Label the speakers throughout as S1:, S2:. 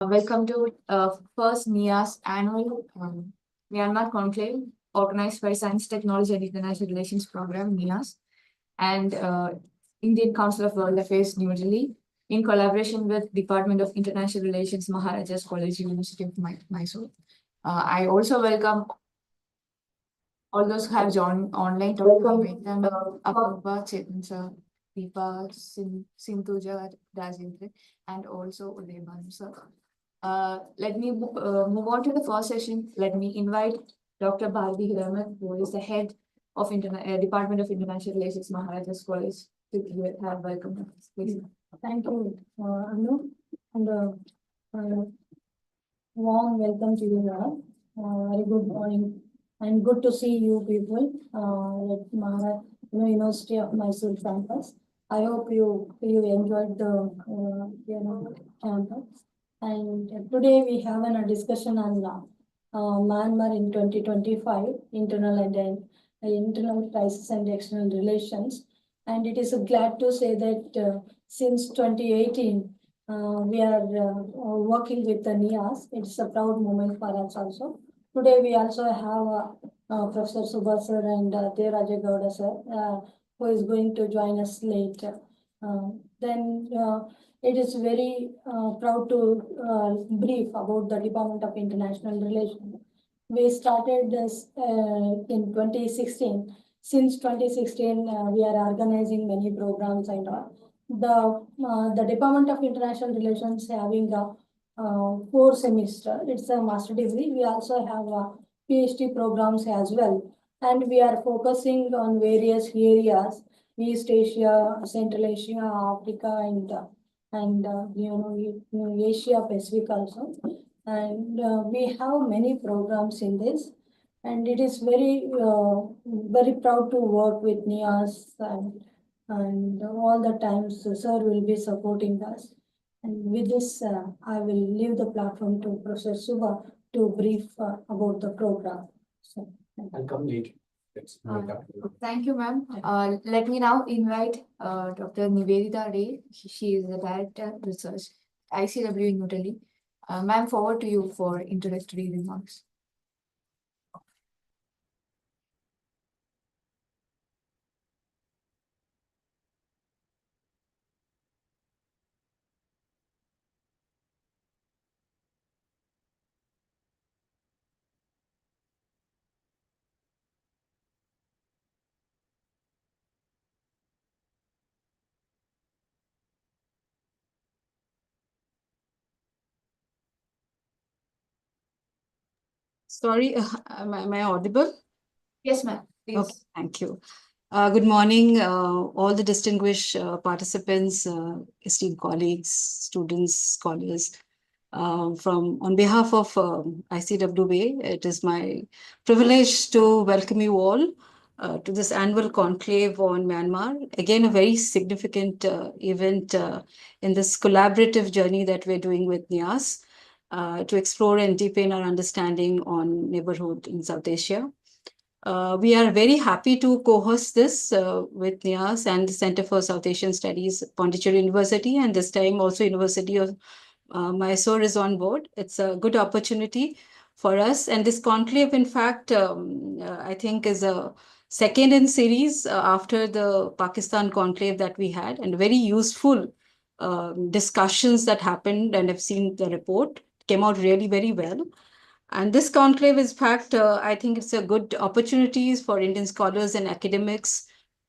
S1: Welcome to first NIAS annual Myanmar Conclave organized by Science, Technology and International Relations Program (NIAS) and Indian Council of World Affairs New Delhi in collaboration with Department of International Relations Maharajas College University of Mysore. I also welcome all those who have joined online. Welcome them Apurva, Chetan sir, Deepa, Sindhuja, Rajendra, and also Uday Banu sir. Let me move on to the first session. Let me invite Dr. Bharti Hiramat, who is the head of Department of International Relations, Maharajas College, to have welcome us. Please.
S2: Thank you, Anu, and warm welcome to you all. Very good morning, and good to see you people at University of Mysore campus. I hope you enjoyed the campus. And today we have a discussion on Myanmar in 2025 internal crisis and external relations. And it is glad to say that since 2018 we are working with the NIAS. It's a proud moment for us also. Today we also have Professor Subhash sir and Devaraja Gowda sir, who is going to join us later. Then it is very proud to brief about the Department of International Relations. We started this in 2016. Since 2016, we are organizing many programs and all. The Department of International Relations having a 4 semester. It's a master degree. We also have PhD programs as well, and we are focusing on various areas: East Asia, Central Asia, Africa, and Asia Pacific also. And we have many programs in this, and it is very proud to work with NIAS and all the times sir will be supporting us. And with this, I will leave the platform to Professor Subha to brief about the program. So,
S3: I'll come later.
S1: Thank you, ma'am. Let me now invite Dr. Nivedita Ray. She is the Director Research, ICW in New Delhi. Ma'am, forward to you for introductory remarks.
S4: Sorry, am I audible?
S1: Yes, ma'am. Please.
S4: Okay, thank you. Good morning, all the distinguished participants, esteemed colleagues, students, scholars. On behalf of ICWA, it is my privilege to welcome you all to this annual conclave on Myanmar. Again, a very significant event in this collaborative journey that we're doing with NIAS to explore and deepen our understanding on neighborhood in South Asia. We are very happy to co-host this with NIAS and the Center for South Asian Studies, Pondicherry University, and this time also University of Mysore is on board. It's a good opportunity for us. And this conclave, in fact, I think is a second in series after the Pakistan conclave that we had, and very useful discussions that happened, and I've seen the report, came out really very well. And this conclave is, in fact, I think it's a good opportunities for Indian scholars and academics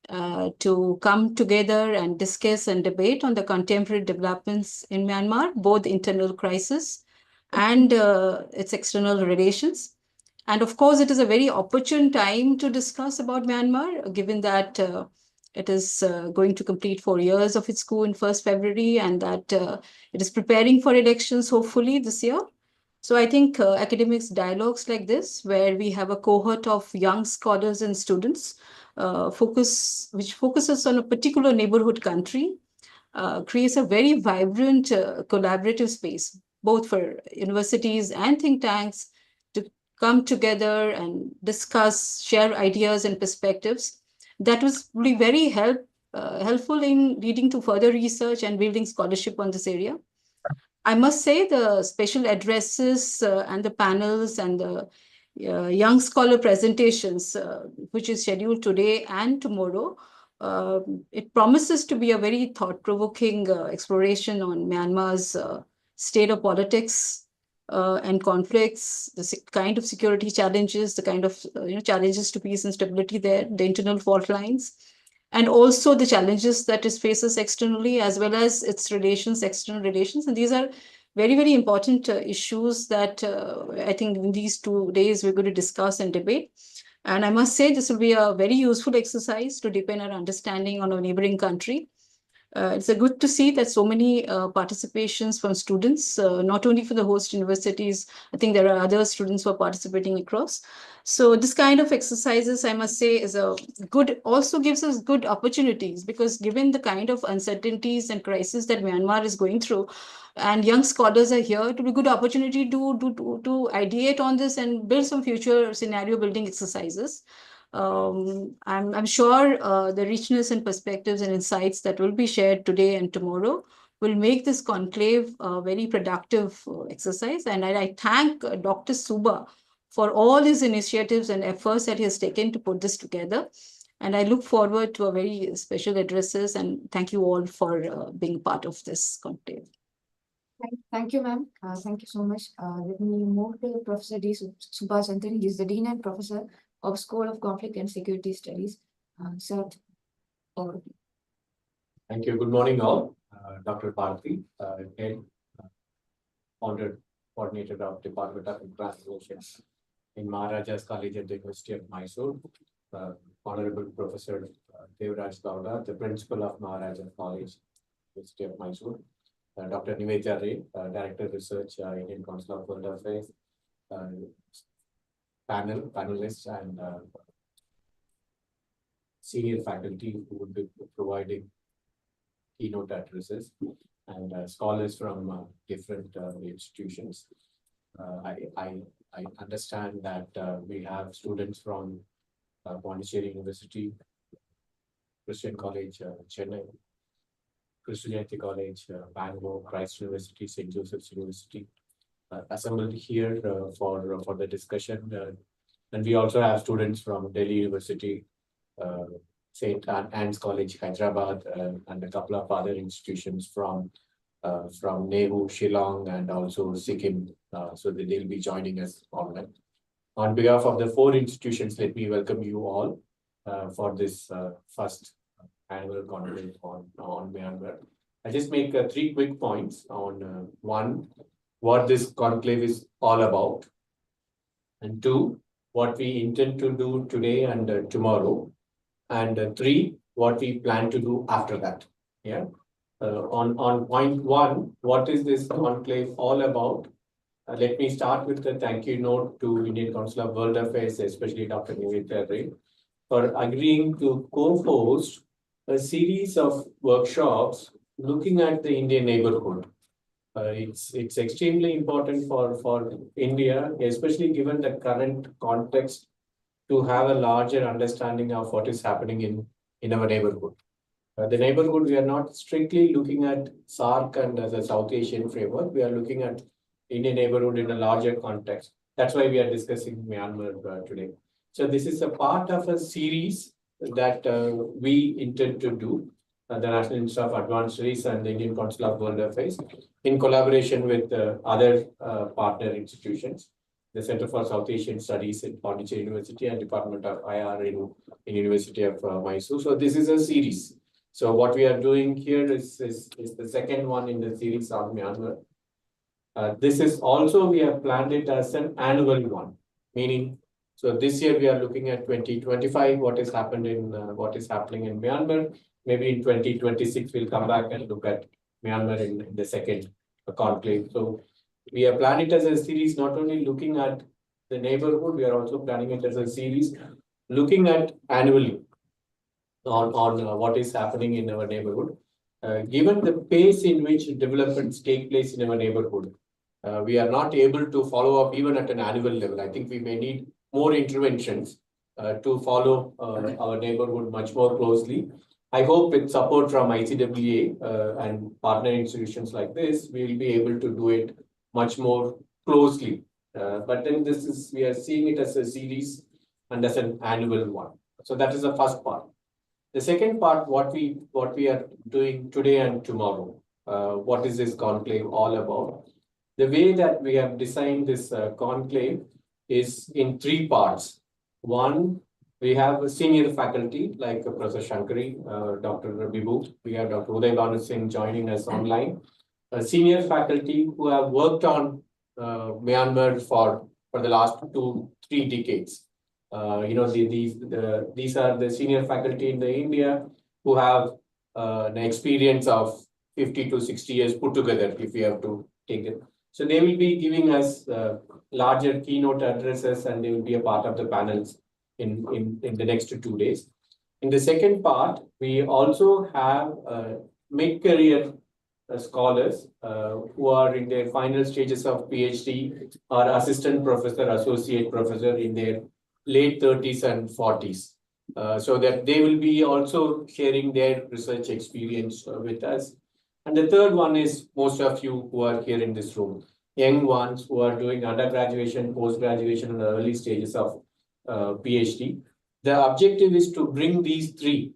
S4: to come together and discuss and debate on the contemporary developments in Myanmar, both internal crisis and its external relations. And of course, it is a very opportune time to discuss about Myanmar, given that it is going to complete 4 years of its coup in 1st February, and that it is preparing for elections, hopefully, this year. So I think academics dialogues like this, where we have a cohort of young scholars and students, which focuses on a particular neighborhood country, creates a very vibrant collaborative space, both for universities and think tanks to come together and discuss, share ideas and perspectives. That was really very helpful in leading to further research and building scholarship on this area. I must say the special addresses and the panels and the young scholar presentations, which is scheduled today and tomorrow, it promises to be a very thought-provoking exploration on Myanmar's state of politics and conflicts, the kind of security challenges, the kind of challenges to peace and stability there, the internal fault lines, and also the challenges that it faces externally, as well as its relations, external relations. And these are very, very important issues that I think in these 2 days we're going to discuss and debate. And I must say this will be a very useful exercise to deepen our understanding on our neighboring country. It's a good to see that so many participations from students, not only for the host universities. I think there are other students who are participating across. So this kind of exercises, I must say, is a good, also gives us good opportunities, because given the kind of uncertainties and crisis that Myanmar is going through, and young scholars are here, it will be a good opportunity to ideate on this and build some future scenario building exercises. I'm sure the richness and perspectives and insights that will be shared today and tomorrow will make this conclave a very productive exercise. And I thank Dr. Suba for all his initiatives and efforts that he has taken to put this together. And I look forward to a very special addresses, and thank you all for being part of this conclave.
S1: Thank you, ma'am. Thank you so much. Let me move to Professor D. Subhachandran. He is the Dean and Professor of School of Conflict and Security Studies. Sir, over to you.
S3: Thank you. Good morning, all. Dr. Bharati, Head, Founder, Coordinator of Department of International Relations in Maharaja's College at the University of Mysore. Honorable Professor Devraj Gowda, the Principal of Maharaja's College, University of Mysore. Dr. Nivedya Ray, Director of Research, Indian Council of World Affairs, panelists, and senior faculty who would be providing keynote addresses, and scholars from different institutions. I understand that we have students from Pondicherry University, Christian College, Chennai, Christianity College, Bangalore, Christ University, St. Joseph's University, assembled here for the discussion. And we also have students from Delhi University, St. Anne's College, Hyderabad, and a couple of other institutions from Nehu, Shillong, and also Sikkim. So that they'll be joining us online. On behalf of the 4 institutions, let me welcome you all for this first annual conclave on Myanmar. I just make 3 quick points on 1, what this conclave is all about, and 2, what we intend to do today and tomorrow, and 3, what we plan to do after that. Yeah. On point 1, what is this conclave all about? Let me start with the thank you note to Indian Council of World Affairs, especially Dr. Nivedya Ray, for agreeing to co-host a series of workshops looking at the Indian neighborhood. It's extremely important for India, especially given the current context, to have a larger understanding of what is happening in our neighborhood. The neighborhood, we are not strictly looking at SAARC and the South Asian framework. We are looking at Indian neighborhood in a larger context. That's why we are discussing Myanmar today. So this is a part of a series that we intend to do, the National Institute of Advanced Studies and the Indian Council of World Affairs, in collaboration with other partner institutions, the Center for South Asian Studies in Pondicherry University and Department of IR in University of Mysore. So this is a series. So what we are doing here is the second one in the series of Myanmar. This is also, we have planned it as an annual one, meaning, so this year we are looking at 2025, what is happening in Myanmar. Maybe in 2026, we'll come back and look at Myanmar in the second conclave. So we are planning it as a series, not only looking at the neighborhood, we are also planning it as a series, looking at annually on what is happening in our neighborhood. Given the pace in which developments take place in our neighborhood, we are not able to follow up even at an annual level. I think we may need more interventions to follow our neighborhood much more closely. I hope with support from ICWA and partner institutions like this, we will be able to do it much more closely. But then we are seeing it as a series and as an annual one. So that is the first part. The second part, what we are doing today and tomorrow, what is this conclave all about? The way that we have designed this conclave is in three parts. One, we have a senior faculty like Professor Shankari, Dr. Bibu. We have Dr. Uday Banu Singh joining us online. Senior faculty who have worked on Myanmar for the last 2-3 decades. These are the senior faculty in the India who have an experience of 50 to 60 years put together, if we have to take it. So they will be giving us larger keynote addresses, and they will be a part of the panels in the next 2 days. In the second part, we also have mid-career scholars who are in their final stages of PhD or assistant professor, associate professor in their late 30s and 40s. So that they will be also sharing their research experience with us. And the third one is most of you who are here in this room, young ones who are doing undergraduation, post-graduation, and early stages of PhD. The objective is to bring these three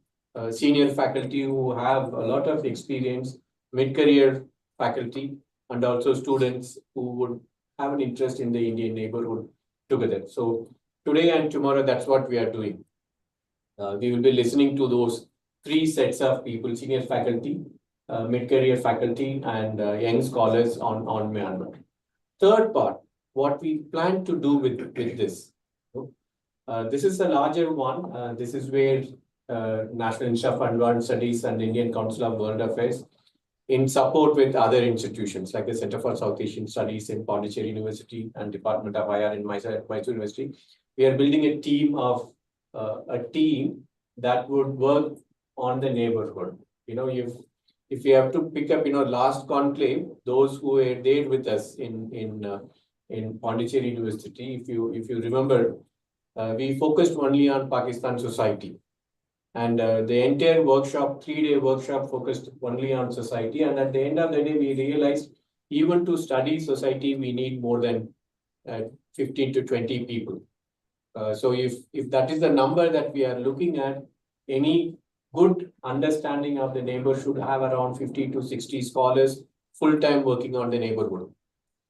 S3: senior faculty who have a lot of experience, mid-career faculty, and also students who would have an interest in the Indian neighborhood together. So today and tomorrow, that's what we are doing. We will be listening to those three sets of people, senior faculty, mid-career faculty, and young scholars on Myanmar. Third part, what we plan to do with this. This is a larger one. This is where National Institute of Advanced Studies and Indian Council of World Affairs, in support with other institutions like the Center for South Asian Studies in Pondicherry University and Department of IR in Mysore University, we are building a team that would work on the neighborhood. If we have to pick up, last conclave, those who were there with us in Pondicherry University, if you remember, we focused only on Pakistan society. And the entire workshop, 3-day workshop, focused only on society. And at the end of the day, we realized even to study society, we need more than 15 to 20 people. So if that is the number that we are looking at, any good understanding of the neighbor should have around 50 to 60 scholars full-time working on the neighborhood.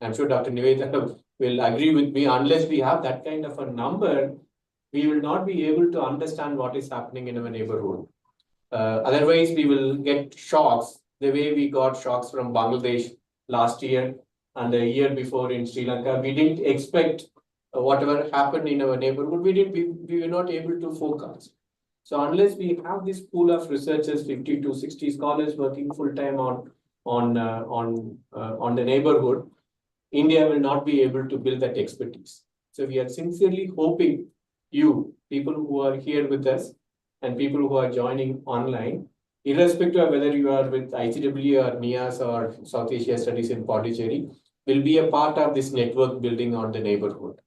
S3: I'm sure Dr. Nivedita will agree with me. Unless we have that kind of a number, we will not be able to understand what is happening in our neighborhood. Otherwise, we will get shocks the way we got shocks from Bangladesh last year and the year before in Sri Lanka. We didn't expect whatever happened in our neighborhood. We were not able to forecast. So unless we have this pool of researchers, 50 to 60 scholars working full time on the neighborhood, India will not be able to build that expertise. So we are sincerely hoping you, people who are here with us and people who are joining online, irrespective of whether you are with ICW or NIAS or South Asia Studies in Pondicherry, will be a part of this network building on the neighborhood.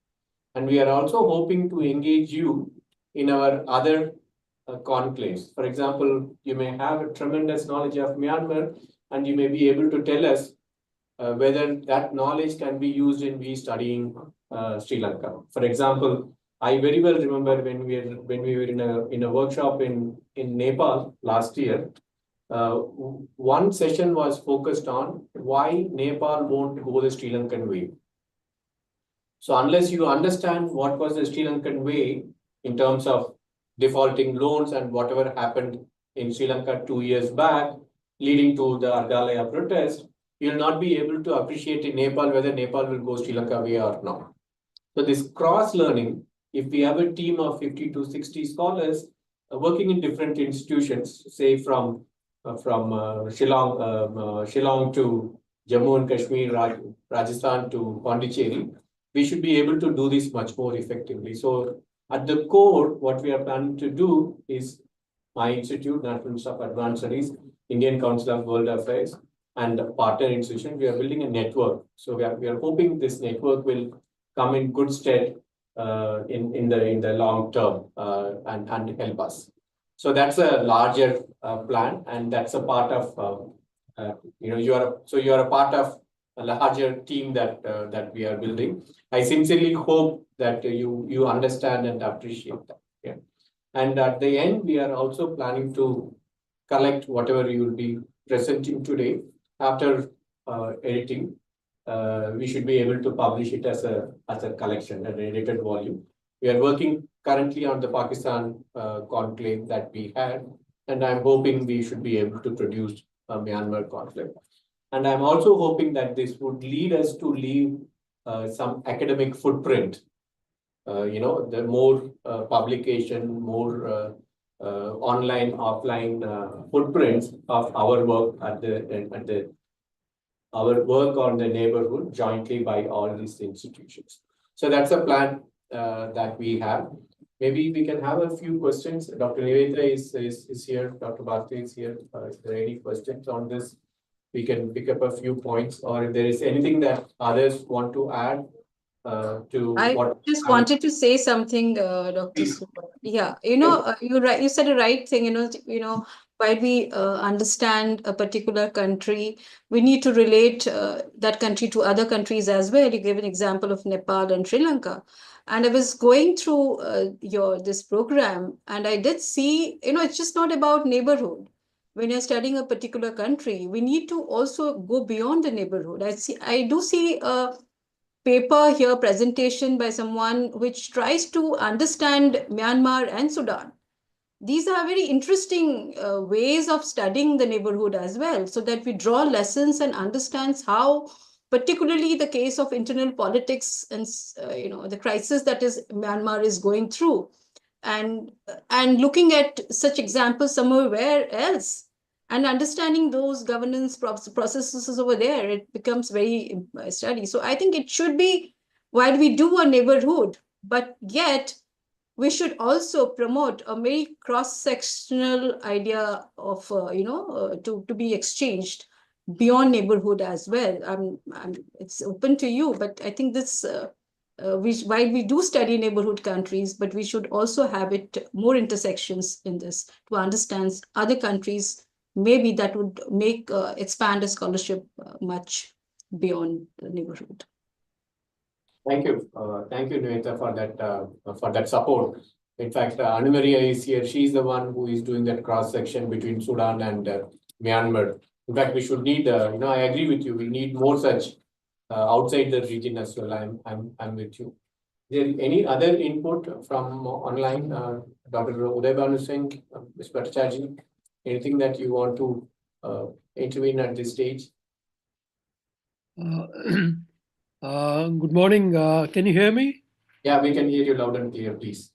S3: And we are also hoping to engage you in our other conclaves. For example, you may have a tremendous knowledge of Myanmar, and you may be able to tell us whether that knowledge can be used in studying Sri Lanka. For example, I very well remember when we were in a workshop in Nepal last year. One session was focused on why Nepal won't go the Sri Lankan way. So unless you understand what was the Sri Lankan way in terms of defaulting loans and whatever happened in Sri Lanka 2 years back, leading to the Ardalaya protest, you will not be able to appreciate in Nepal whether Nepal will go Sri Lanka way or not. So this cross-learning, if we have a team of 50 to 60 scholars working in different institutions, say from Shillong to Jammu and Kashmir, Rajasthan to Pondicherry, we should be able to do this much more effectively. So at the core, what we are planning to do is my institute, National Institute of Advanced Studies, Indian Council of World Affairs, and partner institution, we are building a network. So we are hoping this network will come in good stead in the long term and help us. So that's a larger plan, and that's a part of you are a part of a larger team that we are building. I sincerely hope that you understand and appreciate that. Yeah. And at the end, we are also planning to collect whatever you will be presenting today. After editing, we should be able to publish it as a collection, an edited volume. We are working currently on the Pakistan conclave that we had, and I'm hoping we should be able to produce a Myanmar conclave. And I'm also hoping that this would lead us to leave some academic footprint. The more publication, more online, offline footprints of our work at the our work on the neighborhood jointly by all these institutions. So that's a plan that we have. Maybe we can have a few questions. Dr. Nivedra is here. Dr. Bharti is here. Is there any questions on this? We can pick up a few points, or if there is anything that others want to add to
S4: I
S3: what
S4: just wanted to say something, Dr. Super. Yeah, you said a right thing. While we understand a particular country, we need to relate that country to other countries as well. You gave an example of Nepal and Sri Lanka, and I was going through your this program, and I did see, it's just not about neighborhood. When you're studying a particular country, we need to also go beyond the neighborhood. I do see paper here, presentation by someone which tries to understand Myanmar and Sudan. These are very interesting ways of studying the neighborhood as well, so that we draw lessons and understands how, particularly the case of internal politics and the crisis that is Myanmar is going through, and looking at such examples somewhere else and understanding those governance processes over there, it becomes very study. So I think it should be, while we do a neighborhood, but yet we should also promote a very cross-sectional idea of to be exchanged beyond neighborhood as well. It's open to you, but I think this while we do study neighborhood countries, but we should also have it more intersections in this to understand other countries. Maybe that would make expand a scholarship much beyond the neighborhood.
S3: Thank you. Thank you, Niveta, for that support. In fact, Anna Maria is here. She's the one who is doing that cross section between Sudan and Myanmar. In fact, we should need. I agree with you. We need more such outside the region as well. I'm with you. Is there any other input from online, Dr. Uday Bhanu Singh, Ms. Bhattacharjee? Anything that you want to intervene at this stage?
S5: Good morning. Can you hear me?
S3: Yeah, we can hear you loud and clear, please.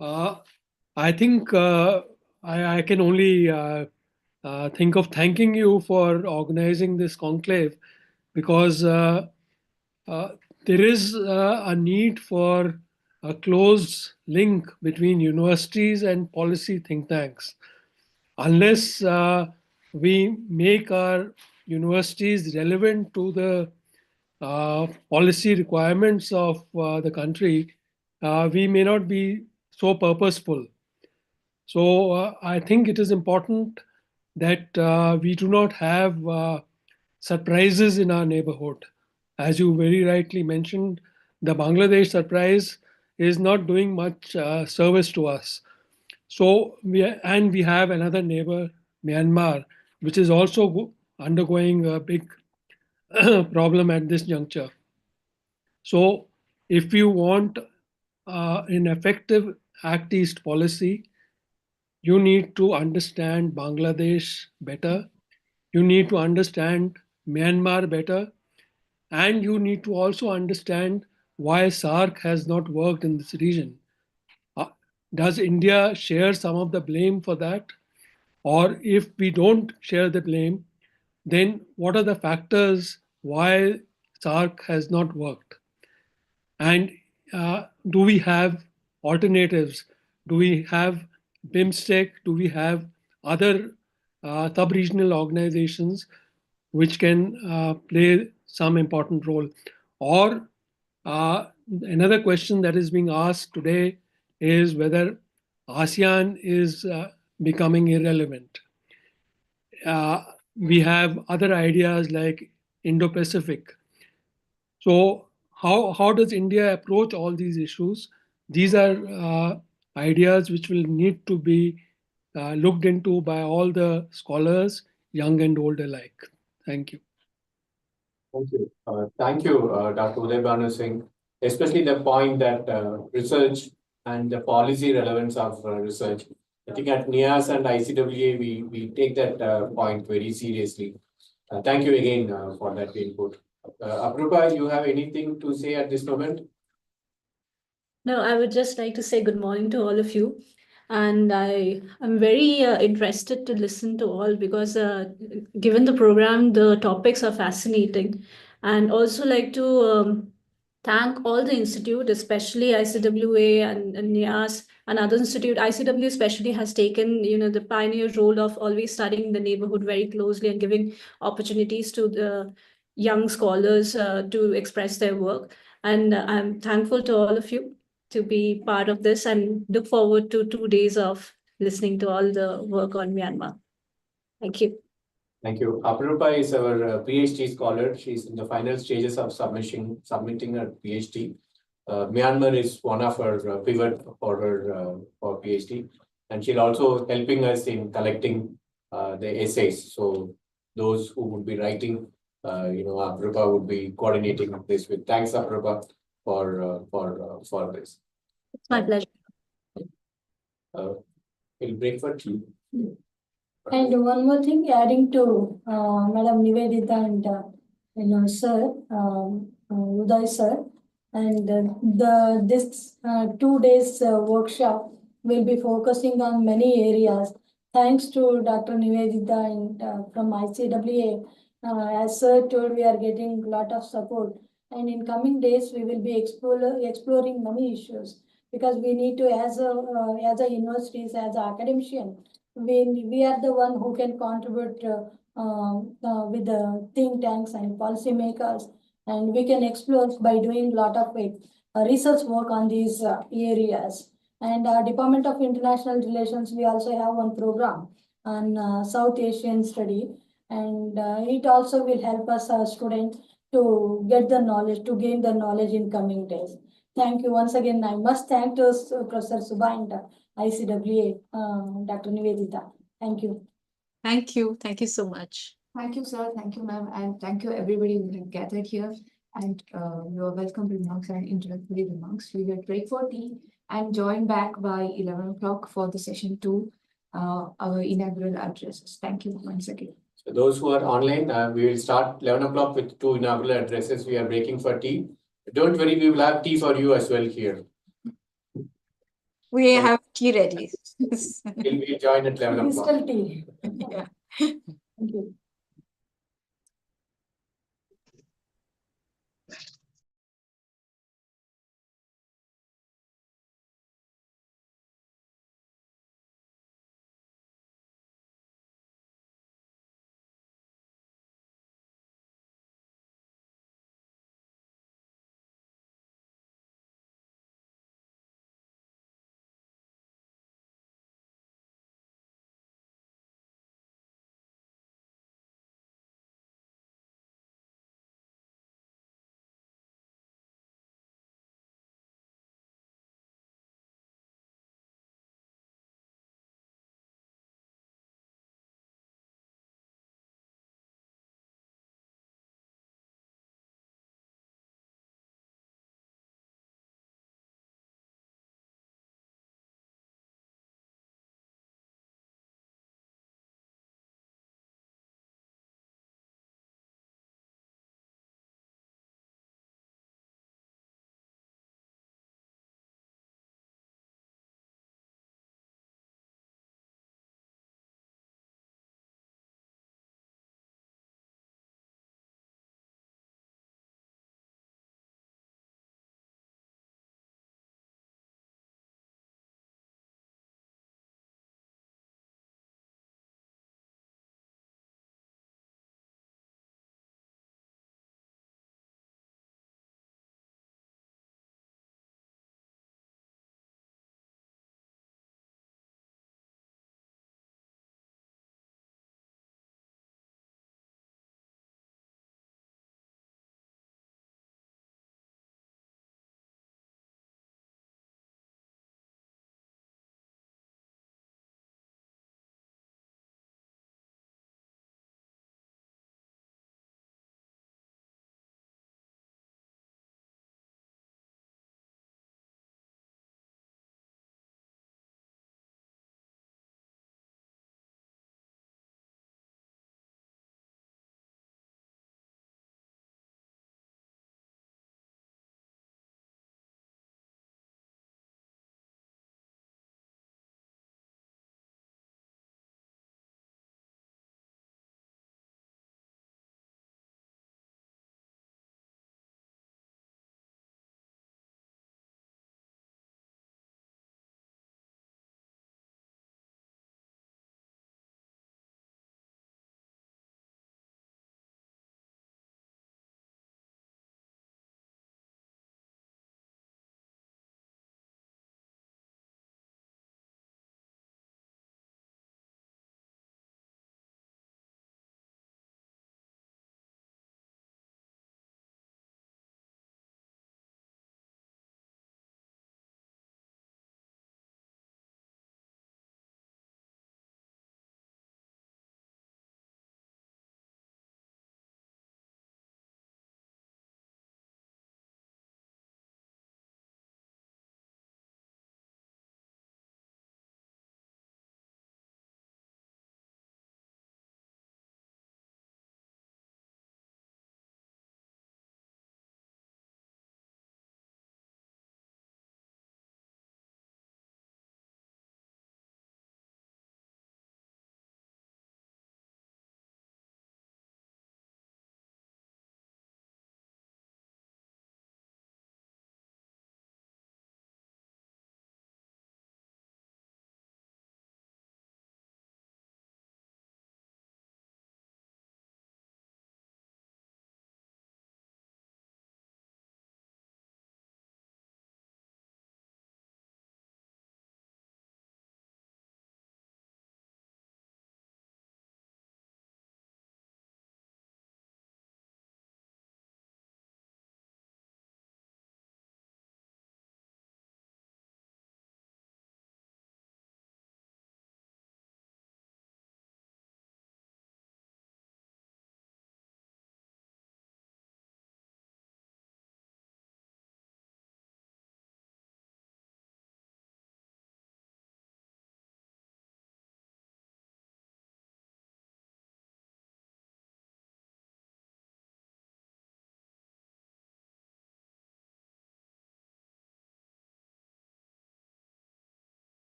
S5: I think I can only think of thanking you for organizing this conclave, because there is a need for a close link between universities and policy think tanks. Unless we make our universities relevant to the policy requirements of the country, we may not be so purposeful. So I think it is important that we do not have surprises in our neighborhood. As you very rightly mentioned, the Bangladesh surprise is not doing much service to us. So we have another neighbor, Myanmar, which is also undergoing a big problem at this juncture. So if you want an effective Act East policy, you need to understand Bangladesh better, you need to understand Myanmar better, and you need to also understand why SAARC has not worked in this region. Does India share some of the blame for that? Or if we don't share the blame, then what are the factors why SAARC has not worked? And do we have alternatives? Do we have BIMSTEC? Do we have other sub-regional organizations which can play some important role? Or another question that is being asked today is whether ASEAN is becoming irrelevant. We have other ideas like Indo-Pacific. So how does India approach all these issues? These are ideas which will need to be looked into by all the scholars, young and old alike. Thank you.
S3: Thank you, Dr. Uday Bhanu Singh, especially the point that research and the policy relevance of research. I think at NIAS and ICWA, we take that point very seriously. Thank you again for that input. Aprupa, you have anything to say at this moment?
S6: No, I would just like to say good morning to all of you. And I am very interested to listen to all because given the program, the topics are fascinating. And also like to thank all the institute, especially ICWA and NIAS and other institute. ICW especially has taken, the pioneer role of always studying the neighborhood very closely and giving opportunities to the young scholars to express their work. And I'm thankful to all of you to be part of this and look forward to 2 days of listening to all the work on Myanmar. Thank you.
S3: Thank you. Aprupa is our PhD scholar. She's in the final stages of submitting her PhD. Myanmar is one of her pivot for her for PhD, and she's also helping us in collecting the essays. So those who would be writing, Aprupa would be coordinating this with. Thanks, Aprupa, for this.
S6: It's my pleasure.
S3: We'll break for tea.
S2: And one more thing, adding to Madam Nivedita and sir, Uday sir, and this 2 days workshop will be focusing on many areas. Thanks to Dr. Nivedita and from ICWA, as sir told, we are getting a lot of support. And in coming days, we will be exploring many issues because we need to, as a universities, as an academician, we are the one who can contribute with the think tanks and policymakers, and we can explore by doing a lot of research work on these areas. And Department of International Relations, we also have one program on South Asian study, and it also will help us students to get the knowledge, to gain the knowledge in coming days. Thank you once again. I must thank to Professor Subha and ICWA, Dr. Nivedita. Thank you.
S4: Thank you. Thank you so much.
S1: Thank you, sir. Thank you, ma'am. And thank you, everybody who have gathered here. And your welcome remarks and introductory remarks. We will break for tea and join back by 11 o'clock for the session 2, our inaugural addresses. Thank you once again.
S3: So those who are online, we will start 11 o'clock with 2 inaugural addresses. We are breaking for tea. Don't worry, we will have tea for you as well here.
S4: We have tea ready.
S3: We'll join at 11 o'clock.
S2: Crystal tea.
S4: Yeah.
S2: Thank you.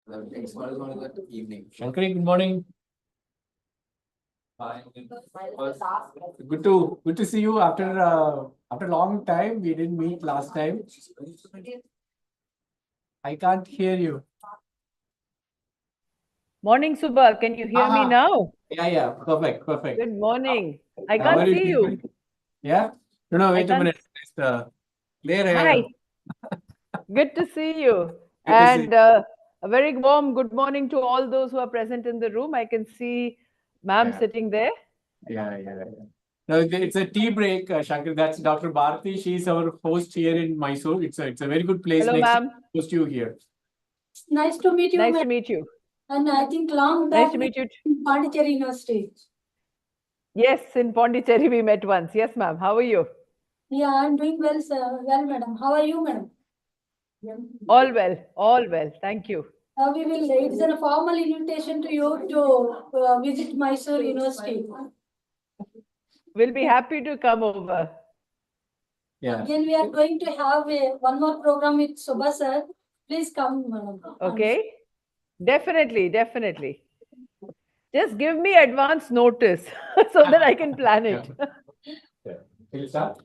S3: Evening. Shankari, good morning. Good to see you after a long time. We didn't meet last time. I can't hear you.
S7: Morning, Subha. Can you hear me
S3: Ah.
S7: now?
S3: Yeah, perfect.
S7: Good morning. I
S3: How
S7: can't
S3: are
S7: see you.
S3: doing? Yeah? No, wait a
S7: can't-
S3: minute. It's clear
S7: Hi.
S3: here.
S7: Good to see you.
S3: Good to see
S7: And a very warm good morning to all those who are present in the room. I can see ma'am
S3: Yeah.
S7: sitting there.
S3: Yeah. No, it's a tea break, Shankar. That's Dr. Bharati. She's our host here in Mysore. It's a very good place.
S7: Hello,
S3: Next
S7: ma'am.
S3: to host you here.
S2: Nice to meet you,
S7: Nice to
S2: ma'am.
S7: meet you.
S2: And I think long
S7: Nice
S2: back
S7: to meet you.
S2: in Pondicherry University.
S7: Yes, in Pondicherry we met once. Yes, ma'am. How are you?
S2: Yeah, I'm doing well, sir. Well, madam. How are you, madam?
S7: All well. All well. Thank you.
S2: We will, it's a formal invitation to you to visit Mysore University.
S7: We'll be happy to come over.
S3: Yeah.
S2: Again, we are going to have one more program with Subha, sir. Please come, madam.
S7: Okay? Definitely. Just give me advance notice so that I can plan it.
S3: Yeah. We'll start.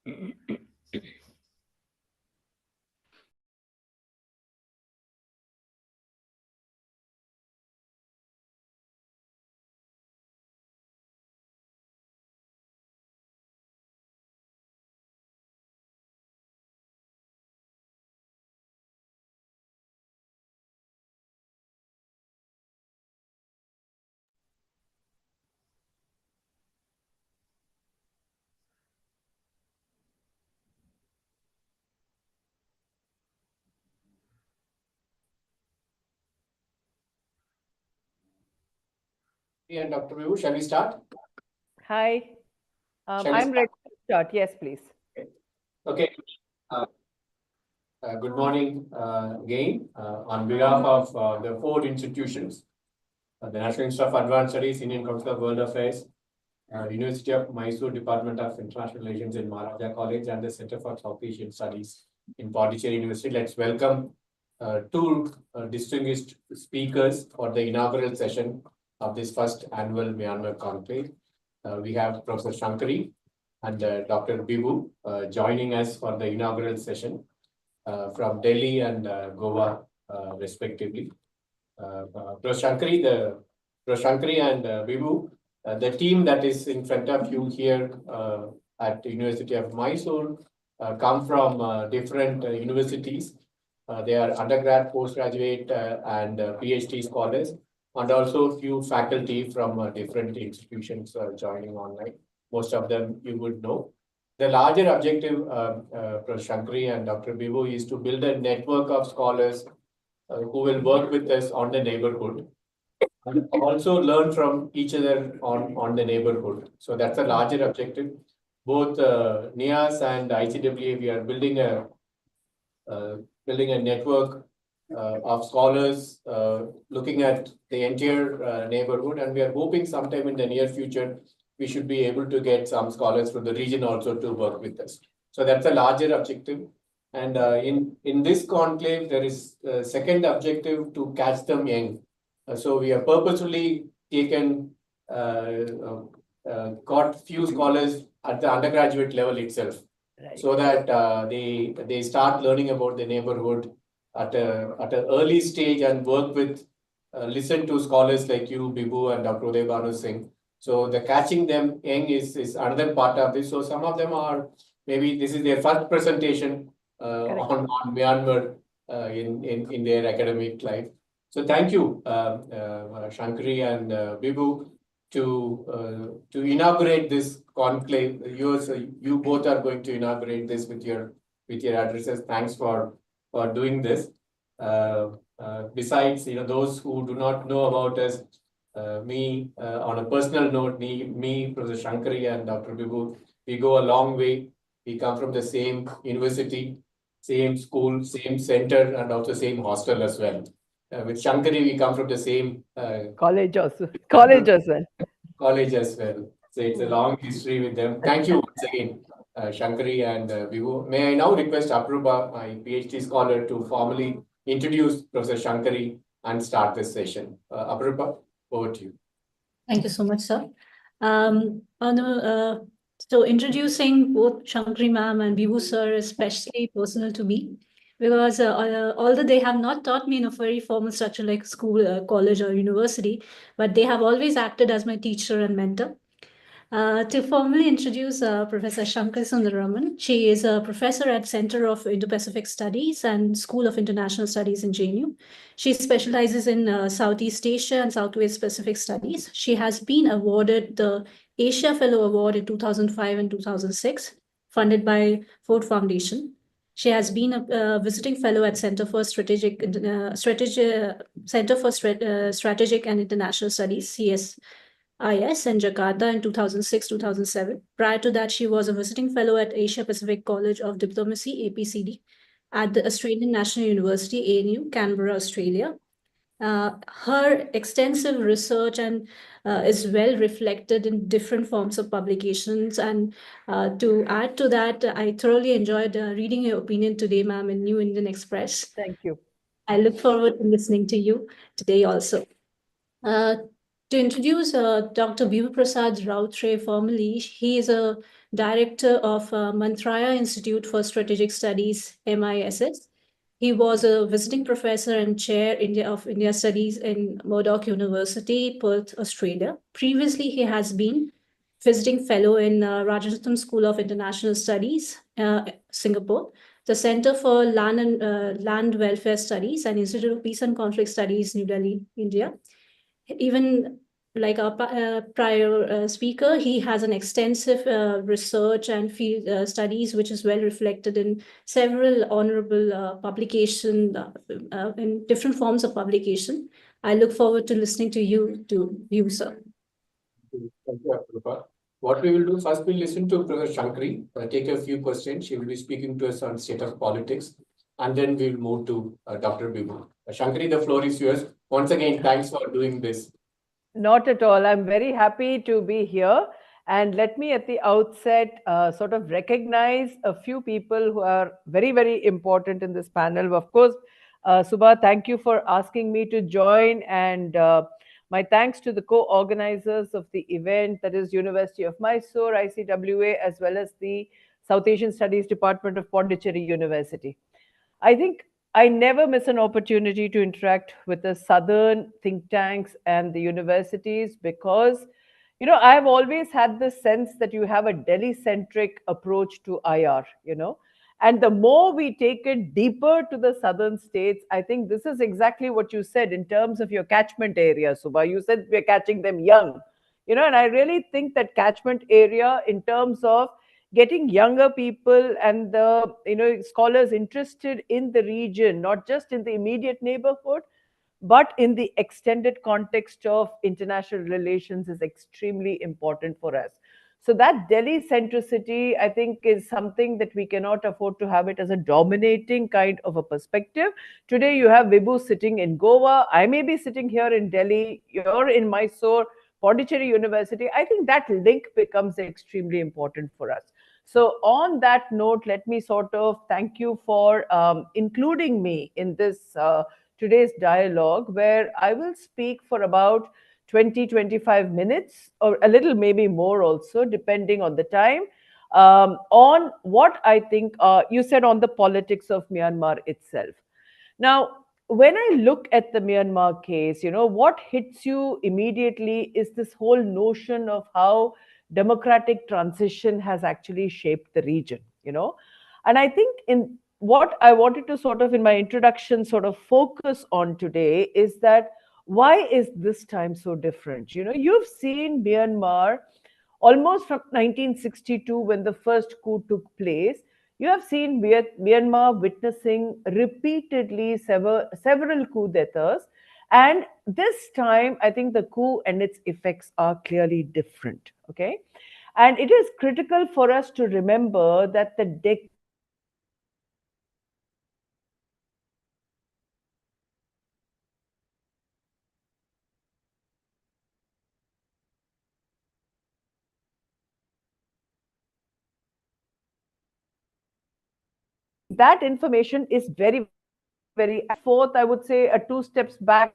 S3: And Dr. Vivu, shall we start?
S7: Hi.
S3: Shall we
S7: I'm
S3: start?
S7: ready to start. Yes, please.
S3: Okay. Good morning again. On behalf of the four institutions, the National Institute of Advanced Studies, Indian Council of World Affairs, University of Mysore Department of International Relations in Maharaja College, and the Center for South Asian Studies in Pondicherry University, let's welcome two distinguished speakers for the inaugural session of this first annual Myanmar Conclave. We have Professor Shankari and Dr. Bibu joining us for the inaugural session from Delhi and Goa, respectively. Professor Shankari and Bibu, the team that is in front of you here at the University of Mysore come from different universities. They are undergrad, postgraduate, and PhD scholars, and also few faculty from different institutions joining online. Most of them you would know. The larger objective, Professor Shankari and Dr. Bibu, is to build a network of scholars who will work with us on the neighborhood and also learn from each other on the neighborhood. So that's a larger objective. Both NIAS and ICWA, we are building a network of scholars looking at the entire neighborhood, and we are hoping sometime in the near future we should be able to get some scholars from the region also to work with us. So that's a larger objective. And in this conclave, there is a second objective to catch them young. So we have purposefully taken got few scholars at the undergraduate level itself,
S7: Right.
S3: so that they start learning about the neighborhood at a early stage and work with listen to scholars like you, Bibu and Dr. Uday Banu Singh. So the catching them young is another part of this. So some of them are maybe this is their first presentation on Myanmar in their academic life. So thank you, Shankari and Bibu, to inaugurate this conclave. You both are going to inaugurate this with your addresses. Thanks for doing this. Besides, those who do not know about us, me on a personal note, me, Professor Shankari and Dr. Bibu, we go a long way. We come from the same university, same school, same center, and also same hostel as well. With Shankari, we come from the same
S7: College also. College as well.
S3: college as well. So it's a long history with them. Thank you once again, Shankari and Vivu. May I now request Apruba, my PhD scholar, to formally introduce Professor Shankari and start this session. Apruba, over to you.
S6: Thank you so much, sir. So introducing both Shankari ma'am and Bibu sir is especially personal to me, because although they have not taught me in a very formal structure like school, college, or university, but they have always acted as my teacher and mentor. To formally introduce Professor Shankar Sundaraman, she is a professor at Center of Indo-Pacific Studies and School of International Studies in JNU. She specializes in Southeast Asia and Southwest Pacific Studies. She has been awarded the Asia Fellow Award in 2005 and 2006, funded by Ford Foundation. She has been a visiting fellow at Center for Strategic and International Studies, CSIS, in Jakarta in 2006-2007. Prior to that, she was a visiting fellow at Asia Pacific College of Diplomacy, APCD, at the Australian National University, ANU, Canberra, Australia. Her extensive research and is well reflected in different forms of publications. And to add to that, I thoroughly enjoyed reading your opinion today, ma'am, in New Indian Express.
S7: Thank you.
S6: I look forward to listening to you today also. To introduce Dr. Bibu Prasad Rautre formally, he is a director of Mantraya Institute for Strategic Studies, MISS. He was a visiting professor and chair of India Studies in Murdoch University, Perth, Australia. Previously, he has been visiting fellow in Rajaratnam School of International Studies, Singapore, the Center for Land Welfare Studies and Institute of Peace and Conflict Studies, New Delhi, India. Even like our prior speaker, he has an extensive research and field studies, which is well reflected in several honorable publication in different forms of publication. I look forward to listening to you, sir.
S3: Thank you, Aprupa. What we will do first, we'll listen to Professor Shankari, take a few questions. She will be speaking to us on state of politics, and then we'll move to Dr. Bibu. Shankari, the floor is yours. Once again, thanks for doing this.
S7: Not at all. I'm very happy to be here. And let me at the outset sort of recognize a few people who are very, very important in this panel. Of course, Subha, thank you for asking me to join. And my thanks to the co-organizers of the event, that is University of Mysore, ICWA, as well as the South Asian Studies Department of Pondicherry University. I think I never miss an opportunity to interact with the southern think tanks and the universities because, I've always had the sense that you have a Delhi centric approach to IR, and the more we take it deeper to the southern states, I think this is exactly what you said in terms of your catchment area, Subha. You said we're catching them young, and I really think that catchment area in terms of getting younger people and the scholars interested in the region, not just in the immediate neighborhood but in the extended context of international relations, is extremely important for us. So that Delhi centricity, I think, is something that we cannot afford to have it as a dominating kind of a perspective. Today you have Vibhu sitting in Goa, I may be sitting here in Delhi, you're in Mysore, Pondicherry University. I think that link becomes extremely important for us. So, on that note, let me sort of thank you for including me in this today's dialogue, where I will speak for about 20-25 minutes, or a little maybe more also, depending on the time, on what I think you said on the politics of Myanmar itself. Now, when I look at the Myanmar case, what hits you immediately is this whole notion of how democratic transition has actually shaped the region. And I think in what I wanted to sort of in my introduction sort of focus on today is that why is this time so different? You've seen Myanmar almost from 1962 when the first coup took place. You have seen Myanmar witnessing repeatedly several coups d'etats. And this time, I think the coup and its effects are clearly different. Okay. And it is critical for us to remember that the that information is very, very fourth, I would say a two steps back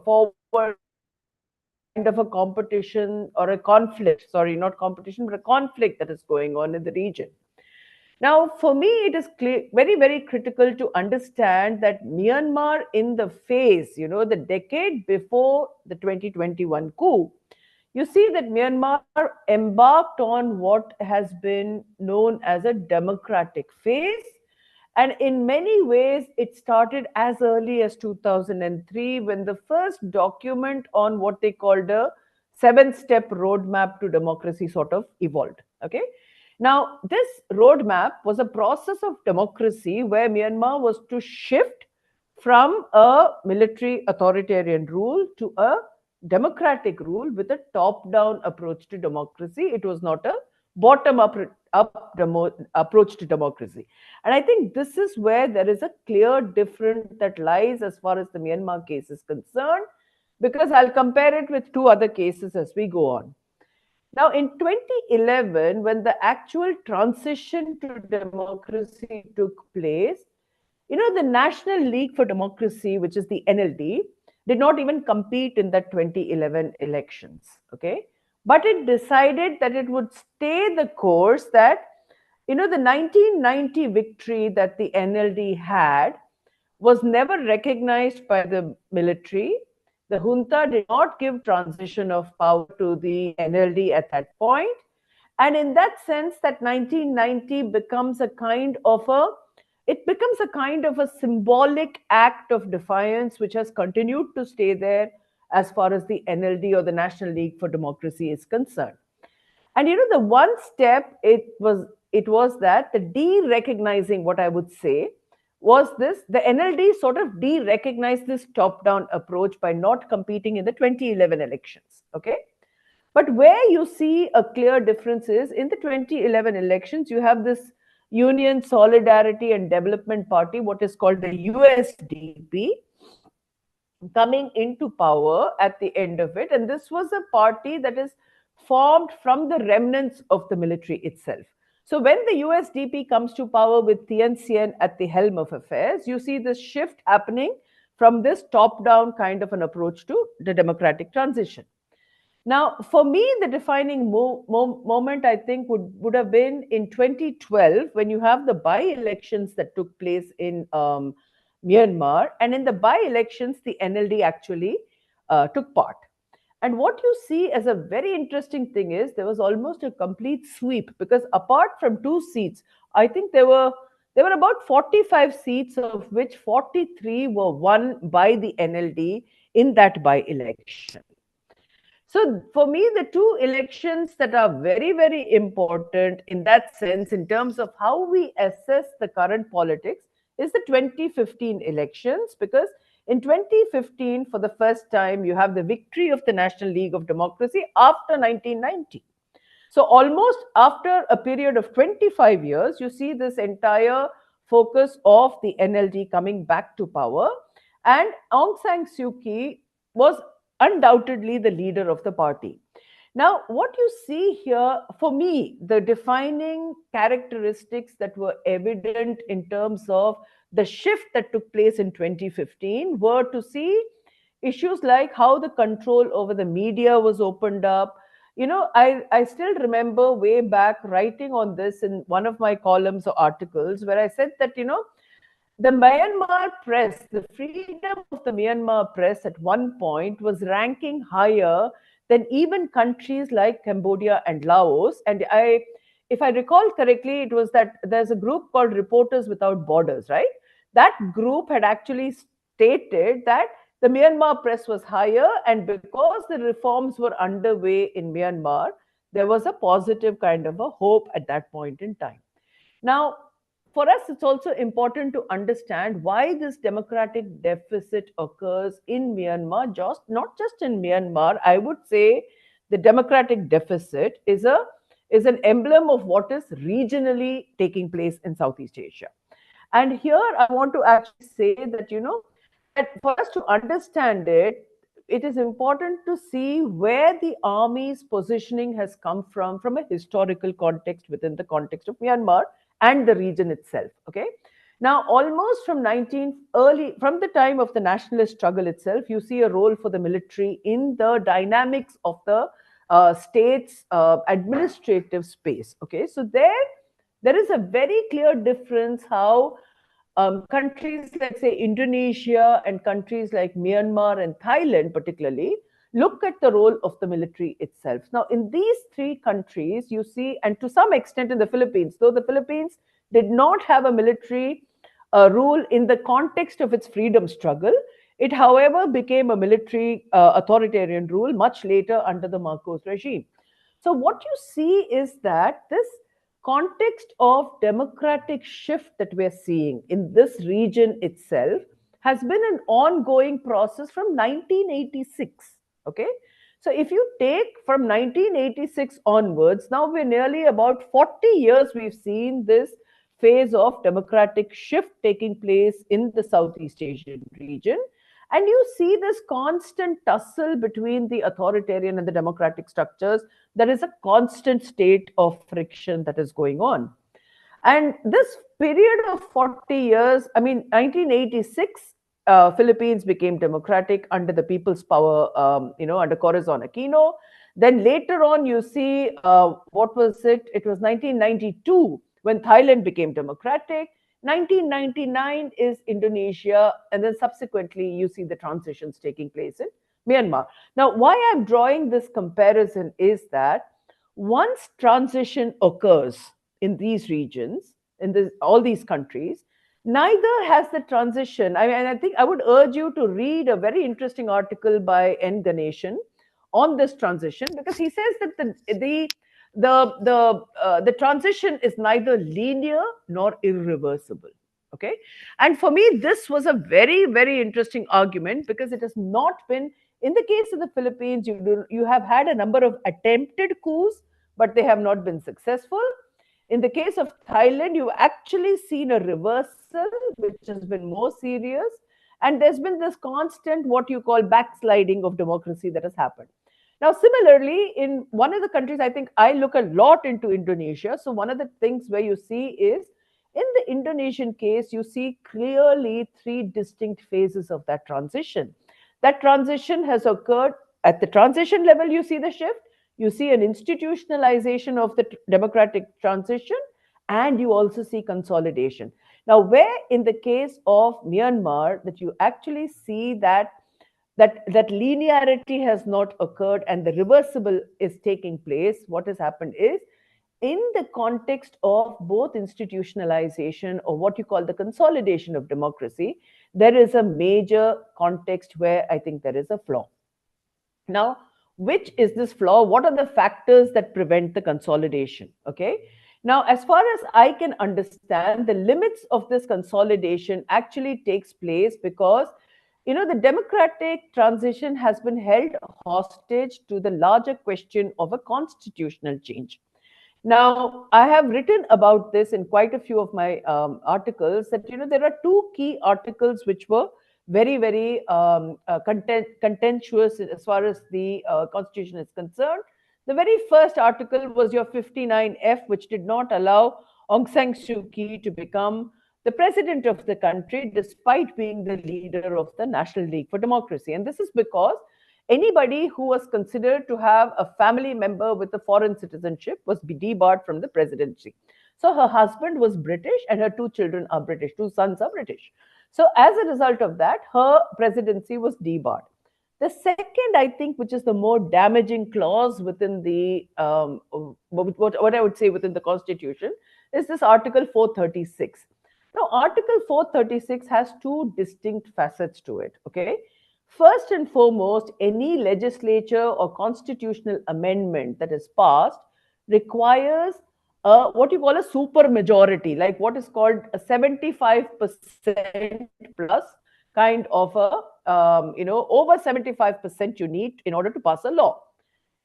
S7: forward kind of a competition or a conflict, sorry, not competition, but a conflict that is going on in the region. Now, for me, it is very, very critical to understand that Myanmar in the phase, the decade before the 2021 coup, you see that Myanmar embarked on what has been known as a democratic phase. And in many ways, it started as early as 2003 when the first document on what they called a seven-step roadmap to democracy sort of evolved. Okay. Now, this roadmap was a process of democracy where Myanmar was to shift from a military authoritarian rule to a democratic rule with a top-down approach to democracy. It was not a bottom-up approach to democracy. And I think this is where there is a clear difference that lies as far as the Myanmar case is concerned, because I'll compare it with two other cases as we go on. Now, in 2011, when the actual transition to democracy took place, the National League for Democracy, which is the NLD, did not even compete in the 2011 elections. Okay, but it decided that it would stay the course that, the 1990 victory that the NLD had was never recognized by the military. The junta did not give transition of power to the NLD at that point. And in that sense, that 1990 becomes a kind of a symbolic act of defiance, which has continued to stay there as far as the NLD or the National League for Democracy is concerned. And the one step it was that the de-recognizing, what I would say, was this: the NLD sort of de-recognized this top-down approach by not competing in the 2011 elections. Okay. But where you see a clear difference is in the 2011 elections, you have this Union Solidarity and Development Party, what is called the USDP, coming into power at the end of it. And this was a party that is formed from the remnants of the military itself. So when the USDP comes to power with Tien Sien at the helm of affairs, you see this shift happening from this top-down kind of an approach to the democratic transition. Now, for me, the defining moment, I think, would have been in 2012, when you have the by-elections that took place in Myanmar. And in the by-elections, the NLD actually took part. And what you see as a very interesting thing is there was almost a complete sweep, because apart from 2 seats, I think there were about 45 seats, of which 43 were won by the NLD in that by-election. So for me, the 2 elections that are very, very important in that sense, in terms of how we assess the current politics, is the 2015 elections, because in 2015, for the first time, you have the victory of the National League of Democracy after 1990. So almost after a period of 25 years, you see this entire focus of the NLD coming back to power, and Aung San Suu Kyi was undoubtedly the leader of the party. Now, what you see here, for me, the defining characteristics that were evident in terms of the shift that took place in 2015 were to see issues like how the control over the media was opened up. I still remember way back writing on this in one of my columns or articles, where I said that, the Myanmar press, the freedom of the Myanmar press at one point was ranking higher than even countries like Cambodia and Laos. And if I recall correctly, it was that there's a group called Reporters Without Borders, right? That group had actually stated that the Myanmar press was higher, and because the reforms were underway in Myanmar, there was a positive kind of a hope at that point in time. Now, for us, it's also important to understand why this democratic deficit occurs in Myanmar, not just in Myanmar. I would say the democratic deficit is an emblem of what is regionally taking place in Southeast Asia. And here I want to actually say that, that for us to understand it, it is important to see where the army's positioning has come from a historical context within the context of Myanmar and the region itself. Okay. Now, almost from the time of the nationalist struggle itself, you see a role for the military in the dynamics of the state's administrative space. Okay. So there is a very clear difference how countries like, say, Indonesia and countries like Myanmar and Thailand particularly look at the role of the military itself. Now, in these 3 countries, you see, and to some extent in the Philippines, though the Philippines did not have a military rule in the context of its freedom struggle, it, however, became a military authoritarian rule much later under the Marcos regime. So what you see is that this context of democratic shift that we're seeing in this region itself has been an ongoing process from 1986. Okay. So if you take from 1986 onwards, now we're nearly about 40 years we've seen this phase of democratic shift taking place in the Southeast Asian region. And you see this constant tussle between the authoritarian and the democratic structures. There is a constant state of friction that is going on. And this period of 40 years, I mean, 1986 Philippines became democratic under the People's Power, under Corazon Aquino. Then later on, you see, what was it? It was 1992 when Thailand became democratic. 1999 is Indonesia, and then subsequently you see the transitions taking place in Myanmar. Now, why I'm drawing this comparison is that once transition occurs in these regions, in all these countries, neither has the transition. I mean, I think I would urge you to read a very interesting article by N. Ganeshan on this transition, because he says that the transition is neither linear nor irreversible. Okay, and for me, this was a very interesting argument, because it has not been, in the case of the Philippines, you have had a number of attempted coups, but they have not been successful. In the case of Thailand, you've actually seen a reversal, which has been more serious. And there's been this constant, what you call, backsliding of democracy that has happened. Now, similarly, in one of the countries, I think I look a lot into Indonesia. So one of the things where you see is, in the Indonesian case, you see clearly three distinct phases of that transition. That transition has occurred at the transition level, you see the shift. You see an institutionalization of the democratic transition, and you also see consolidation. Now, where in the case of Myanmar, that you actually see that linearity has not occurred and the reversible is taking place, what has happened is, in the context of both institutionalization or what you call the consolidation of democracy, there is a major context where I think there is a flaw. Now, which is this flaw? What are the factors that prevent the consolidation? Okay. Now, as far as I can understand, the limits of this consolidation actually takes place because, the democratic transition has been held hostage to the larger question of a constitutional change. Now, I have written about this in quite a few of my articles, that, there are two key articles which were very contentious as far as the constitution is concerned. The very first article was your 59F, which did not allow Aung San Suu Kyi to become the president of the country, despite being the leader of the National League for Democracy. And this is because anybody who was considered to have a family member with a foreign citizenship was debarred from the presidency. So her husband was British and her two children are British, two sons are British. So as a result of that, her presidency was debarred. The second, I think, which is the more damaging clause within the, what I would say within the Constitution, is this Article 436. Now, Article 436 has two distinct facets to it, okay? First and foremost, any legislature or constitutional amendment that is passed requires what you call a super majority, like what is called a 75% plus kind of a, over 75% you need in order to pass a law.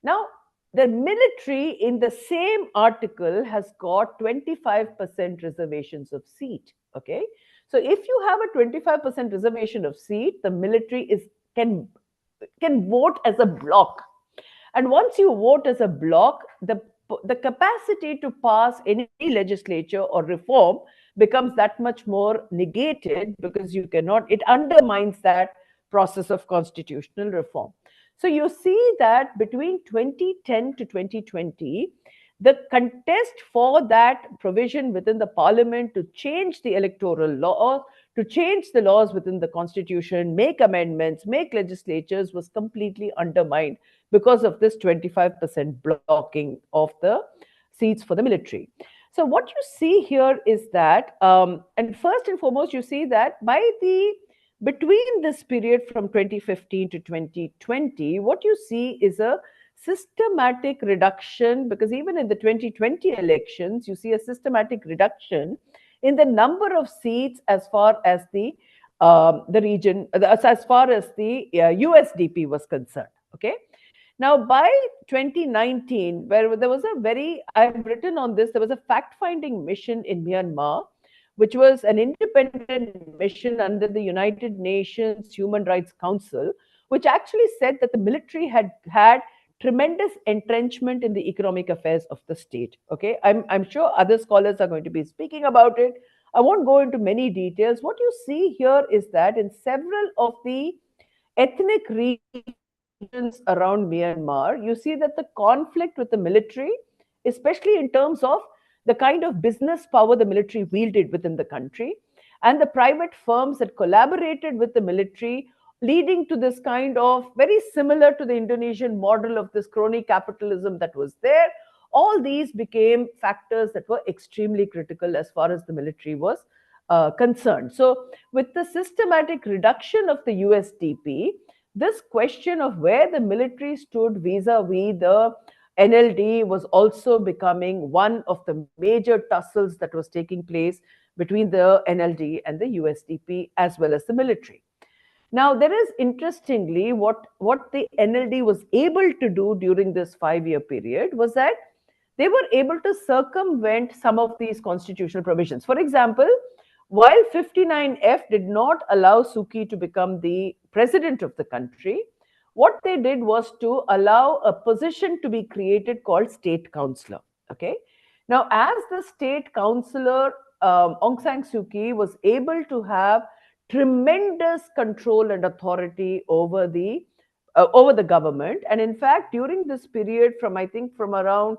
S7: Now, the military in the same article has got 25% reservations of seat, okay? So if you have a 25% reservation of seat, the military can vote as a block. And once you vote as a block, the capacity to pass any legislature or reform becomes that much more negated, because you cannot, it undermines that process of constitutional reform. So you see that between 2010 to 2020, the contest for that provision within the parliament to change the electoral law, to change the laws within the constitution, make amendments, make legislatures, was completely undermined because of this 25% blocking of the seats for the military. So what you see here is that, and first and foremost, you see that between this period from 2015 to 2020, what you see is a systematic reduction, because even in the 2020 elections, you see a systematic reduction in the number of seats as far as the region, as far as the USDP was concerned. Okay. Now, by 2019, where there was I've written on this, there was a fact-finding mission in Myanmar, which was an independent mission under the United Nations Human Rights Council, which actually said that the military had tremendous entrenchment in the economic affairs of the state. Okay, I'm sure other scholars are going to be speaking about it. I won't go into many details. What you see here is that in several of the ethnic regions around Myanmar, you see that the conflict with the military, especially in terms of the kind of business power the military wielded within the country, and the private firms that collaborated with the military, leading to this kind of very similar to the Indonesian model of this crony capitalism that was there. All these became factors that were extremely critical as far as the military was concerned. So, with the systematic reduction of the USDP, this question of where the military stood vis-a-vis the NLD was also becoming one of the major tussles that was taking place between the NLD and the USDP as well as the military. Now, there is interestingly what the NLD was able to do during this 5-year period was that they were able to circumvent some of these constitutional provisions. For example, while 59F did not allow Suki to become the president of the country, what they did was to allow a position to be created called state councillor. Okay. Now, as the state councillor, Aung San Suu Kyi was able to have tremendous control and authority over the government. And in fact, during this period, from around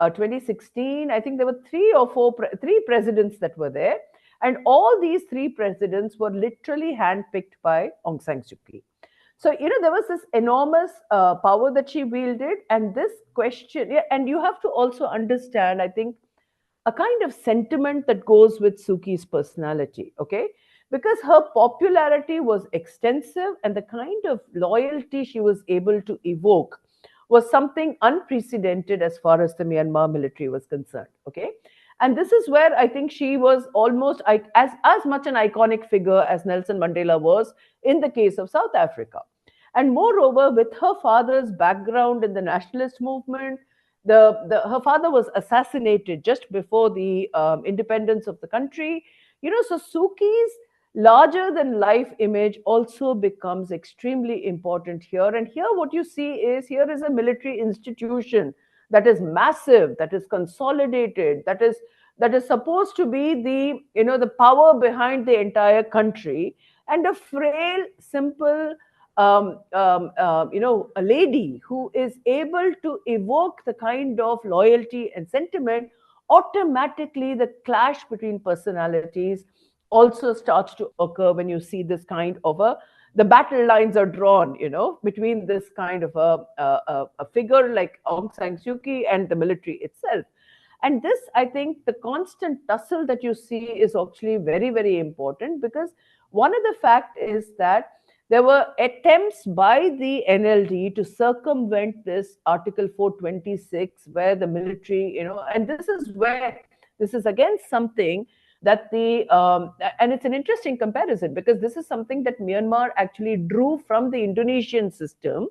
S7: 2016, I think there were three presidents that were there, and all these three presidents were literally handpicked by Aung San Suu Kyi. So, there was this enormous power that she wielded, and this question, yeah, and you have to also understand, I think, a kind of sentiment that goes with Suki's personality, okay? Because her popularity was extensive and the kind of loyalty she was able to evoke was something unprecedented as far as the Myanmar military was concerned, okay? And this is where I think she was almost as much an iconic figure as Nelson Mandela was in the case of South Africa. And moreover, with her father's background in the nationalist movement, her father was assassinated just before the independence of the country. So Suki's larger than life image also becomes extremely important here. And here what you see is, here is a military institution that is massive, that is consolidated, that is supposed to be the power behind the entire country, and a frail, simple a lady who is able to evoke the kind of loyalty and sentiment, automatically the clash between personalities also starts to occur when you see this kind of the battle lines are drawn, between this kind of a figure like Aung San Suu Kyi and the military itself. And this, I think, the constant tussle that you see is actually very, very important, because one of the fact is that there were attempts by the NLD to circumvent this Article 426, where the military, and this is again something that and it's an interesting comparison, because this is something that Myanmar actually drew from the Indonesian system.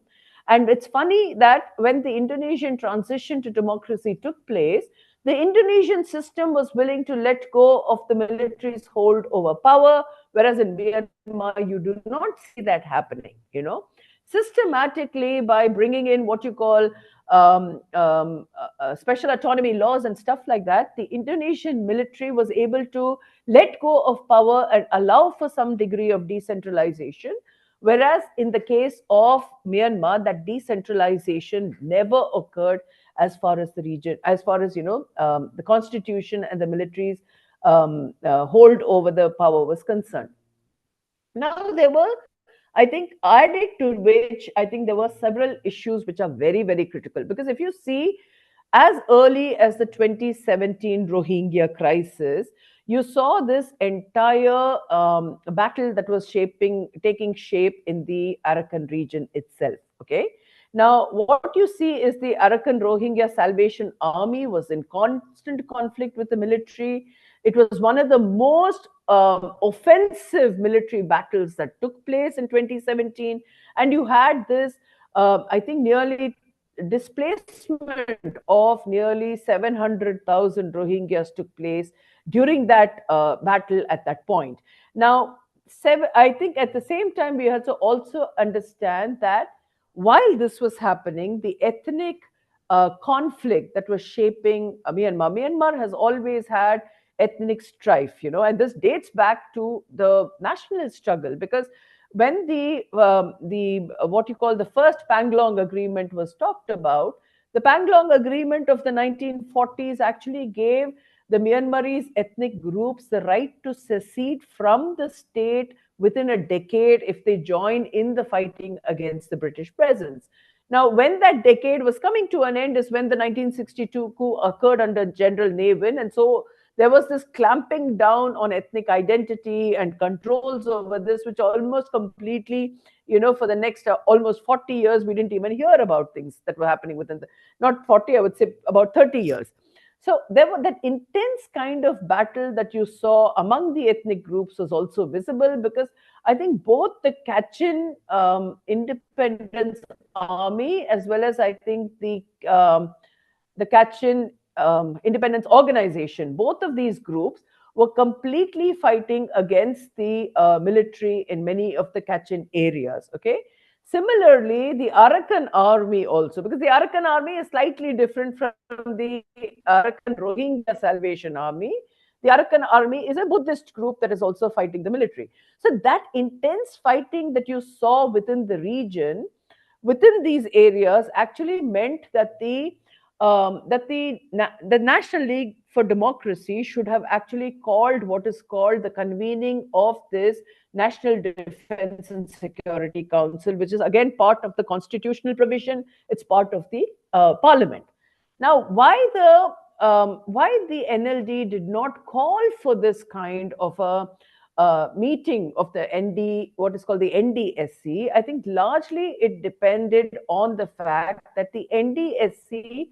S7: And it's funny that when the Indonesian transition to democracy took place, the Indonesian system was willing to let go of the military's hold over power, whereas in Myanmar, you do not see that happening, systematically, by bringing in what you call special autonomy laws and stuff like that. The Indonesian military was able to let go of power and allow for some degree of decentralization. Whereas in the case of Myanmar, that decentralization never occurred as far as the region, as far as, the constitution and the military's hold over the power was concerned. Now, there were, I think, added to which, I think there were several issues which are very, very critical. Because if you see, as early as the 2017 Rohingya crisis, you saw this entire battle that was taking shape in the Arakan region itself. Okay. Now, what you see is the Arakan Rohingya Salvation Army was in constant conflict with the military. It was one of the most offensive military battles that took place in 2017. And you had this, I think, nearly displacement of nearly 700,000 Rohingyas took place during that battle at that point. Now, I think at the same time, we have to also understand that while this was happening, the ethnic conflict that was shaping Myanmar has always had ethnic strife, and this dates back to the nationalist struggle, because when the what you call the first Panglong Agreement was talked about, the Panglong Agreement of the 1940s actually gave the Myanmarese ethnic groups the right to secede from the state within a decade if they join in the fighting against the British presence. Now, when that decade was coming to an end is when the 1962 coup occurred under General Navin. And so there was this clamping down on ethnic identity and controls over this, which almost completely, for the next almost 40 years, we didn't even hear about things that were happening within not 40, I would say about 30 years. So there was that intense kind of battle that you saw among the ethnic groups was also visible, because I think both the Kachin Independence Army, as well as I think the Kachin Independence Organization, both of these groups were completely fighting against the military in many of the Kachin areas. Okay. Similarly, the Arakan army also, because the Arakan army is slightly different from the Arakan Rohingya Salvation Army. The Arakan army is a Buddhist group that is also fighting the military. So that intense fighting that you saw within the region, within these areas, actually meant that the National League for Democracy should have actually called what is called the convening of this National Defense and Security Council, which is again part of the constitutional provision. It's part of the parliament. Now, why the NLD did not call for this kind of a meeting of the what is called the NDSC, I think largely it depended on the fact that the NDSC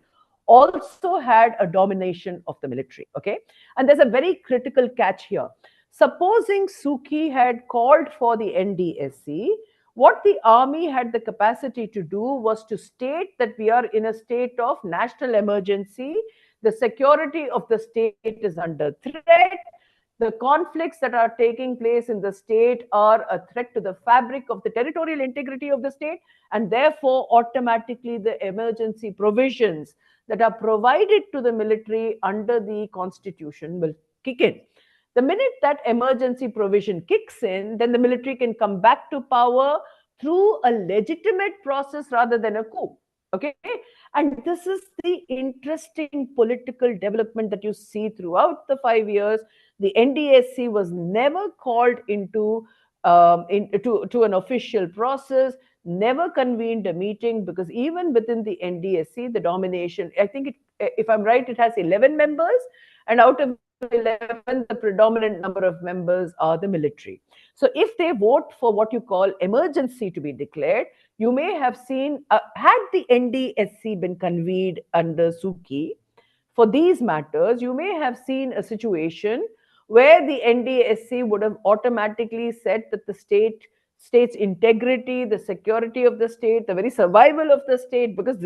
S7: also had a domination of the military. Okay. And there's a very critical catch here. Supposing Suki had called for the NDSC, what the army had the capacity to do was to state that we are in a state of national emergency. The security of the state is under threat. The conflicts that are taking place in the state are a threat to the fabric of the territorial integrity of the state, and therefore automatically the emergency provisions that are provided to the military under the constitution will kick in. The minute that emergency provision kicks in, then the military can come back to power through a legitimate process rather than a coup. Okay. And this is the interesting political development that you see throughout the 5 years. The NDSC was never called into to an official process, never convened a meeting, because even within the NDSC, the domination, I think, if I'm right, it has 11 members, and out of 11, the predominant number of members are the military. So if they vote for what you call emergency to be declared, you may have seen, had the NDSC been convened under Suki for these matters, you may have seen a situation where the NDSC would have automatically said that the state's integrity, the security of the state, the very survival of the state, because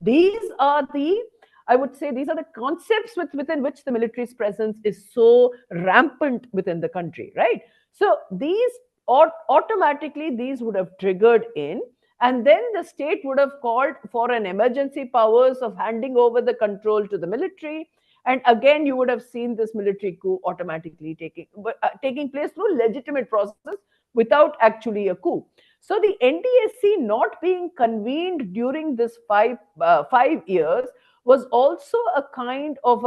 S7: these are the, I would say, these are the concepts within which the military's presence is so rampant within the country, right? So these automatically these would have triggered in, and then the state would have called for an emergency powers of handing over the control to the military. And again, you would have seen this military coup automatically taking place through legitimate process without actually a coup. So the NDSC not being convened during this 5 years was also a kind of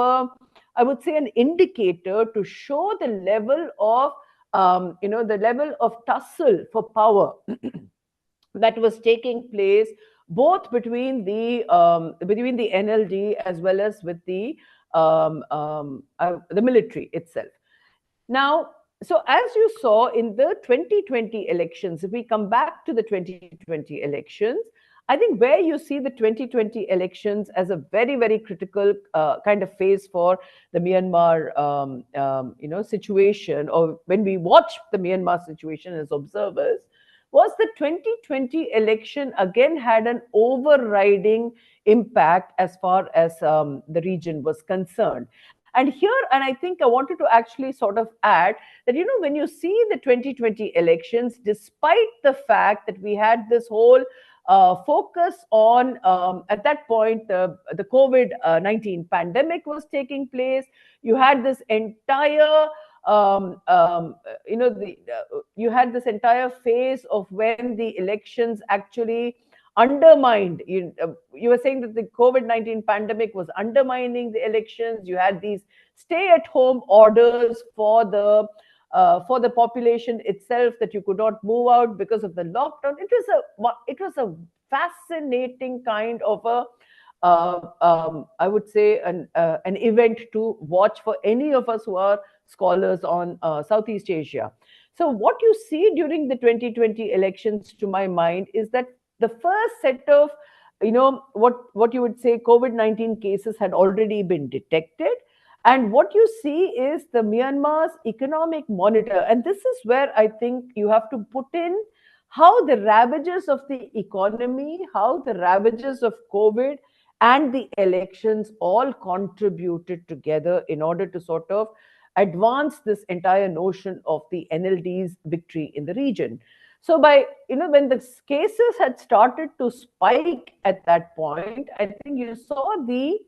S7: I would say, an indicator to show the level of, the level of tussle for power that was taking place both between the NLD as well as with the military itself. Now, so as you saw in the 2020 elections, if we come back to the 2020 elections, I think where you see the 2020 elections as a very, very critical kind of phase for the Myanmar, situation, or when we watch the Myanmar situation as observers, was the 2020 election again had an overriding impact as far as the region was concerned. And here, and I think I wanted to actually sort of add that, when you see the 2020 elections, despite the fact that we had this whole focus on, at that point, the COVID-19 pandemic was taking place. You had this entire you had this entire phase of when the elections actually undermined. You were saying that the COVID-19 pandemic was undermining the elections. You had these stay-at-home orders for the population itself, that you could not move out because of the lockdown. It was a fascinating kind of a I would say an event to watch for any of us who are scholars on Southeast Asia. So what you see during the 2020 elections, to my mind, is that the first set of, what you would say, COVID-19 cases had already been detected. And what you see is the Myanmar's economic monitor. And this is where I think you have to put in how the ravages of the economy, how the ravages of COVID and the elections all contributed together in order to sort of advance this entire notion of the NLD's victory in the region. So when the cases had started to spike at that point, I think you saw the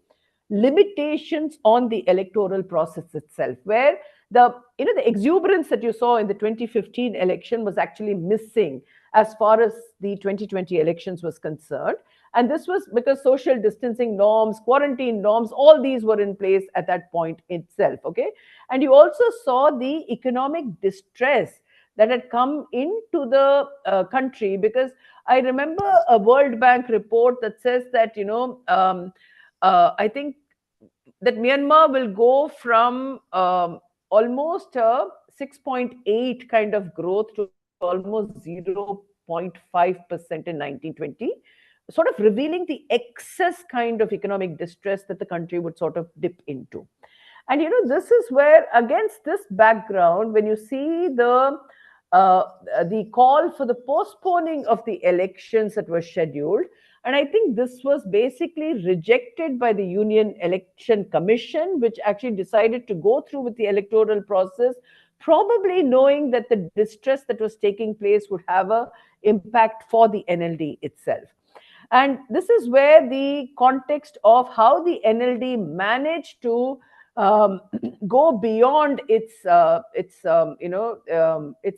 S7: limitations on the electoral process itself, where the exuberance that you saw in the 2015 election was actually missing as far as the 2020 elections was concerned. And this was because social distancing norms, quarantine norms, all these were in place at that point itself. Okay. And you also saw the economic distress that had come into the country, because I remember a World Bank report that says that, I think that Myanmar will go from almost a 6.8 kind of growth to almost 0.5% in 1920, sort of revealing the excess kind of economic distress that the country would sort of dip into. And this is where, against this background, when you see the call for the postponing of the elections that were scheduled, and I think this was basically rejected by the Union Election Commission, which actually decided to go through with the electoral process, probably knowing that the distress that was taking place would have an impact for the NLD itself. And this is where the context of how the NLD managed to go beyond its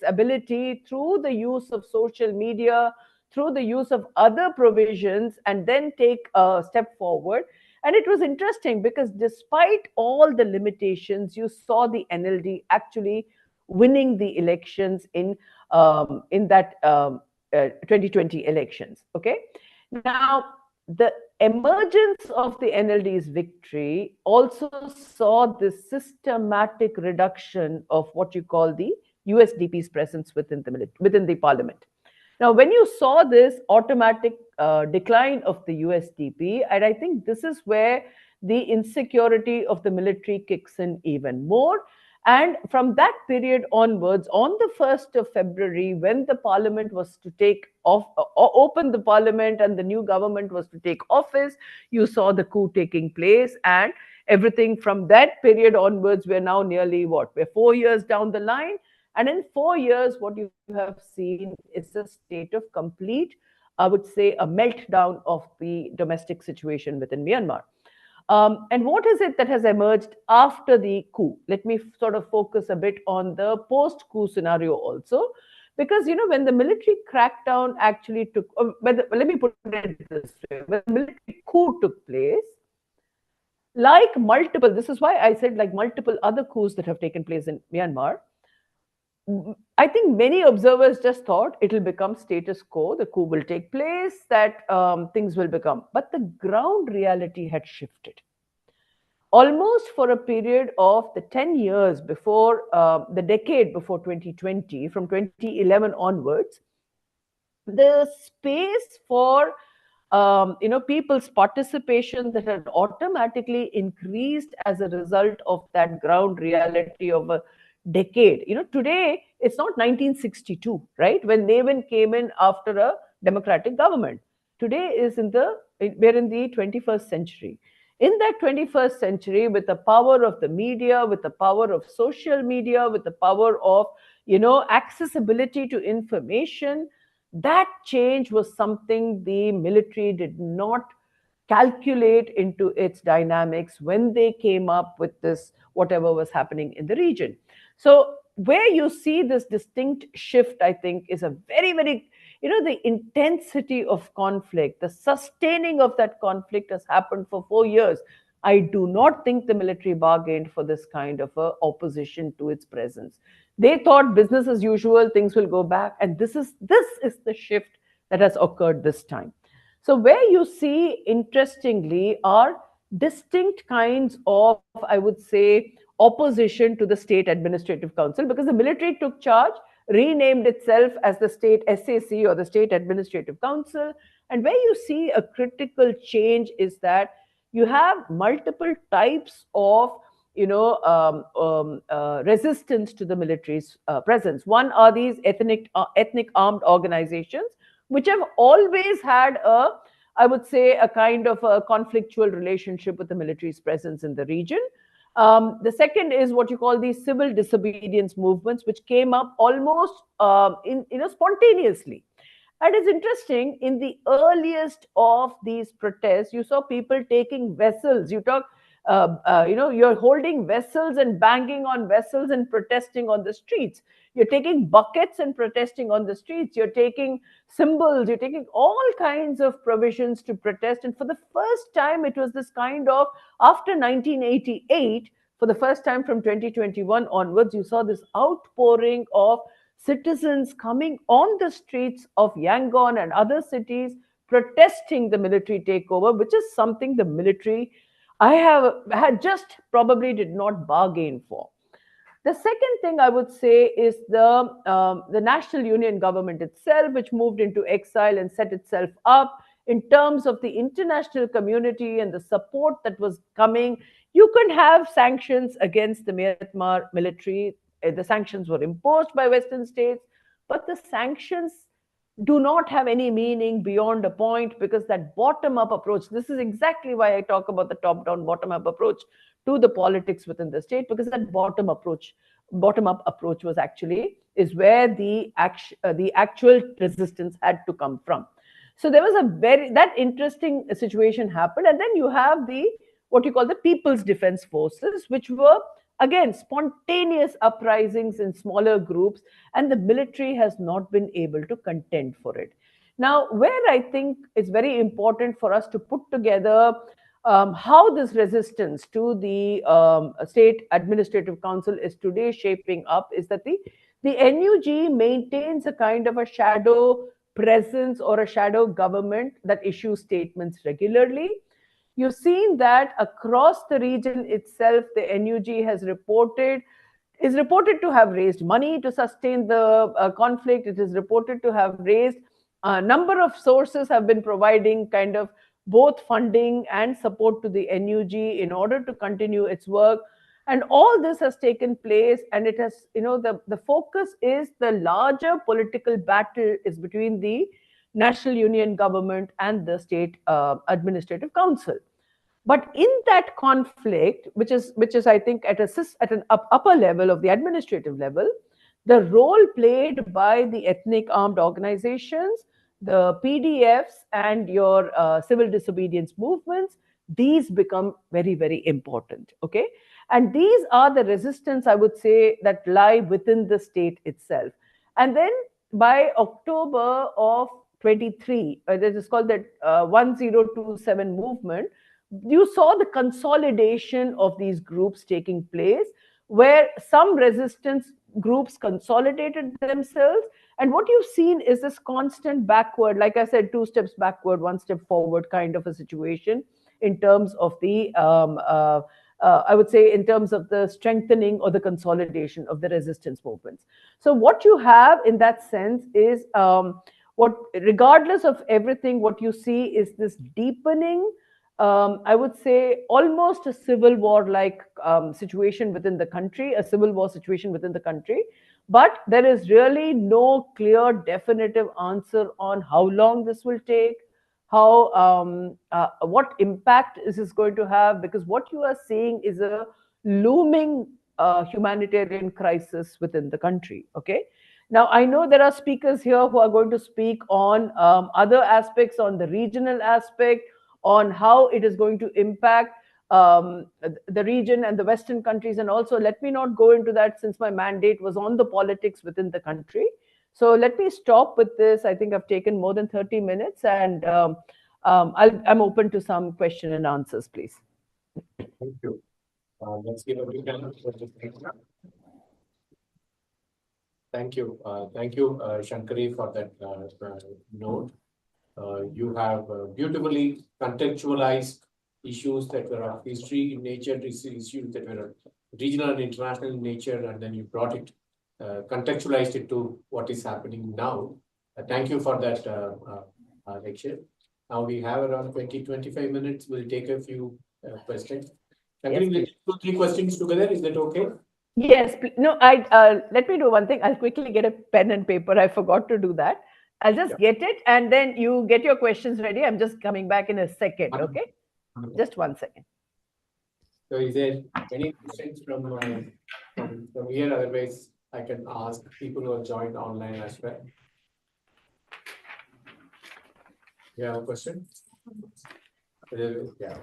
S7: ability through the use of social media, through the use of other provisions, and then take a step forward. And it was interesting because despite all the limitations, you saw the NLD actually winning the elections in that 2020 elections. Okay. Now, the emergence of the NLD's victory also saw this systematic reduction of what you call the USDP's presence within the parliament. Now, when you saw this automatic decline of the USDP, and I think this is where the insecurity of the military kicks in even more. And from that period onwards, on the 1st of February, when the parliament was to open the parliament and the new government was to take office, you saw the coup taking place. And everything from that period onwards, we're now nearly we're 4 years down the line. And in 4 years, what you have seen is a state of complete, I would say, a meltdown of the domestic situation within Myanmar. And what is it that has emerged after the coup? Let me sort of focus a bit on the post-coup scenario also. Because, when the military crackdown actually took, let me put it this way, when the military coup took place, this is why I said like multiple other coups that have taken place in Myanmar, I think many observers just thought it will become status quo, the coup will take place, that things will become. But the ground reality had shifted. Almost for a period of the 10 years before, the decade before 2020, from 2011 onwards, the space for people's participation that had automatically increased as a result of that ground reality of a decade. Today it's not 1962, right, when Navin came in after a democratic government. Today we're in the 21st century. In that 21st century, with the power of the media, with the power of social media, with the power of accessibility to information, That change was something the military did not calculate into its dynamics when they came up with this, whatever was happening in the region. So where you see this distinct shift, I think, is a very, very, the intensity of conflict, the sustaining of that conflict has happened for 4 years. I do not think the military bargained for this kind of a opposition to its presence. They thought business as usual, things will go back, and this is the shift that has occurred this time. So where you see, interestingly, are distinct kinds of, I would say, opposition to the state administrative council, because the military took charge, renamed itself as the state SAC, or the state administrative council. And where you see a critical change is that you have multiple types of resistance to the military's presence. One are these ethnic armed organizations, which have always had I would say, a kind of a conflictual relationship with the military's presence in the region. The second is what you call these civil disobedience movements, which came up almost spontaneously. And it's interesting, in the earliest of these protests, you saw people taking vessels. You're holding vessels and banging on vessels and protesting on the streets. You're taking buckets and protesting on the streets. You're taking symbols. You're taking all kinds of provisions to protest. And for the first time, it was this kind of, after 1988, for the first time from 2021 onwards, you saw this outpouring of citizens coming on the streets of Yangon and other cities protesting the military takeover, which is something the military I have had just probably did not bargain for. The second thing I would say is the National Union government itself, which moved into exile and set itself up in terms of the international community and the support that was coming. You could have sanctions against the Myanmar military. The sanctions were imposed by Western states, but the sanctions do not have any meaning beyond a point, because that bottom up approach, this is exactly why I talk about the top down bottom up approach to the politics within the state, because that bottom up approach was actually is where the actual resistance had to come from. So there was that interesting situation happened. And then you have the what you call the People's Defense Forces, which were again spontaneous uprisings in smaller groups, and the military has not been able to contend for it. Now, where I think it's very important for us to put together how this resistance to the state administrative council is today shaping up is that the NUG maintains a kind of a shadow presence or a shadow government that issues statements regularly. You've seen that across the region itself, the NUG is reported to have raised money to sustain the conflict. It is reported to have raised a number of sources have been providing kind of both funding and support to the NUG in order to continue its work. And all this has taken place, and it has, the focus is the larger political battle is between the National Union government and the state administrative council. But in that conflict, which is I think at an upper level of the administrative level, the role played by the ethnic armed organizations, the PDFs, and your civil disobedience movements, these become very, very important. Okay, and these are the resistance, I would say, that lie within the state itself. And then by October of 23, this is called the 1027 movement. You saw the consolidation of these groups taking place, where some resistance groups consolidated themselves. And what you've seen is this constant backward, like I said, 2 steps backward, 1 step forward kind of a situation in terms of the, I would say, in terms of the strengthening or the consolidation of the resistance movements. So what you have in that sense is regardless of everything, what you see is this deepening, I would say, almost a civil war-like situation within the country, a civil war situation within the country. But there is really no clear, definitive answer on how long this will take, what impact is this going to have, because what you are seeing is a looming humanitarian crisis within the country. Okay. Now, I know there are speakers here who are going to speak on other aspects, on the regional aspect, on how it is going to impact the region and the Western countries. And also, let me not go into that since my mandate was on the politics within the country. So let me stop with this. I think I've taken more than 30 minutes, and I'm open to some question and answers, please.
S3: Thank you. Let's give a big round for this. Thank you. Thank you, Shankari, for that note. You have beautifully contextualized issues that were of history in nature, issues that were regional and international in nature, and then you brought it, contextualized it to what is happening now. Thank you for that lecture. Now we have around 20-25 minutes. We'll take a few questions. Shankari, let's do 3 questions together. Is that okay?
S7: Yes, no, let me do one thing. I'll quickly get a pen and paper. I forgot to do that. I'll just get it, and then you get your questions ready. I'm just coming back in a second, okay? Just 1 second.
S3: So is there any questions from here? Otherwise, I can ask people who have joined online as well. You have a question? Yeah.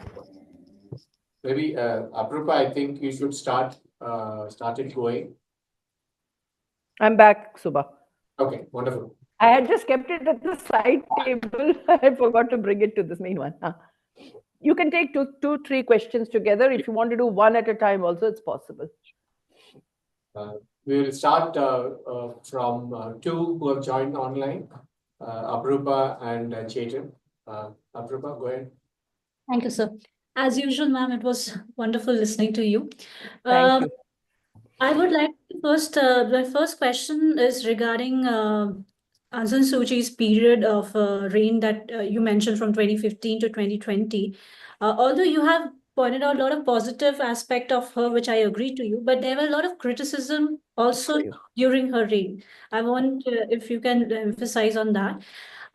S3: Maybe Aprupa, I think you should start it going.
S7: I'm back, Subha.
S3: Okay, wonderful.
S7: I had just kept it at the side table. I forgot to bring it to this main one. You can take two, 3 questions together. If you want to do one at a time also, it's possible.
S3: We will start from 2 who have joined online, Aprupa and Chetan. Aprupa, go ahead.
S6: Thank you, sir. As usual, ma'am, it was wonderful listening to you.
S7: Thank you.
S6: I would like to first, my first question is regarding Aung San Suu Kyi's period of reign that you mentioned from 2015 to 2020. Although you have pointed out a lot of positive aspect of her, which I agree to you, but there were a lot of criticism also during her reign. I want if you can emphasize on that.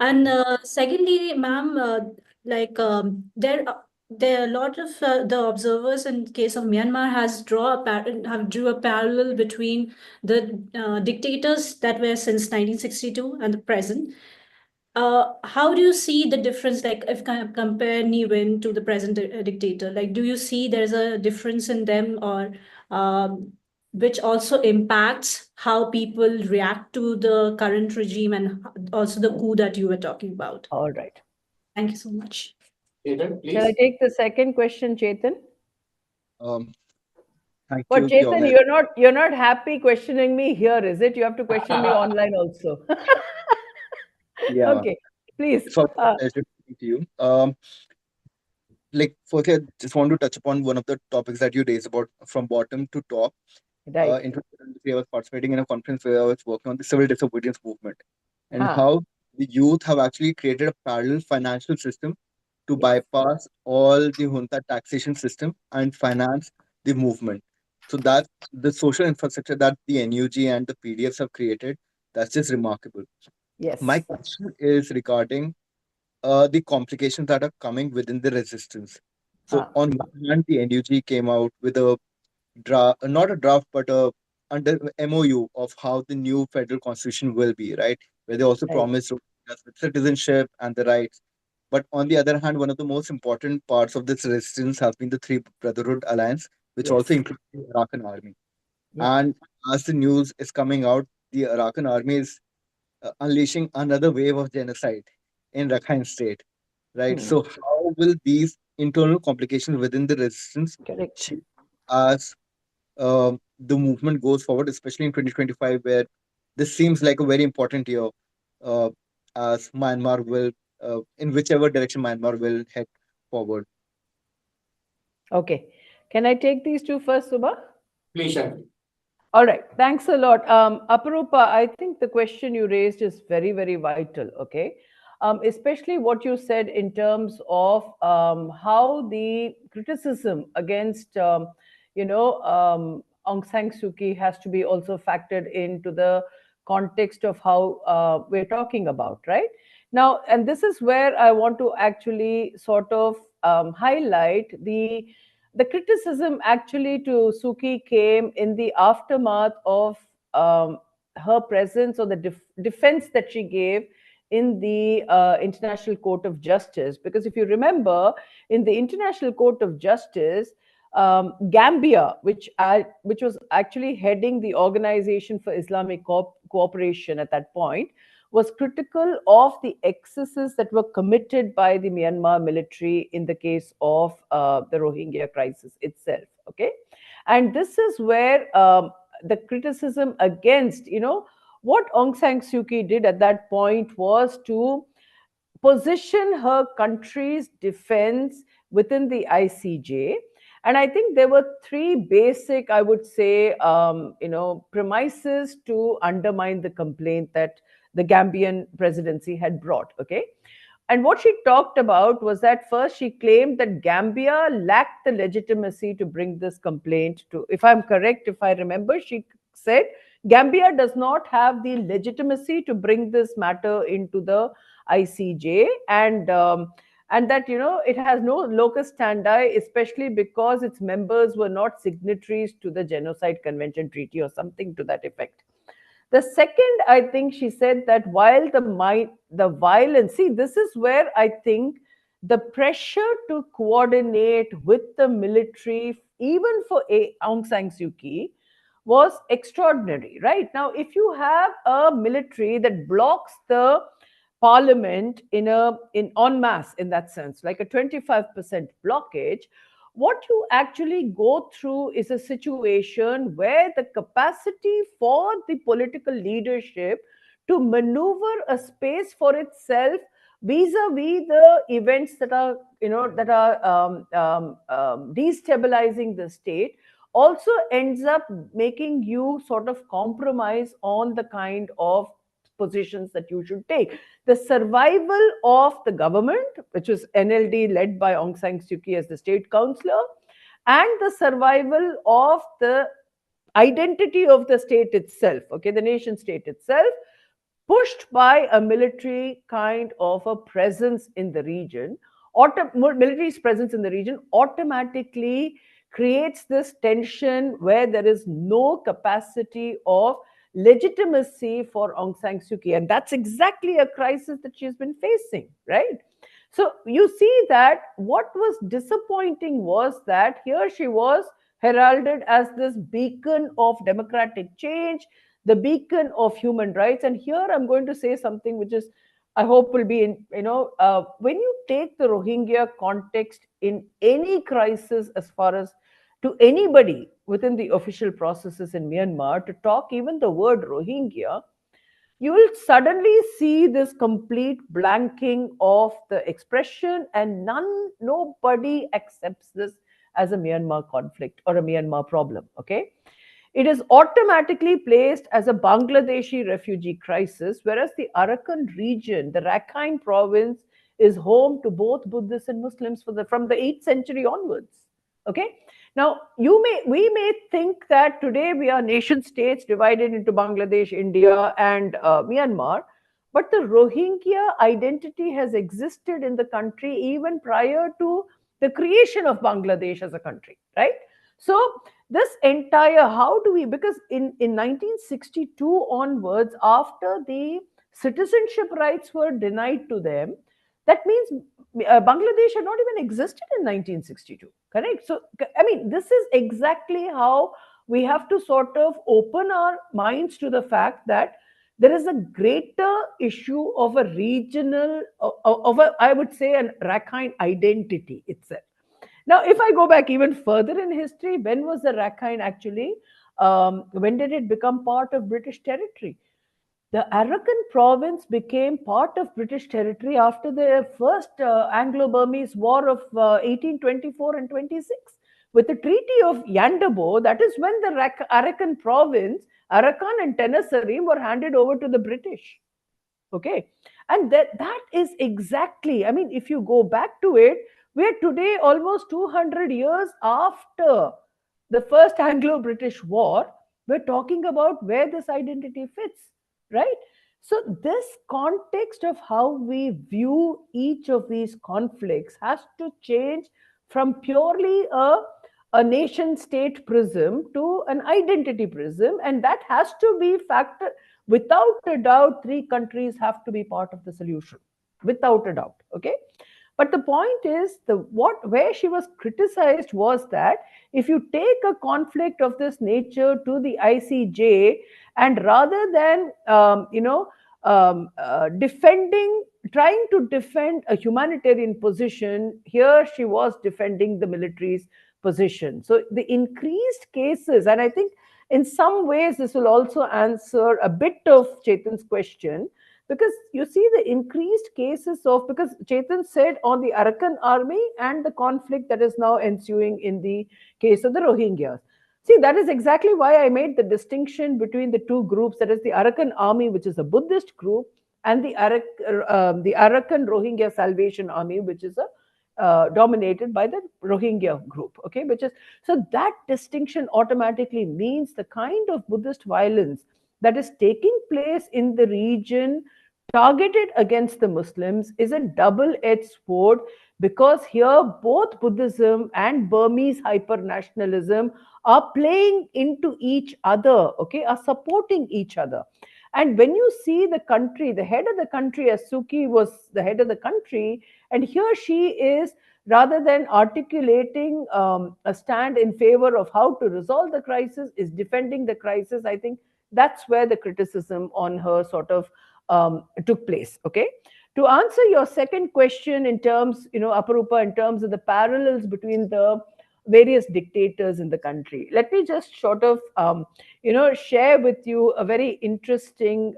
S6: And secondly, ma'am, there are a lot of the observers in case of Myanmar have drew a parallel between the dictators that were since 1962 and the present. How do you see the difference? Like, if compare Ne Win to the present dictator, like, do you see there's a difference in them, or which also impacts how people react to the current regime and also the coup that you were talking about?
S7: All right.
S6: Thank you so much.
S3: Chetan, please.
S7: Shall I take the second question, Chetan?
S8: Thank
S7: But
S8: you.
S7: Chetan, you're not happy questioning me here, is it? You have to question me online also.
S8: Yeah.
S7: Okay, please.
S8: It's always a pleasure speaking to you. Firstly, I just want to touch upon one of the topics that you raised about from bottom to top.
S7: Right.
S8: In 2023, I was participating in a conference where I was working on the civil disobedience movement and
S7: Ah.
S8: how the youth have actually created a parallel financial system to bypass all the junta taxation system and finance the movement. So that's the social infrastructure that the NUG and the PDFs have created. That's just remarkable.
S7: Yes.
S8: My question is regarding the complications that are coming within the resistance. So on one hand, the NUG came out with a draft, not a draft, but a under MOU of how the new federal constitution will be, right? Where they also promised us with citizenship and the rights. But on the other hand, one of the most important parts of this resistance has been the Three Brotherhood Alliance, which also includes the Arakan Army. And as the news is coming out, the Arakan Army is unleashing another wave of genocide in Rakhine State, right? So how will these internal complications within the resistance as the movement goes forward, especially in 2025, where this seems like a very important year uh, as Myanmar will, in whichever direction Myanmar will head forward.
S7: Okay. Can I take these 2 first, Subha?
S3: Please, Shankari.
S7: All right. Thanks a lot. Aparupa, I think the question you raised is very, very vital. Okay. Especially what you said in terms of how the criticism against, Aung San Suu Kyi has to be also factored into the context of how we're talking about, right? Now, and this is where I want to actually sort of highlight the criticism actually to Suu Kyi came in the aftermath of her presence or the defense that she gave in the International Court of Justice. Because if you remember, in the International Court of Justice, Gambia, which was actually heading the Organization for Islamic Cooperation at that point, was critical of the excesses that were committed by the Myanmar military in the case of the Rohingya crisis itself. Okay, and this is where the criticism against, what Aung San Suu Kyi did at that point was to position her country's defense within the ICJ. And I think there were three basic, I would say, premises to undermine the complaint that the Gambian presidency had brought. Okay. And what she talked about was that first she claimed that Gambia lacked the legitimacy to bring this complaint to, if I'm correct, if I remember, she said Gambia does not have the legitimacy to bring this matter into the ICJ, and that it has no locus standi, especially because its members were not signatories to the Genocide Convention Treaty or something to that effect. The second, I think she said that while the violence, see, this is where I think the pressure to coordinate with the military, even for Aung San Suu Kyi, was extraordinary, right? Now, if you have a military that blocks the parliament in en masse, in that sense, like a 25% blockage, what you actually go through is a situation where the capacity for the political leadership to maneuver a space for itself vis-a-vis the events that are destabilizing the state also ends up making you sort of compromise on the kind of positions that you should take. The survival of the government, which was NLD led by Aung San Suu Kyi as the state councillor, and the survival of the identity of the state itself, okay, the nation state itself, pushed by a military kind of a presence in the region, military's presence in the region automatically creates this tension where there is no capacity of legitimacy for Aung San Suu Kyi. And that's exactly a crisis that she's been facing, right? So you see that what was disappointing was that here she was heralded as this beacon of democratic change, the beacon of human rights. And here I'm going to say something which is, I hope will be in, when you take the Rohingya context in any crisis as far as to anybody within the official processes in Myanmar to talk even the word Rohingya, you will suddenly see this complete blanking of the expression, and nobody accepts this as a Myanmar conflict or a Myanmar problem. Okay. It is automatically placed as a Bangladeshi refugee crisis, whereas the Arakan region, the Rakhine province, is home to both Buddhists and Muslims from the 8th century onwards. Okay. Now, we may think that today we are nation states divided into Bangladesh, India, and Myanmar, but the Rohingya identity has existed in the country even prior to the creation of Bangladesh as a country, right? So this entire, because in 1962 onwards, after the citizenship rights were denied to them, that means Bangladesh had not even existed in 1962, correct? So, I mean, this is exactly how we have to sort of open our minds to the fact that there is a greater issue of a regional, I would say, a Rakhine identity itself. Now, if I go back even further in history, when was the Rakhine actually, when did it become part of British territory? The Arakan province became part of British territory after the first Anglo-Burmese War of 1824 and 26. With the Treaty of Yandabo, that is when the Arakan province, Arakan and Tenasserim were handed over to the British. Okay. And that is exactly, I mean, if you go back to it, we're today almost 200 years after the first Anglo-British War, we're talking about where this identity fits, right? So this context of how we view each of these conflicts has to change from purely a a nation state prism to an identity prism, and that has to be factored. Without a doubt, three countries have to be part of the solution, without a doubt. Okay, but the point is, the what where she was criticized was that if you take a conflict of this nature to the ICJ, and rather than defending, trying to defend a humanitarian position, here she was defending the military's position. So the increased cases, and I think in some ways this will also answer a bit of Chetan's question, because you see the increased cases of, because Chetan said on the Arakan army and the conflict that is now ensuing in the case of the Rohingyas. See, that is exactly why I made the distinction between the two groups, that is the Arakan army, which is a Buddhist group, and the Arakan Rohingya Salvation Army, which is a dominated by the Rohingya group. Okay, which is, so that distinction automatically means the kind of Buddhist violence that is taking place in the region targeted against the Muslims is a double-edged sword, because here both Buddhism and Burmese hyper-nationalism are playing into each other, okay, are supporting each other. And when you see the country, the head of the country, as Suki was the head of the country, and here she is, rather than articulating a stand in favor of how to resolve the crisis, is defending the crisis. I think that's where the criticism on her sort of took place. Okay, to answer your second question in terms, Aparupa, in terms of the parallels between the various dictators in the country, let me just sort of share with you a very interesting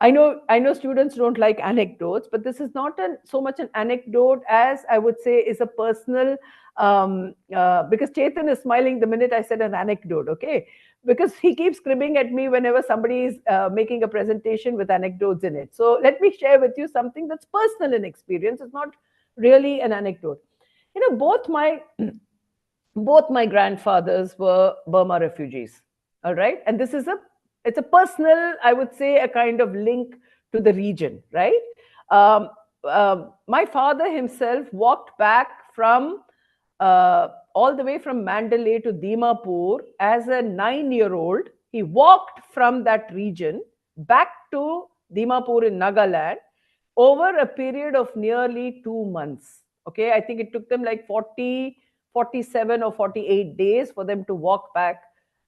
S7: I know students don't like anecdotes, but this is not so much an anecdote as I would say is a personal, because Chetan is smiling the minute I said an anecdote, okay? Because he keeps cribbing at me whenever somebody is making a presentation with anecdotes in it. So let me share with you something that's personal in experience. It's not really an anecdote. Both my grandfathers were Burma refugees. All right. And it's a personal, I would say, a kind of link to the region, right? My father himself walked back from all the way from Mandalay to Dimapur as a 9-year-old. He walked from that region back to Dimapur in Nagaland over a period of nearly 2 months. Okay, I think it took them like 47 or 48 days for them to walk back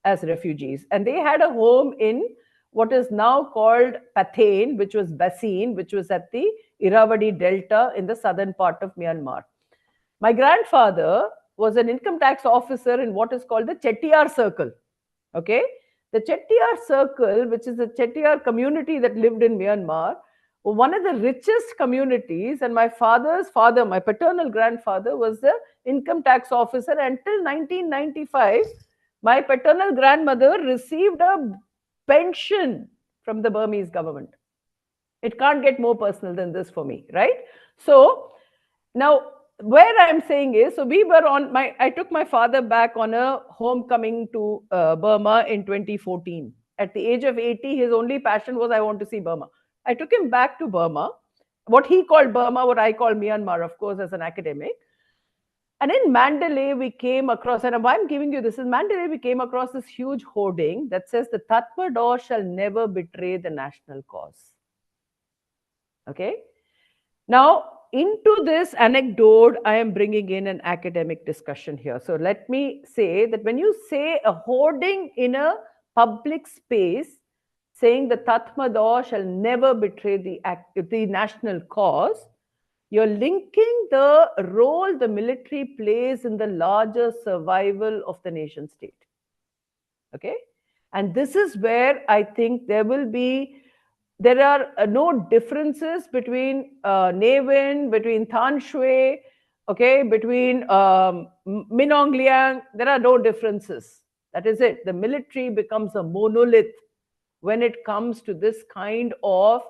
S7: as refugees. And they had a home in what is now called Pathane, which was Basine, which was at the Irrawaddy Delta in the southern part of Myanmar. My grandfather was an income tax officer in what is called the Chettiar Circle. Okay, the Chettiar Circle, which is a Chettiar community that lived in Myanmar, one of the richest communities, and my father's father, my paternal grandfather, was the income tax officer until 1995. My paternal grandmother received a pension from the Burmese government. It can't get more personal than this for me, right? So now where I'm saying is, so we were I took my father back on a homecoming to Burma in 2014. At the age of 80, his only passion was, I want to see Burma. I took him back to Burma, what he called Burma, what I call Myanmar, of course, as an academic. And in Mandalay, we came across, and why I'm giving you this, in Mandalay, we came across this huge hoarding that says, the Tatmadaw shall never betray the national cause. Okay. Now, into this anecdote, I am bringing in an academic discussion here. So let me say that when you say a hoarding in a public space, saying the Tatmadaw shall never betray the national cause, you're linking the role the military plays in the larger survival of the nation state. Okay? And this is where I think there are no differences between Nevin, between Than Shwe, okay, between Min Aung Hlaing. There are no differences. That is it. The military becomes a monolith when it comes to this kind of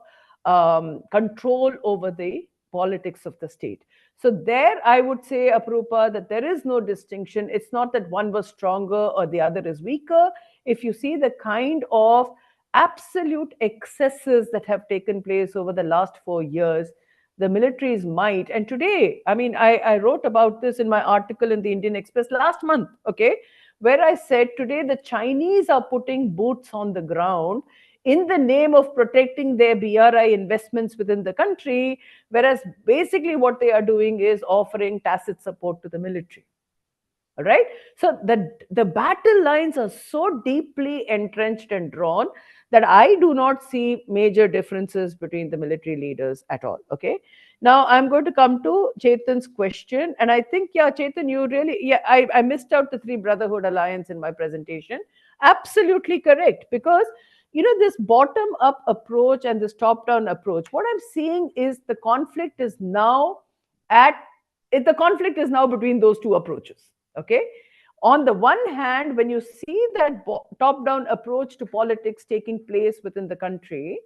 S7: control over the politics of the state. So there I would say, Aparupa, that there is no distinction. It's not that one was stronger or the other is weaker. If you see the kind of absolute excesses that have taken place over the last 4 years, the military's might. And today, I mean, I wrote about this in my article in the Indian Express last month, okay, where I said today the Chinese are putting boots on the ground in the name of protecting their BRI investments within the country, whereas basically what they are doing is offering tacit support to the military. All right. So the battle lines are so deeply entrenched and drawn that I do not see major differences between the military leaders at all. Okay. Now I'm going to come to Chetan's question. And I think, yeah, Chetan, you really, yeah, I missed out the Three Brotherhood Alliance in my presentation. Absolutely correct. Because, you know, this bottom up approach and this top down approach, what I'm seeing is the conflict is now the conflict is now between those two approaches. Okay. On the one hand, when you see that top down approach to politics taking place within the country,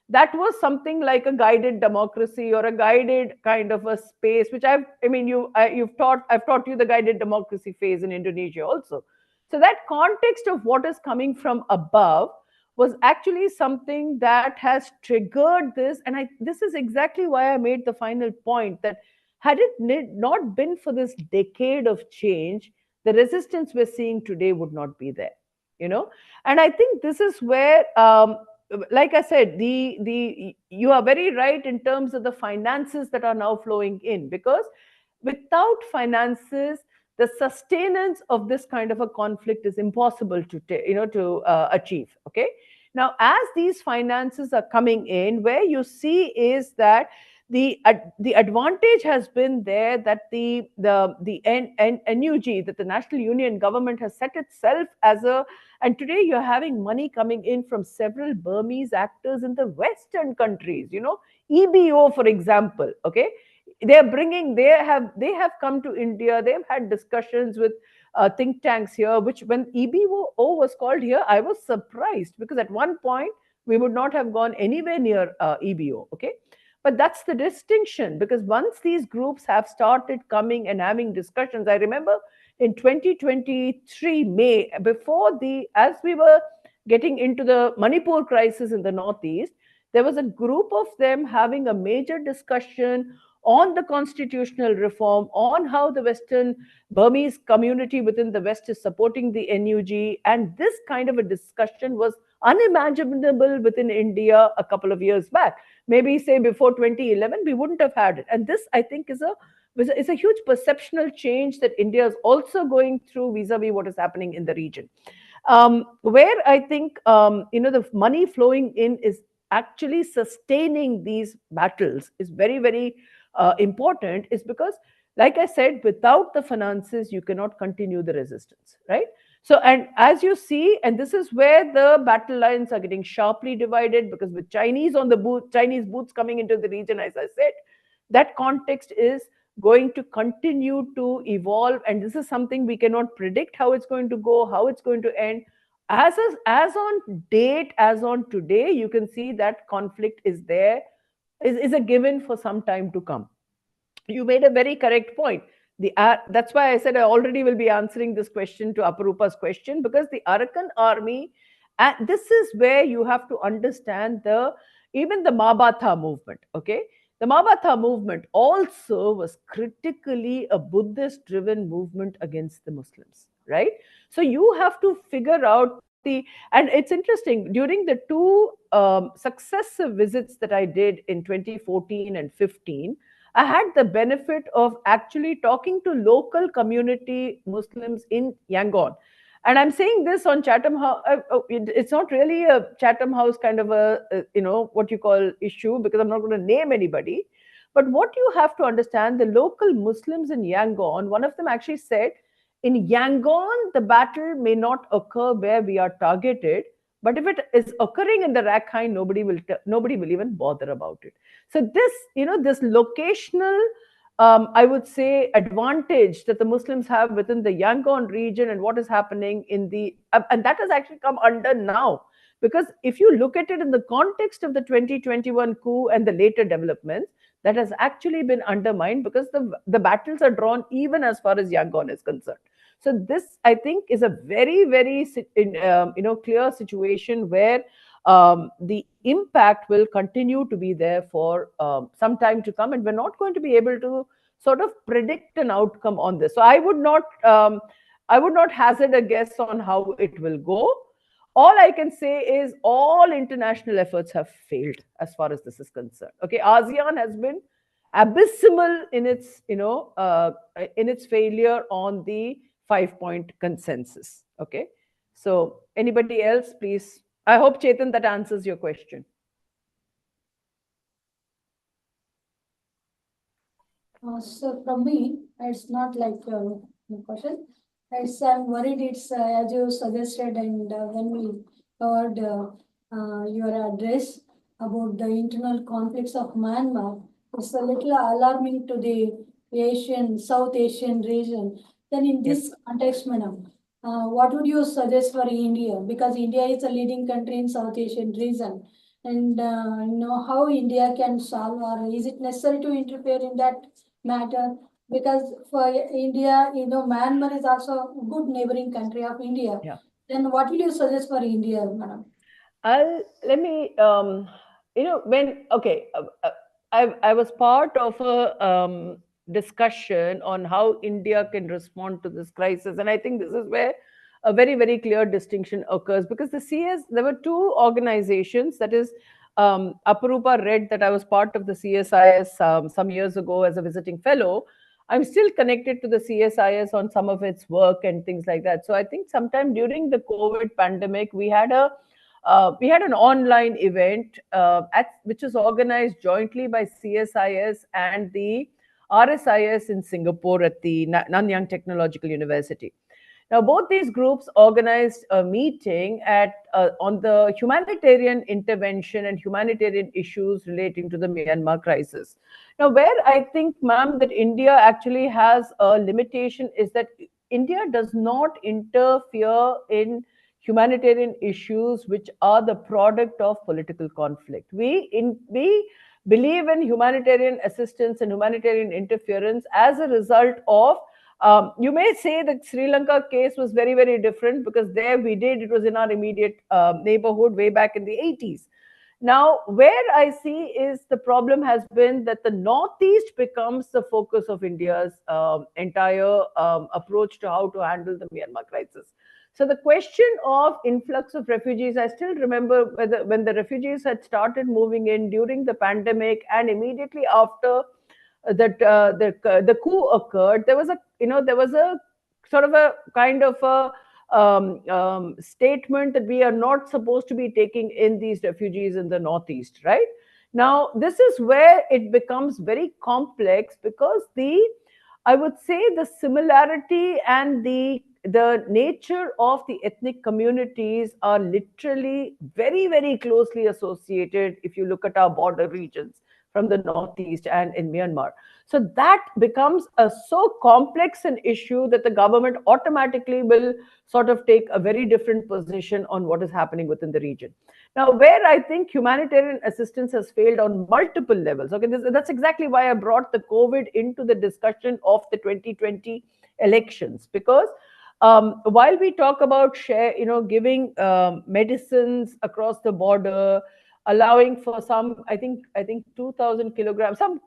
S7: that was something like a guided democracy or a guided kind of a space, which I've taught you the guided democracy phase in Indonesia also. So that context of what is coming from above was actually something that has triggered this. And this is exactly why I made the final point that had it not been for this decade of change, the resistance we're seeing today would not be there. You know, and I think this is where, like I said, you are very right in terms of the finances that are now flowing in, because without finances, the sustenance of this kind of a conflict is impossible to achieve. Okay. Now, as these finances are coming in, where you see is that the advantage has been there that the NUG, that the National Union Government has set itself as a, and today you're having money coming in from several Burmese actors in the Western countries, you know, EBO, for example, okay. They have come to India. They've had discussions with think tanks here, which when EBO was called here, I was surprised, because at one point we would not have gone anywhere near EBO, okay. But that's the distinction, because once these groups have started coming and having discussions, I remember in 2023 May, as we were getting into the Manipur crisis in the Northeast, there was a group of them having a major discussion on the constitutional reform, on how the Western Burmese community within the West is supporting the NUG. And this kind of a discussion was unimaginable within India a couple of years back. Maybe say before 2011, we wouldn't have had it. And this, I think, is a huge perceptual change that India is also going through vis-a-vis what is happening in the region. Where I think, the money flowing in is actually sustaining these battles is very, very important, is because, like I said, without the finances, you cannot continue the resistance, right? So, and as you see, and this is where the battle lines are getting sharply divided, because with Chinese boots coming into the region, as I said, that context is going to continue to evolve. And this is something we cannot predict how it's going to go, how it's going to end. As on today, you can see that conflict is there, is a given for some time to come. You made a very correct point. That's why I said I already will be answering this question to Aparupa's question, because the Arakan army, and this is where you have to understand even the Mabatha movement. Okay, the Mabatha movement also was critically a Buddhist-driven movement against the Muslims, right? So you have to figure out and it's interesting, during the two successive visits that I did in 2014 and 15, I had the benefit of actually talking to local community Muslims in Yangon. And I'm saying this on Chatham House. It's not really a Chatham House kind of what you call issue, because I'm not going to name anybody. But what you have to understand, the local Muslims in Yangon, one of them actually said, in Yangon, the battle may not occur where we are targeted, but if it is occurring in the Rakhine, nobody will even bother about it. So this locational, I would say, advantage that the Muslims have within the Yangon region and what is happening and that has actually come under now. Because if you look at it in the context of the 2021 coup and the later developments, that has actually been undermined, because the battles are drawn even as far as Yangon is concerned. So this, I think, is a very, very clear situation where the impact will continue to be there for some time to come, and we're not going to be able to sort of predict an outcome on this. So I would not hazard a guess on how it will go. All I can say is all international efforts have failed as far as this is concerned. Okay, ASEAN has been abysmal in its, in its failure on the 5-point consensus. Okay, so anybody else, please. I hope, Chetan, that answers your question.
S2: So from me, it's not like a question. It's I'm worried. It's as you suggested, and when we heard your address about the internal conflicts of Myanmar, it's a little alarming to the South Asian region. Then in this context, madam, what would you suggest for India? Because India is a leading country in South Asian region, and how India can solve, or is it necessary to interfere in that matter? Because for India, Myanmar is also a good neighboring country of India.
S7: Yeah.
S2: Then what will you suggest for India, madam?
S7: Let me, I was part of a discussion on how India can respond to this crisis. And I think this is where a very, very clear distinction occurs, because the CS, there were two organizations, that is, Aparupa read that I was part of the CSIS some years ago as a visiting fellow. I'm still connected to the CSIS on some of its work and things like that. So I think sometime during the COVID pandemic, we had an online event which was organized jointly by CSIS and the RSIS in Singapore at the Nanyang Technological University. Now, both these groups organized a meeting on the humanitarian intervention and humanitarian issues relating to the Myanmar crisis. Now, where I think, ma'am, that India actually has a limitation is that India does not interfere in humanitarian issues which are the product of political conflict. We believe in humanitarian assistance and humanitarian interference as a result of, you may say that Sri Lanka case was very, very different, because there it was in our immediate neighborhood way back in the 80s. Now, where I see is the problem has been that the Northeast becomes the focus of India's entire approach to how to handle the Myanmar crisis. So the question of influx of refugees, I still remember when the refugees had started moving in during the pandemic, and immediately after that the coup occurred, there was a sort of a kind of a statement that we are not supposed to be taking in these refugees in the Northeast, right? Now, this is where it becomes very complex, because I would say the similarity and the nature of the ethnic communities are literally very, very closely associated if you look at our border regions from the Northeast and in Myanmar. So that becomes so complex an issue that the government automatically will sort of take a very different position on what is happening within the region. Now, where I think humanitarian assistance has failed on multiple levels, okay, that's exactly why I brought the COVID into the discussion of the 2020 elections, because while we talk about giving medicines across the border, allowing for some, I think 2,000 kilograms, some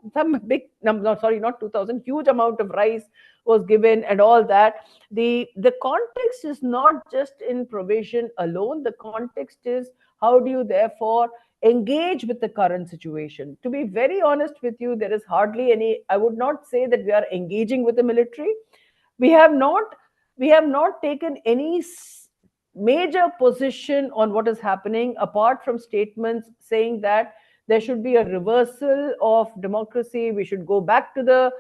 S7: big number, sorry, not 2,000, huge amount of rice was given and all that. The context is not just in provision alone. The context is how do you therefore engage with the current situation. To be very honest with you, there is hardly any, I would not say that we are engaging with the military. We have not taken any major position on what is happening, apart from statements saying that there should be a reversal of democracy, we should go back to the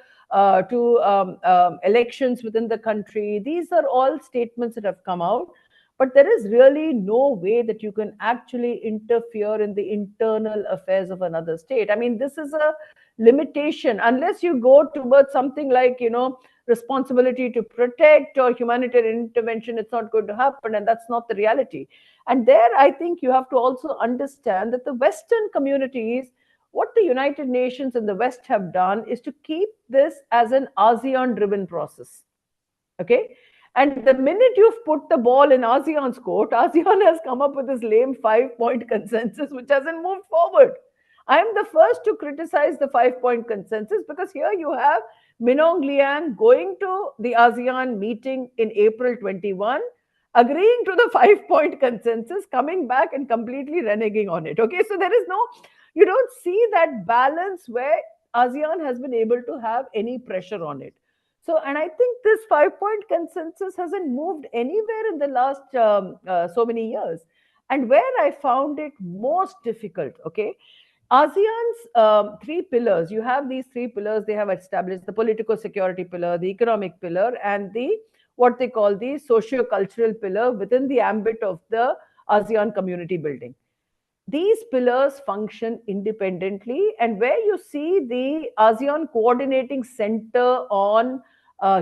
S7: elections within the country. These are all statements that have come out, but there is really no way that you can actually interfere in the internal affairs of another state. I mean, this is a limitation. Unless you go towards something like, responsibility to protect or humanitarian intervention, it's not going to happen, and that's not the reality. And there, I think you have to also understand that the Western communities, what the United Nations and the West have done is to keep this as an ASEAN driven process. Okay, And the minute you've put the ball in ASEAN's court, ASEAN has come up with this lame 5-point consensus, which hasn't moved forward. I am the first to criticize the 5-point consensus because here you have Minong Liang going to the ASEAN meeting in April 21, agreeing to the 5-point consensus, coming back and completely reneging on it. Okay, so there is no, you don't see that balance where ASEAN has been able to have any pressure on it. So, and I think this 5-point consensus hasn't moved anywhere in the last so many years. And where I found it most difficult, okay, ASEAN's 3 pillars, you have these 3 pillars, they have established the political security pillar, the economic pillar, and the what they call the socio-cultural pillar within the ambit of the ASEAN community building. These pillars function independently, and where you see the ASEAN coordinating center on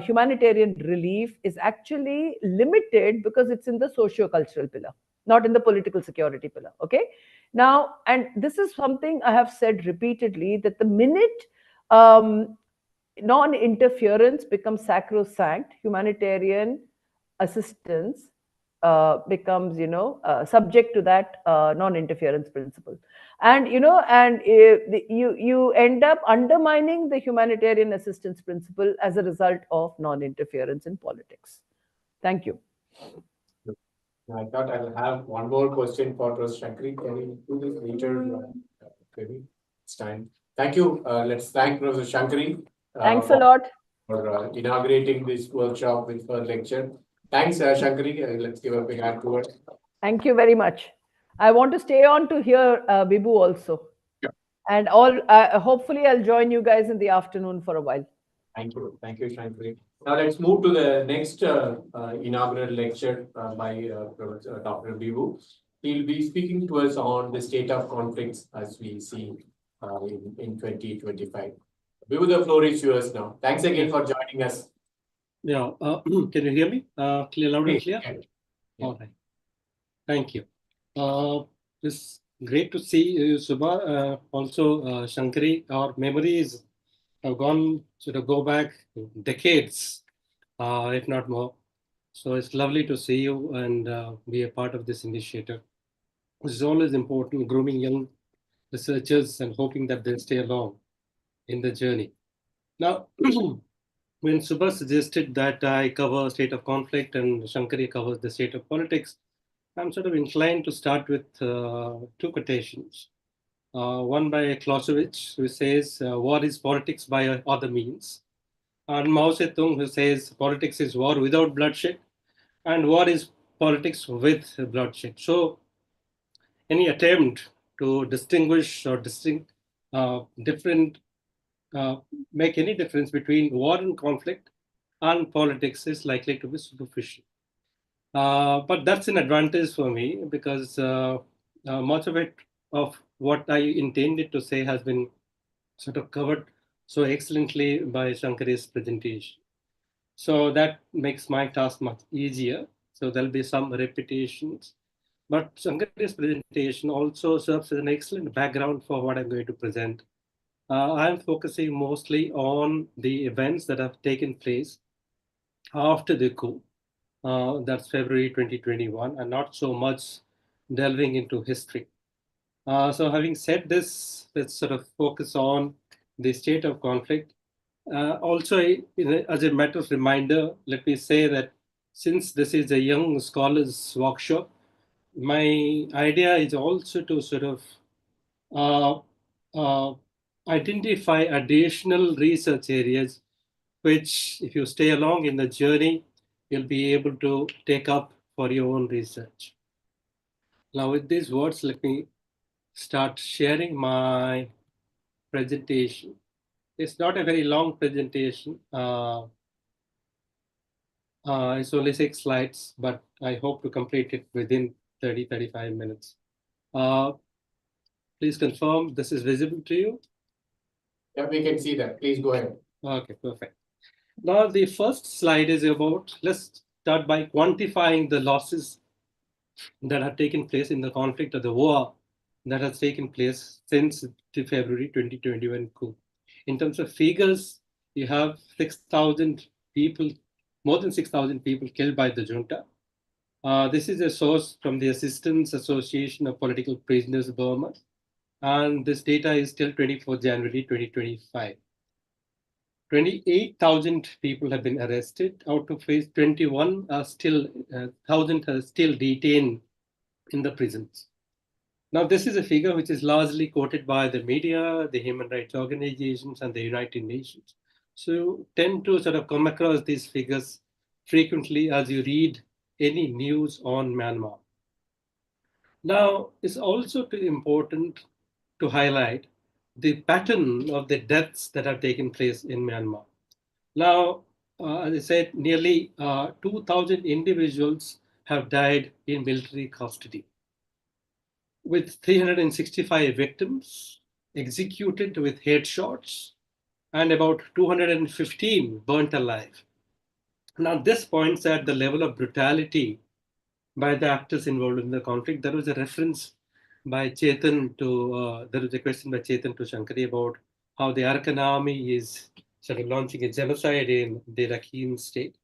S7: humanitarian relief is actually limited because it's in the socio-cultural pillar, not in the political security pillar. Okay. Now, and this is something I have said repeatedly, that the minute non-interference becomes sacrosanct, humanitarian assistance becomes, subject to that non-interference principle. And, you end up undermining the humanitarian assistance principle as a result of non-interference in politics. Thank you.
S3: I thought I'll have one more question for Professor Shankari. Can we do this later? Maybe it's time. Thank you. Let's thank Professor Shankari.
S7: Thanks a lot
S3: for inaugurating this workshop with her lecture. Thanks, Shankari. Let's give a big hand to her.
S7: Thank you very much. I want to stay on to hear Bibu also.
S3: Yeah.
S7: And hopefully I'll join you guys in the afternoon for a while.
S3: Thank you. Thank you, Shankari. Now let's move to the next inaugural lecture by Professor Dr. Bibu. He'll be speaking to us on the state of conflicts as we see in 2025. Bibu, the floor is yours now. Thanks again for joining us.
S9: Yeah, can you hear me? Clear, loud and clear?
S3: Yeah.
S9: All right. Thank you. It's great to see you, Subha. Also, Shankari, our memories have gone go back decades, if not more. So it's lovely to see you and be a part of this initiative. It's always important, grooming young researchers and hoping that they stay along in the journey. Now, when Subha suggested that I cover state of conflict and Shankari covers the state of politics, I'm sort of inclined to start with 2 quotations. One by Clausewitz, who says, war is politics by other means. And Mao Zedong, who says, politics is war without bloodshed, and war is politics with bloodshed. So any attempt to distinguish or make any difference between war and conflict and politics is likely to be superficial. But that's an advantage for me because much of what I intended to say has been sort of covered so excellently by Shankari's presentation. So that makes my task much easier. So there'll be some repetitions. But Shankari's presentation also serves as an excellent background for what I'm going to present. I'm focusing mostly on the events that have taken place after the coup. That's February 2021, and not so much delving into history. So having said this, let's sort of focus on the state of conflict. Also, as a matter of reminder, let me say that since this is a young scholars workshop, my idea is also to sort of identify additional research areas, which if you stay along in the journey, you'll be able to take up for your own research. Now with these words, let me start sharing my presentation. It's not a very long presentation. It's only 6 slides, but I hope to complete it within 30-35 minutes. Please confirm this is visible to you.
S3: Yeah, we can see that. Please go ahead.
S9: Okay, perfect. Now the first slide is about, let's start by quantifying the losses that have taken place in the conflict or the war that has taken place since the February 2021 coup. In terms of figures, you have 6,000 people, more than 6,000 people killed by the junta. This is a source from the Assistance Association of Political Prisoners, Burma. And this data is till 24 January 2025. 28,000 people have been arrested, out of which 21 are still, 1,000 are still detained in the prisons. Now, this is a figure which is largely quoted by the media, the human rights organizations, and the United Nations. So tend to sort of come across these figures frequently as you read any news on Myanmar. Now, it's also important to highlight the pattern of the deaths that have taken place in Myanmar. Now, as I said, nearly 2,000 individuals have died in military custody, with 365 victims executed with headshots and about 215 burnt alive. Now, this points at the level of brutality by the actors involved in the conflict. There was a reference by Chetan to, there was a question by Chetan to Shankari about how the Arakan army is sort of launching a genocide in the Rakhine state.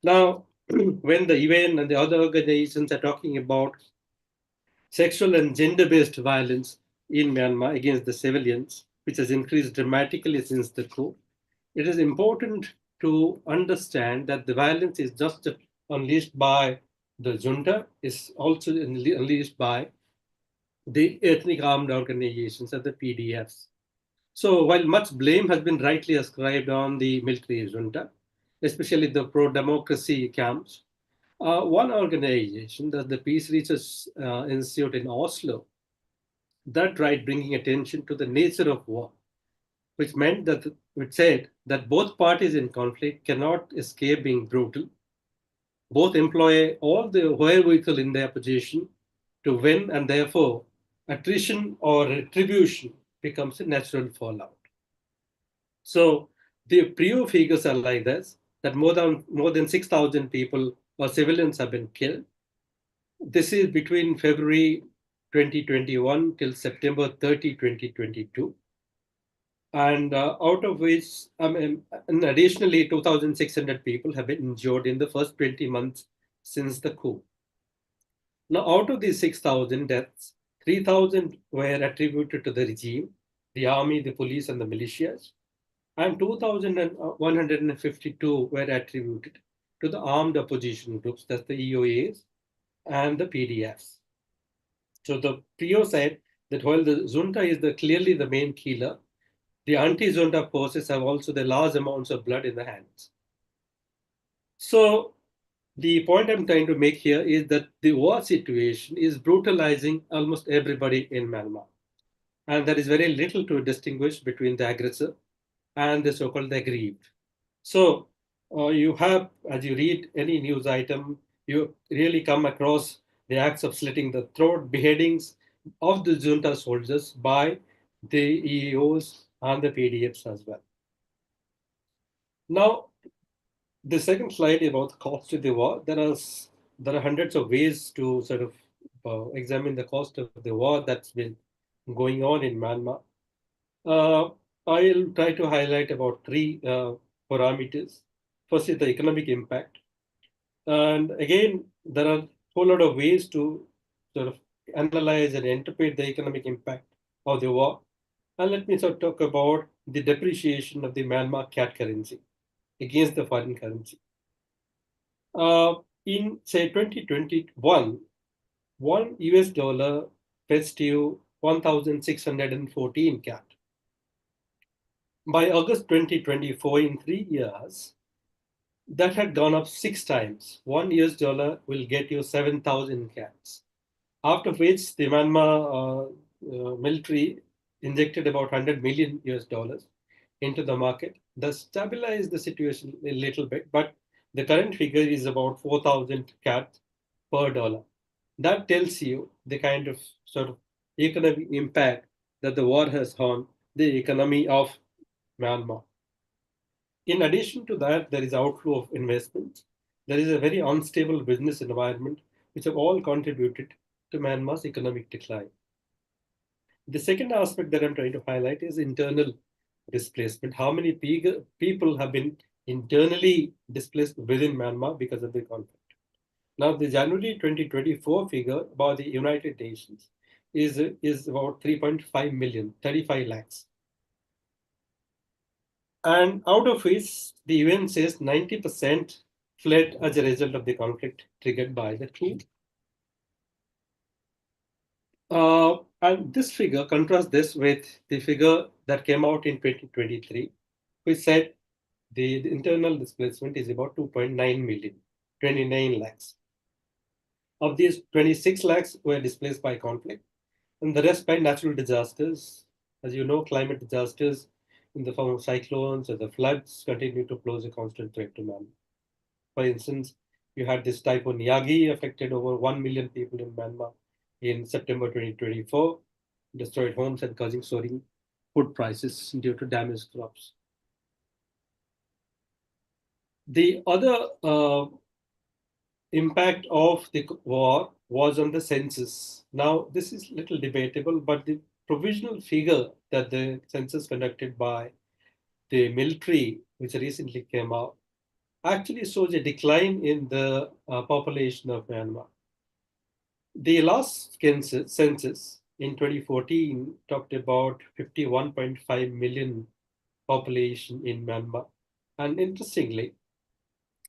S9: Now, when the UN and the other organizations are talking about sexual and gender-based violence in Myanmar against the civilians, which has increased dramatically since the coup, it is important to understand that the violence is just unleashed by the junta, is also unleashed by the ethnic armed organizations and the PDFs. So while much blame has been rightly ascribed on the military junta, especially the pro-democracy camps, one organization, that's the Peace Research Institute in Oslo, that tried bringing attention to the nature of war, which said that both parties in conflict cannot escape being brutal. Both employ all the wherewithal in their position to win, and therefore attrition or retribution becomes a natural fallout. So the Priyo figures are like this, that more than 6,000 people or civilians have been killed. This is between February 2021 till September 30, 2022. And out of which, and additionally, 2,600 people have been injured in the first 20 months since the coup. Now, out of these 6,000 deaths, 3,000 were attributed to the regime, the army, the police, and the militias, and 2,152 were attributed to the armed opposition groups, that's the EOAs and the PDFs. So the Priyo said that while the junta is clearly the main killer, the anti-junta forces have also the large amounts of blood in the hands. So the point I'm trying to make here is that the war situation is brutalizing almost everybody in Myanmar. And there is very little to distinguish between the aggressor and the so-called aggrieved. So you have, as you read any news item, you really come across the acts of slitting the throat, beheadings of the junta soldiers by the EEOs and the PDFs as well. Now, the second slide about the cost of the war. There are hundreds of ways to sort of examine the cost of the war that's been going on in Myanmar. I'll try to highlight about three parameters. First is the economic impact. And again, there are a whole lot of ways to sort of analyze and interpret the economic impact of the war. And let me sort of talk about the depreciation of the Myanmar CAT currency against the foreign currency. In, say, 2021, $1 US fetched you 1,614 CAT. By August 2024, in 3 years, that had gone up 6 times. $1 US will get you 7,000 CATs. After which the Myanmar military injected about $100 million US into the market, thus stabilized the situation a little bit, but the current figure is about 4,000 CAT per dollar. That tells you the kind of sort of economic impact that the war has on the economy of Myanmar. In addition to that, there is outflow of investments. There is a very unstable business environment, which have all contributed to Myanmar's economic decline. The second aspect that I'm trying to highlight is internal displacement. How many people have been internally displaced within Myanmar because of the conflict. Now, the January 2024 figure about the United Nations is about 3.5 million, 35 lakhs. And out of which the UN says 90% fled as a result of the conflict triggered by the coup. And this figure contrasts this with the figure that came out in 2023, which said the internal displacement is about 2.9 million, 29 lakhs. Of these, 26 lakhs were displaced by conflict, and the rest by natural disasters. As you know, climate disasters in the form of cyclones or the floods continue to pose a constant threat to man. For instance, you had this typhoon Yagi affected over 1 million people in Myanmar in September 2024, destroyed homes and causing soaring food prices due to damaged crops. The other impact of the war was on the census. Now, this is a little debatable, but the provisional figure that the census conducted by the military, which recently came out, actually shows a decline in the population of Myanmar. The last census in 2014 talked about 51.5 million population in Myanmar. And interestingly,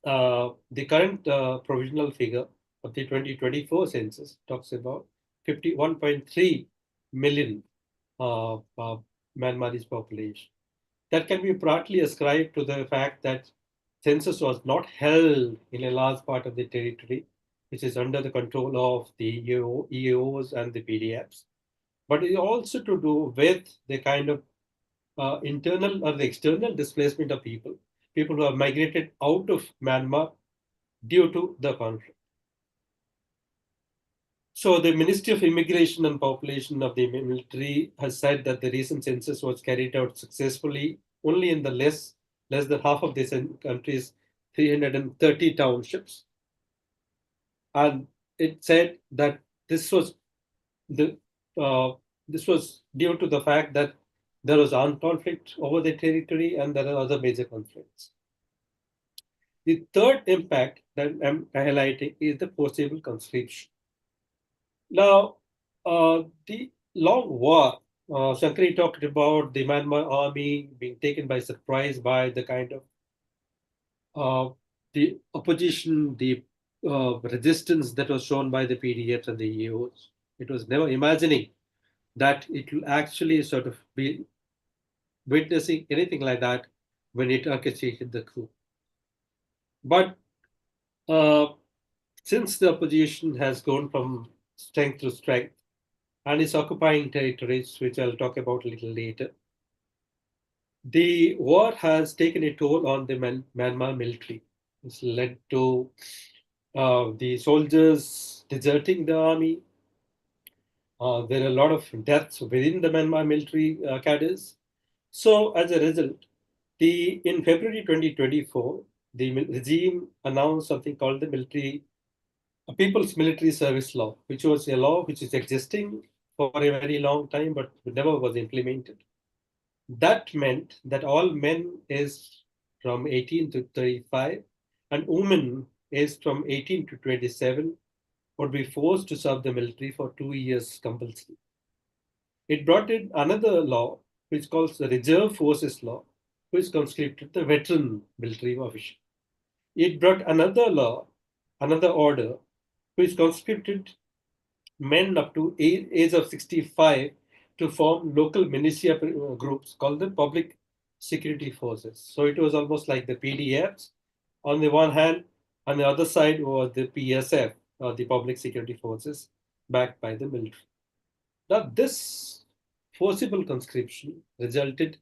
S9: the current provisional figure of the 2024 census talks about 51.3 million Myanmarese population. That can be partly ascribed to the fact that census was not held in a large part of the territory, which is under the control of the EAOs and the PDFs. But it also to do with the kind of internal or the external displacement of people who have migrated out of Myanmar due to the conflict. So the Ministry of Immigration and Population of the military has said that the recent census was carried out successfully only in the less than half of the country's 330 townships. And it said that this was due to the fact that there was armed conflict over the territory and there are other major conflicts. The third impact that I'm highlighting is the forcible conscription. Now, the long war, Shankari talked about the Myanmar army being taken by surprise by the kind of the opposition, the resistance that was shown by the PDFs and the EOs. It was never imagining that it will actually sort of be witnessing anything like that when it orchestrated the coup. But since the opposition has gone from strength to strength and is occupying territories, which I'll talk about a little later, the war has taken a toll on the Myanmar military. It's led to the soldiers deserting the army. There are a lot of deaths within the Myanmar military cadres. So as a result, in February 2024, the regime announced something called the People's Military Service Law, which was a law which is existing for a very long time, but never was implemented. That meant that all men is from 18 to 35 and women is from 18 to 27 would be forced to serve the military for 2 years compulsory. It brought in another law, which calls the Reserve Forces Law, which conscripted the veteran military official. It brought another law, another order, which conscripted men up to age of 65 to form local militia groups called the Public Security Forces. So it was almost like the PDFs on the one hand, on the other side was the PSF, or the Public Security Forces, backed by the military. Now, this forcible conscription resulted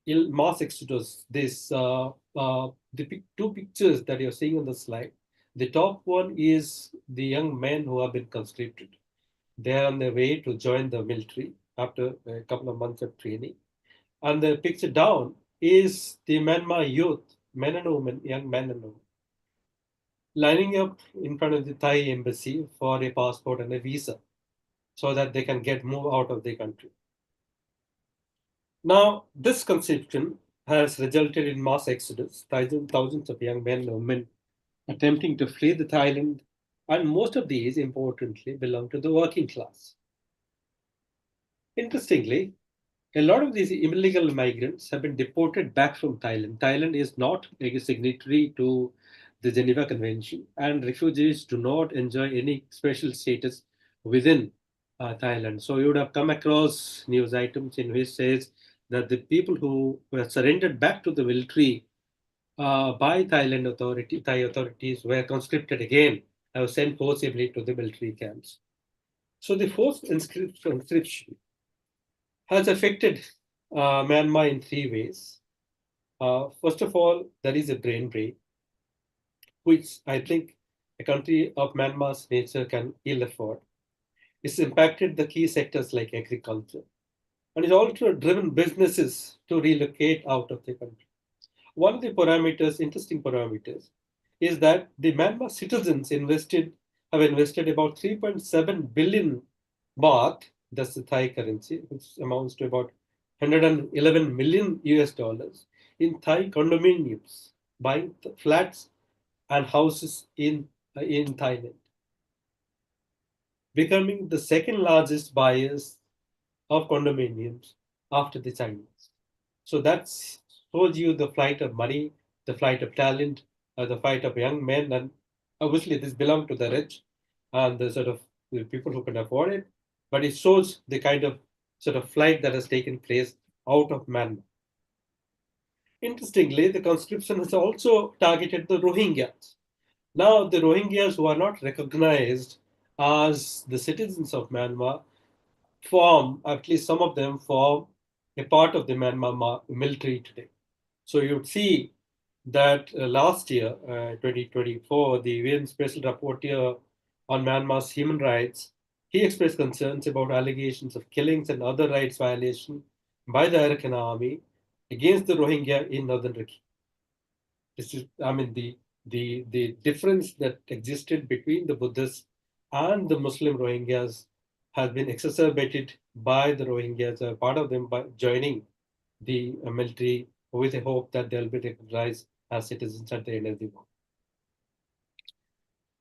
S9: in mass exodus. The two pictures that you're seeing on the slide, the top one is the young men who have been conscripted. They're on their way to join the military after a couple of months of training. And the picture down is the Myanmar youth, men and women, young men and women, lining up in front of the Thai embassy for a passport and a visa so that they can move out of the country. Now, this conscription has resulted in mass exodus, thousands of young men and women attempting to flee the Thailand, and most of these, importantly, belong to the working class. Interestingly, a lot of these illegal migrants have been deported back from Thailand. Thailand is not a signatory to the Geneva Convention, and refugees do not enjoy any special status within Thailand. So you would have come across news items in which says that the people who were surrendered back to the military by Thai authorities were conscripted again, were sent forcibly to the military camps. So the forced conscription has affected Myanmar in three ways. First of all, there is a brain drain, which I think a country of Myanmar's nature can ill afford. It's impacted the key sectors like agriculture, and it's also driven businesses to relocate out of the country. One of the parameters, interesting parameters, is that the Myanmar citizens have invested about 3.7 billion baht, that's the Thai currency, which amounts to about 111 million US dollars, in Thai condominiums, buying flats and houses in Thailand, becoming the second largest buyers of condominiums after the Chinese. So that shows you the flight of money, the flight of talent, the flight of young men, and obviously this belongs to the rich and the sort of the people who can afford it. But it shows the kind of sort of flight that has taken place out of Myanmar. Interestingly, the conscription has also targeted the Rohingyas. Now, the Rohingyas who are not recognized as the citizens of Myanmar form, at least some of them form, a part of the Myanmar military today. So you'd see that last year, 2024, the UN Special Rapporteur on Myanmar's human rights, he expressed concerns about allegations of killings and other rights violations by the Arakan army against the Rohingya in northern Rakhine. This is, I mean, the difference that existed between the Buddhists and the Muslim Rohingyas has been exacerbated by the Rohingyas, part of them by joining the military with the hope that they'll be recognized as citizens at the end of the war.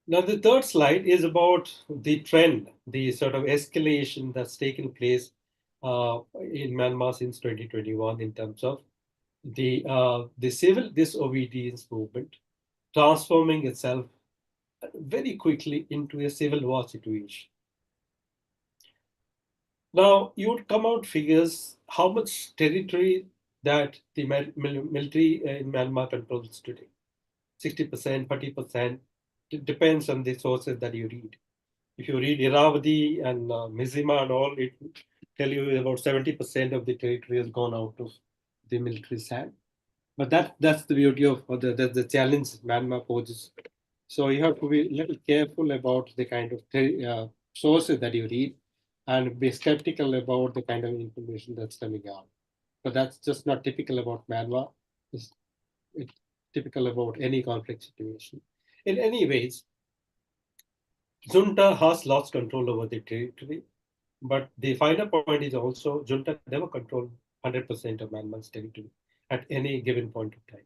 S9: Now, the third slide is about the trend, the sort of escalation that's taken place in Myanmar since 2021 in terms of the civil disobedience movement transforming itself very quickly into a civil war situation. Now, you would come out figures how much territory that the military in Myanmar controls today. 60%, 40%. It depends on the sources that you read. If you read Irrawaddy and Mizima and all, it tell you about 70% of the territory has gone out of the military's hand. But that's the beauty of the challenge Myanmar poses. So you have to be a little careful about the kind of sources that you read and be skeptical about the kind of information that's coming out. But that's just not typical about Myanmar. It's typical about any conflict situation. In any ways, junta has lost control over the territory, but the final point is also junta never controlled 100% of Myanmar's territory at any given point of time.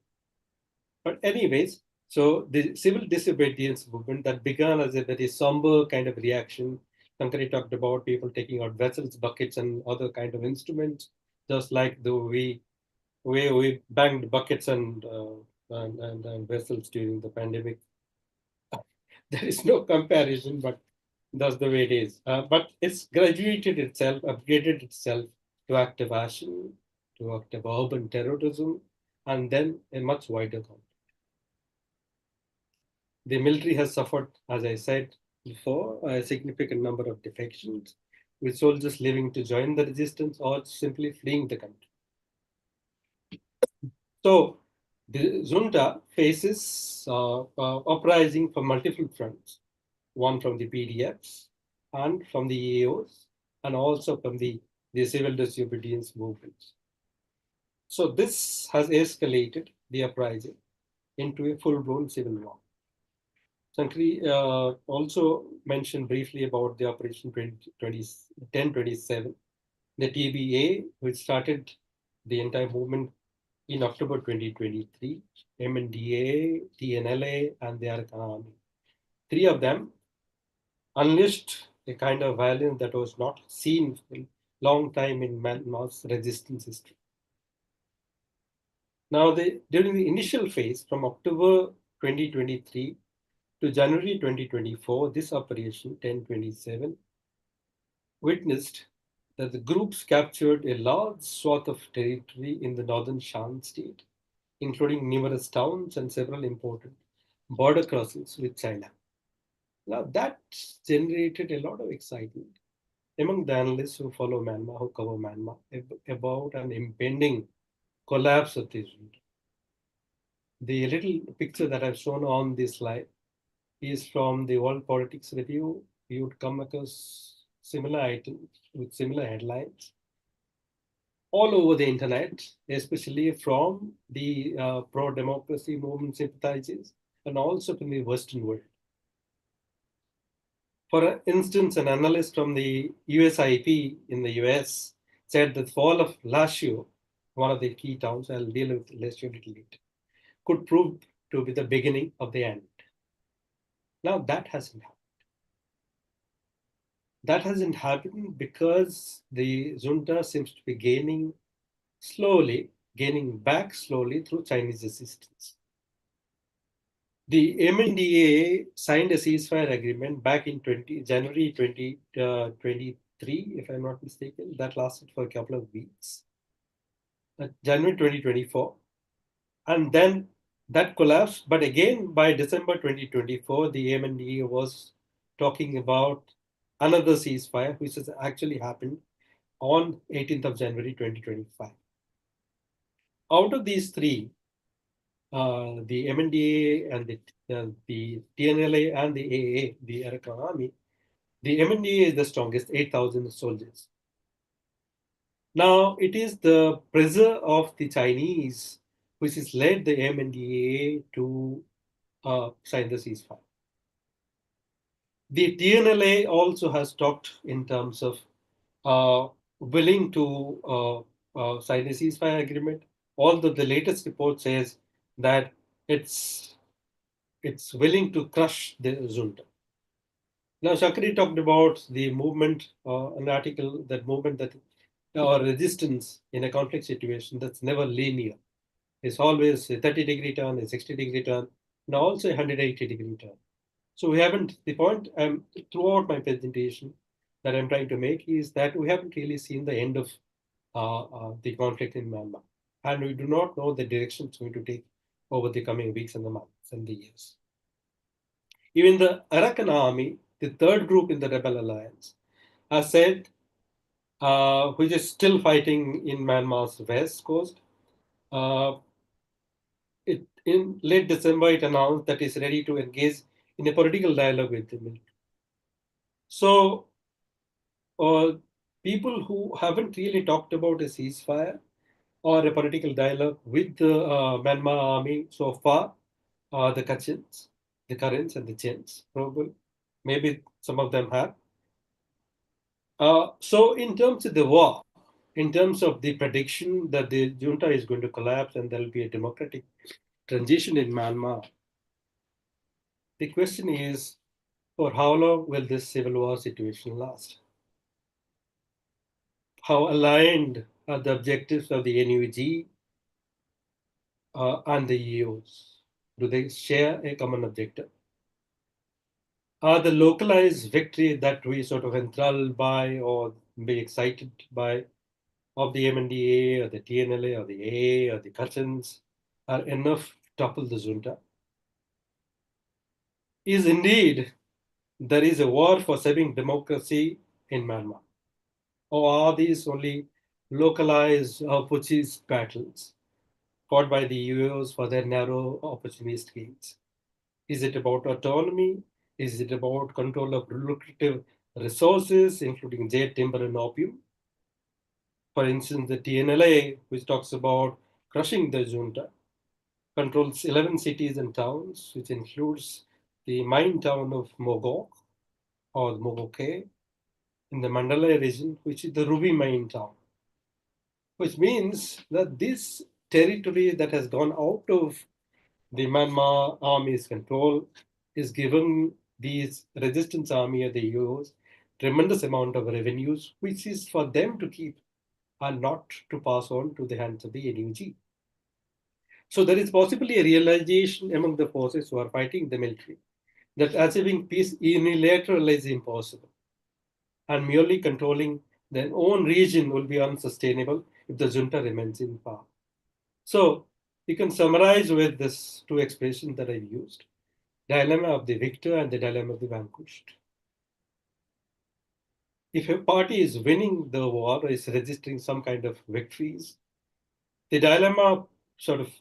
S9: But anyways, so the civil disobedience movement that began as a very somber kind of reaction. Shankari talked about people taking out vessels, buckets, and other kind of instruments, just like the way we banged buckets and vessels during the pandemic. There is no comparison, but that's the way it is. But it's graduated itself, upgraded itself to active action, to active urban terrorism, and then a much wider conflict. The military has suffered, as I said before, a significant number of defections, with soldiers leaving to join the resistance or simply fleeing the country. So the junta faces uprising from multiple fronts, one from the PDFs and from the EAOs, and also from the civil disobedience movements. So this has escalated the uprising into a full-blown civil war. Shankari also mentioned briefly about the Operation 1027, the TBA, which started the entire movement in October 2023, MNDA, TNLA, and the Arakan Army. Three of them unleashed a kind of violence that was not seen for a long time in Myanmar's resistance history. Now, during the initial phase, from October 2023 to January 2024, this operation 1027 witnessed that the groups captured a large swath of territory in the northern Shan state, including numerous towns and several important border crossings with China. Now, that generated a lot of excitement among the analysts who follow Myanmar, who cover Myanmar, about an impending collapse of the regime. The little picture that I've shown on this slide is from the World Politics Review. You would come across similar items with similar headlines all over the internet, especially from the pro-democracy movement sympathizers and also from the Western world. For instance, an analyst from the USIP in the US said that the fall of Lazio, one of the key towns, I'll deal with Lazio a little later, could prove to be the beginning of the end. Now, that hasn't happened. That hasn't happened because the junta seems to be gaining back slowly through Chinese assistance. The MNDA signed a ceasefire agreement back in January 2023, if I'm not mistaken. That lasted for a couple of weeks. January 2024. And then that collapsed. But again, by December 2024, the MNDA was talking about another ceasefire, which has actually happened on 18th of January 2025. Out of these three, the MNDA and the TNLA and the AA, the Arakan Army, the MNDA is the strongest, 8,000 soldiers. Now, it is the pressure of the Chinese which has led the MNDA to sign the ceasefire. The TNLA also has talked in terms of willing to sign a ceasefire agreement, although the latest report says that it's willing to crush the junta. Now, Shakri talked about the movement, an article, that movement that or resistance in a conflict situation that's never linear. It's always a 30-degree turn, a 60-degree turn, and also a 180-degree turn. So we haven't, the point throughout my presentation that I'm trying to make is that we haven't really seen the end of the conflict in Myanmar. And we do not know the direction it's going to take over the coming weeks and the months and the years. Even the Arakan Army, the third group in the rebel alliance, has said, which is still fighting in Myanmar's west coast, in late December, it announced that it's ready to engage in a political dialogue with the military. So, people who haven't really talked about a ceasefire or a political dialogue with the Myanmar army so far are the Kachins, the Karens, and the Chins, probably. Maybe some of them have. So, in terms of the war, in terms of the prediction that the junta is going to collapse and there will be a democratic transition in Myanmar, the question is, for how long will this civil war situation last? How aligned are the objectives of the NUG and the EOs? Do they share a common objective? Are the localized victories that we sort of enthralled by or be excited by of the MNDA or the TNLA or the AA or the Kachins are enough to topple the junta? Is indeed there is a war for saving democracy in Myanmar? Or are these only localized putschist battles fought by the UOs for their narrow opportunist gains? Is it about autonomy? Is it about control of lucrative resources, including jade, timber, and opium? For instance, the TNLA, which talks about crushing the junta, controls 11 cities and towns, which includes the mine town of Mogok or Mogoke in the Mandalay region, which is the ruby mine town, which means that this territory that has gone out of the Myanmar army's control is given these resistance army or the EOs tremendous amount of revenues, which is for them to keep and not to pass on to the hands of the NUG. So there is possibly a realization among the forces who are fighting the military that achieving peace unilaterally is impossible, and merely controlling their own region will be unsustainable if the junta remains in power. So you can summarize with this two expressions that I've used: dilemma of the victor and the dilemma of the vanquished. If a party is winning the war or is registering some kind of victories, the dilemma sort of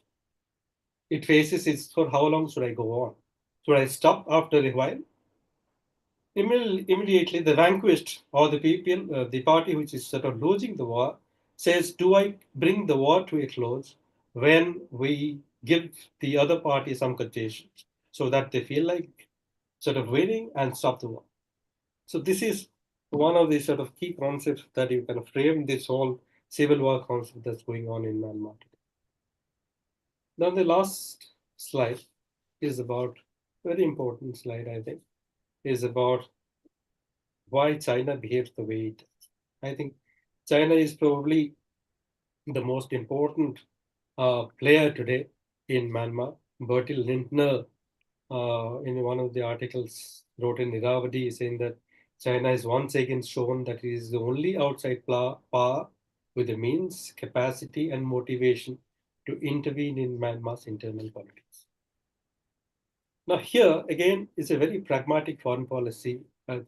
S9: it faces is, for how long should I go on? Should I stop after a while? Immediately, the vanquished or the people, the party which is sort of losing the war, says, do I bring the war to a close when we give the other party some concessions so that they feel like sort of winning and stop the war? So this is one of the sort of key concepts that you can frame this whole civil war concept that's going on in Myanmar today. Now the last slide is about, very important slide I think, is about why China behaves the way it does. I think China is probably the most important player today in Myanmar. Bertil Lintner, in one of the articles, wrote in Irrawaddy saying that China is once again shown that it is the only outside power with the means, capacity, and motivation to intervene in Myanmar's internal politics. Now, here again is a very pragmatic foreign policy,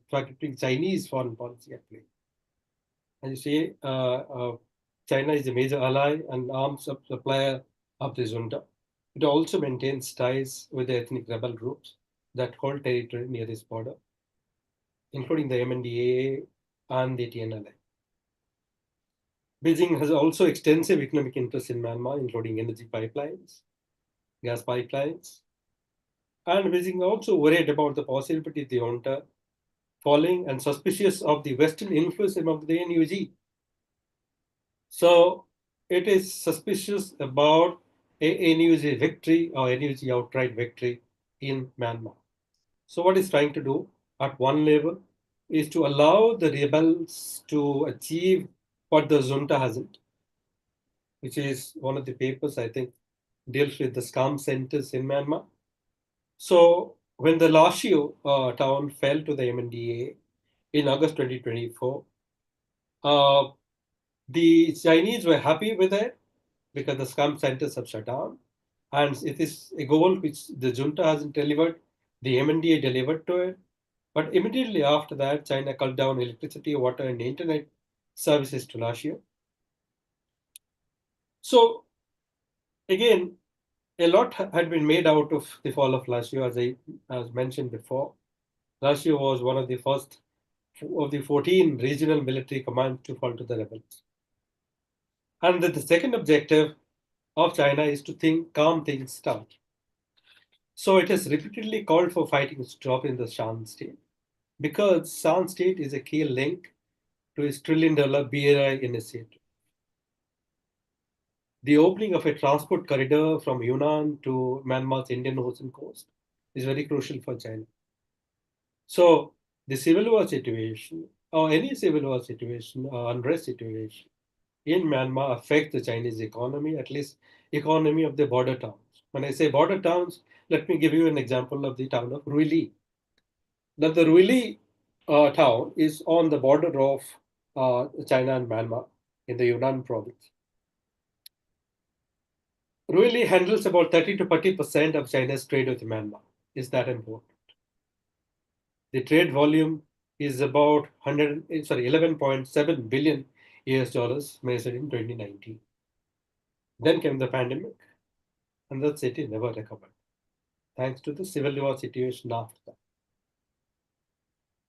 S9: pragmatic Chinese foreign policy at play. As you say, China is a major ally and arms supplier of the junta. It also maintains ties with the ethnic rebel groups that hold territory near this border, including the MNDAA and the TNLA. Beijing has also extensive economic interests in Myanmar, including energy pipelines, gas pipelines, and Beijing also worried about the possibility of the junta falling and suspicious of the Western influence among the NUG. So it is suspicious about a NUG victory or NUG outright victory in Myanmar. So what it's trying to do at one level is to allow the rebels to achieve what the junta hasn't, which is one of the papers I think deals with the scam centers in Myanmar. So when the Lashio town fell to the MNDA in August 2024, the Chinese were happy with it because the scam centers have shut down. And it is a goal which the junta hasn't delivered, the MNDA delivered to it. But immediately after that, China cut down electricity, water, and internet services to Lashio. So again, a lot had been made out of the fall of Lashio, as mentioned before. Lashio was one of the first of the 14 regional military commands to fall to the rebels. And the second objective of China is to calm things down. So it has repeatedly called for fighting to stop in the Shan state, because Shan state is a key link to its $1 trillion BRI initiative. The opening of a transport corridor from Yunnan to Myanmar's Indian Ocean coast is very crucial for China. So the civil war situation, or any civil war situation or unrest situation in Myanmar affects the Chinese economy, at least economy of the border towns. When I say border towns, let me give you an example of the town of Ruili. Now the Ruili town is on the border of China and Myanmar in the Yunnan province. Ruili handles about 30 to 40% of China's trade with Myanmar. Is that important? The trade volume is about 11.7 billion US dollars measured in 2019. Then came the pandemic, and the city never recovered, thanks to the civil war situation after that.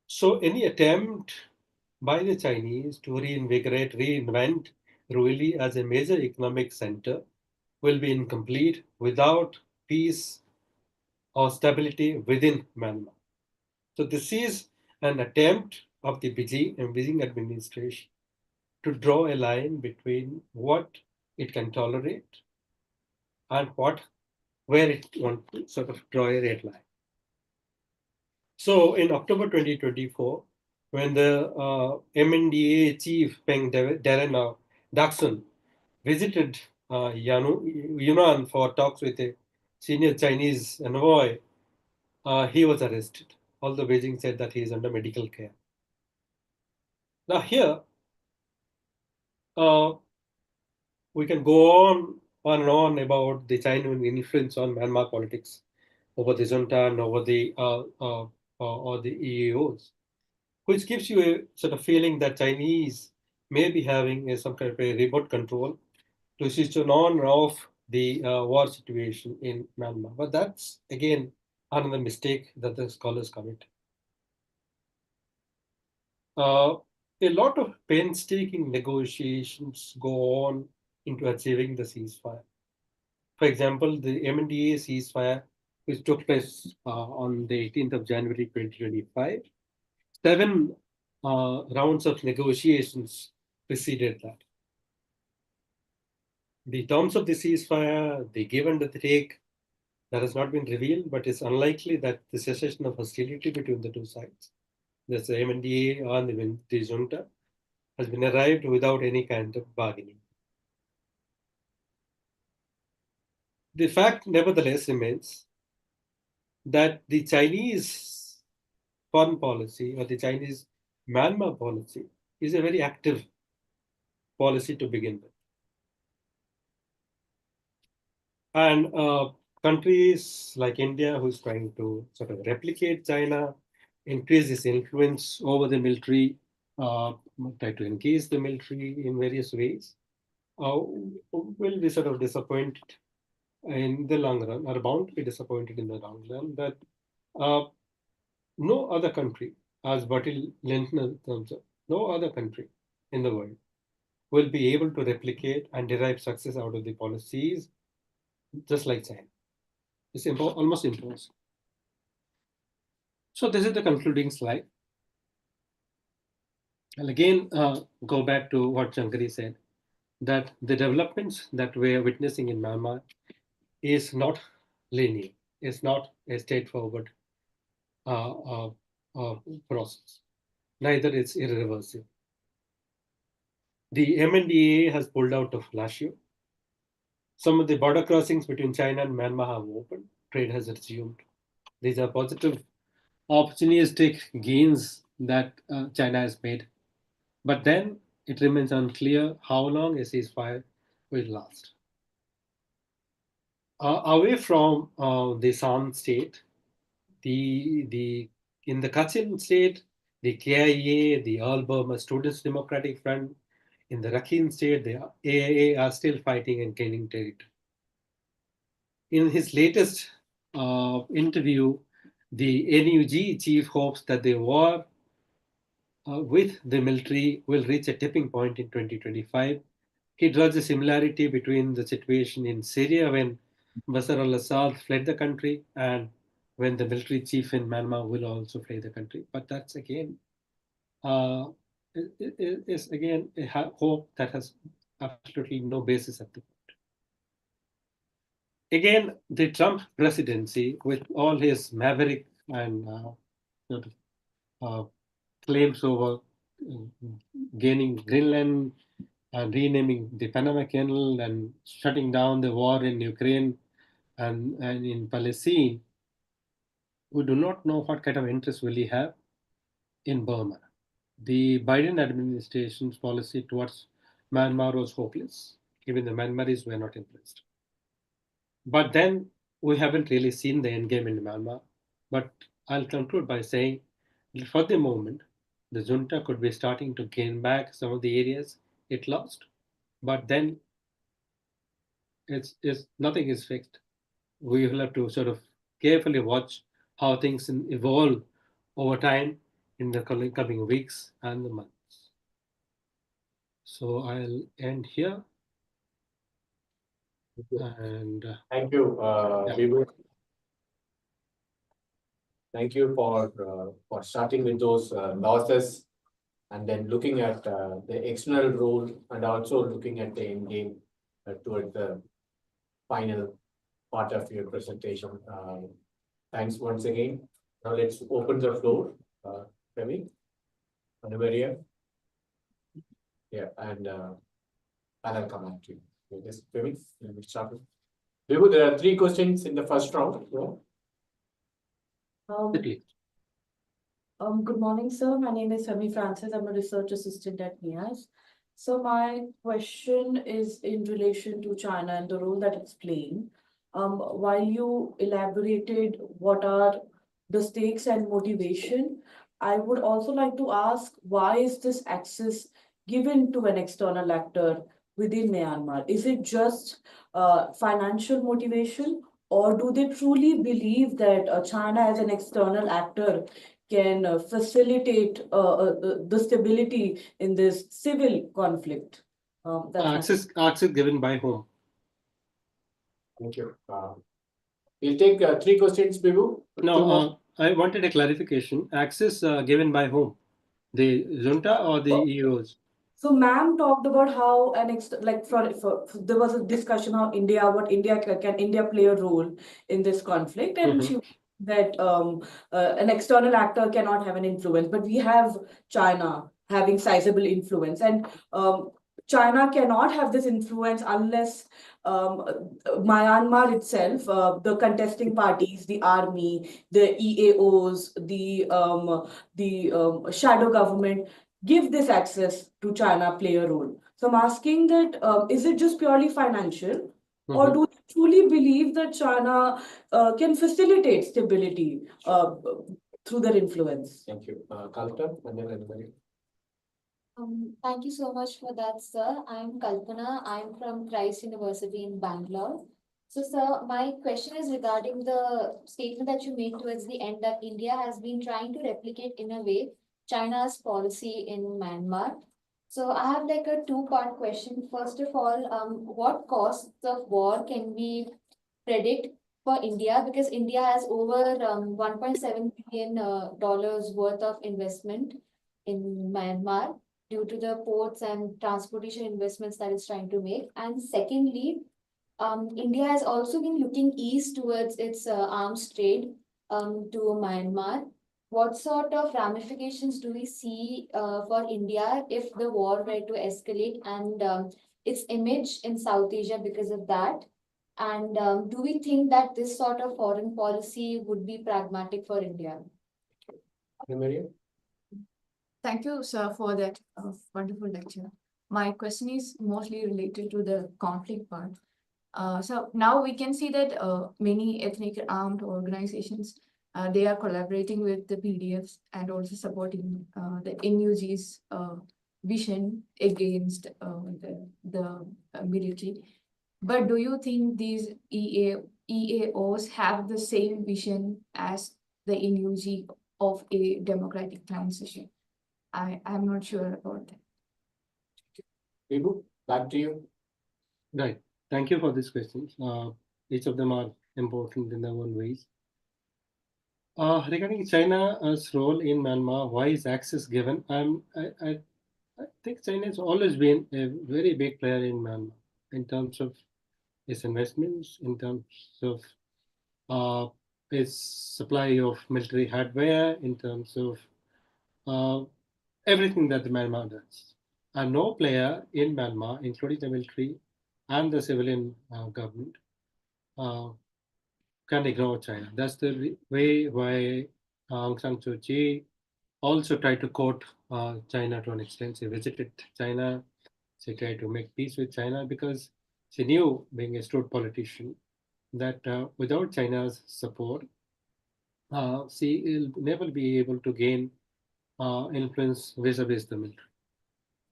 S9: So any attempt by the Chinese to reinvent Ruili as a major economic center will be incomplete without peace or stability within Myanmar. So this is an attempt of the Beijing administration to draw a line between what it can tolerate and where it wants to sort of draw a red line. So in October 2024, when the MNDA chief Peng Darren Daksun visited Yunnan for talks with a senior Chinese envoy, he was arrested, although Beijing said that he is under medical care. Now here, we can go on and on about the Chinese influence on Myanmar politics over the junta and over the or the EAOs, which gives you a sort of feeling that Chinese may be having some kind of a remote control to switch on or off the war situation in Myanmar. But that's again another mistake that the scholars commit. A lot of painstaking negotiations go on into achieving the ceasefire. For example, the MNDA ceasefire, which took place on the 18th of January 2025, 7 rounds of negotiations preceded that. The terms of the ceasefire, the give and the take, that has not been revealed, but it's unlikely that the cessation of hostility between the two sides, that's the MNDA and the junta, has been arrived without any kind of bargaining. The fact, nevertheless, remains that the Chinese foreign policy or the Chinese Myanmar policy is a very active policy to begin with. And countries like India, who's trying to sort of replicate China, increase its influence over the military, try to engage the military in various ways, will be sort of disappointed in the long run, are bound to be disappointed in the long run, that no other country, as Bertil Lintner terms it, no other country in the world will be able to replicate and derive success out of the policies just like China. It's almost impossible. So this is the concluding slide. I'll again go back to what Shankari said, that the developments that we are witnessing in Myanmar is not linear. It's not a straightforward process. Neither is irreversible. The MNDA has pulled out of last year. Some of the border crossings between China and Myanmar have opened. Trade has resumed. These are positive, opportunistic gains that China has made. But then it remains unclear how long a ceasefire will last. Away from the San state, in the Kachin state, the KIA, the All Burma Students Democratic Front, in the Rakhine state, the AIA are still fighting and gaining territory. In his latest interview, the NUG chief hopes that the war with the military will reach a tipping point in 2025. He draws a similarity between the situation in Syria when Bashar al-Assad fled the country and when the military chief in Myanmar will also flee the country. But that's again, is again a hope that has absolutely no basis at the moment. Again, the Trump presidency, with all his maverick and sort of claims over gaining Greenland and renaming the Panama Canal and shutting down the war in Ukraine and in Palestine, we do not know what kind of interest will he have in Burma. The Biden administration's policy towards Myanmar was hopeless. Even the Myanmaris were not impressed. But then we haven't really seen the endgame in Myanmar. But I'll conclude by saying, for the moment, the junta could be starting to gain back some of the areas it lost. But then it's nothing is fixed. We will have to sort of carefully watch how things evolve over time in the coming weeks and the months. So I'll end here. And
S3: thank you,
S9: yeah.
S3: Vibhu. Thank you for starting with those losses and then looking at the external role and also looking at the end game towards the final part of your presentation. Thanks once again. Now let's open the floor. Femi, Maria. Yeah, and I'll come back to you. Yes, Femi, let me start. There are 3 questions in the first round.
S9: Quickly.
S10: Good morning, sir. My name is Femi Francis. I'm a research assistant at NIAS. So my question is in relation to China and the role that it's playing. While you elaborated what are the stakes and motivation, I would also like to ask, why is this access given to an external actor within Myanmar? Is it just financial motivation, or do they truly believe that China as an external actor can facilitate the stability in this civil conflict?
S9: Access given by whom?
S3: Thank you. We'll take 3 questions, Bibu.
S9: No, I wanted a clarification. Access given by whom? The junta or the EOs?
S10: So, ma'am talked about how there was a discussion how what India can India play a role in this conflict, and she that an external actor cannot have an influence, but we have China having sizable influence, and China cannot have this influence unless Myanmar itself, the contesting parties, the army, the EAOs, the shadow government, give this access to China play a role. So I'm asking that, is it just purely financial, or do you truly believe that China can facilitate stability through their influence?
S3: Thank you. Kalpana, and then anybody.
S11: Thank you so much for that, sir. I'm Kalpana. I'm from Christ University in Bangalore. So, sir, my question is regarding the statement that you made towards the end that India has been trying to replicate in a way China's policy in Myanmar. So I have like a 2-part question. First of all, what costs of war can we predict for India? Because India has over $1.7 billion dollars worth of investment in Myanmar due to the ports and transportation investments that it's trying to make. And secondly, India has also been looking east towards its arms trade to Myanmar. What sort of ramifications do we see for India if the war were to escalate, and its image in South Asia because of that? And do we think that this sort of foreign policy would be pragmatic for India?
S3: Maria?
S1: Thank you, sir, for that wonderful lecture. My question is mostly related to the conflict part. So now we can see that many ethnic armed organizations, they are collaborating with the PDFs and also supporting the NUG's vision against the military. But do you think these EAOs have the same vision as the NUG of a democratic transition? I'm not sure about that.
S3: Bibu, back to you.
S9: Right. Thank you for these questions. Each of them are important in their own ways. Regarding China's role in Myanmar, why is access given? I think China has always been a very big player in Myanmar in terms of its investments, in terms of its supply of military hardware, in terms of everything that the Myanmar does. And no player in Myanmar, including the military and the civilian government, can ignore China. That's the way why Aung San Suu Kyi also tried to court China to an extent. She visited China. She tried to make peace with China because she knew, being a astute politician, that without China's support, she will never be able to gain influence vis-a-vis the military.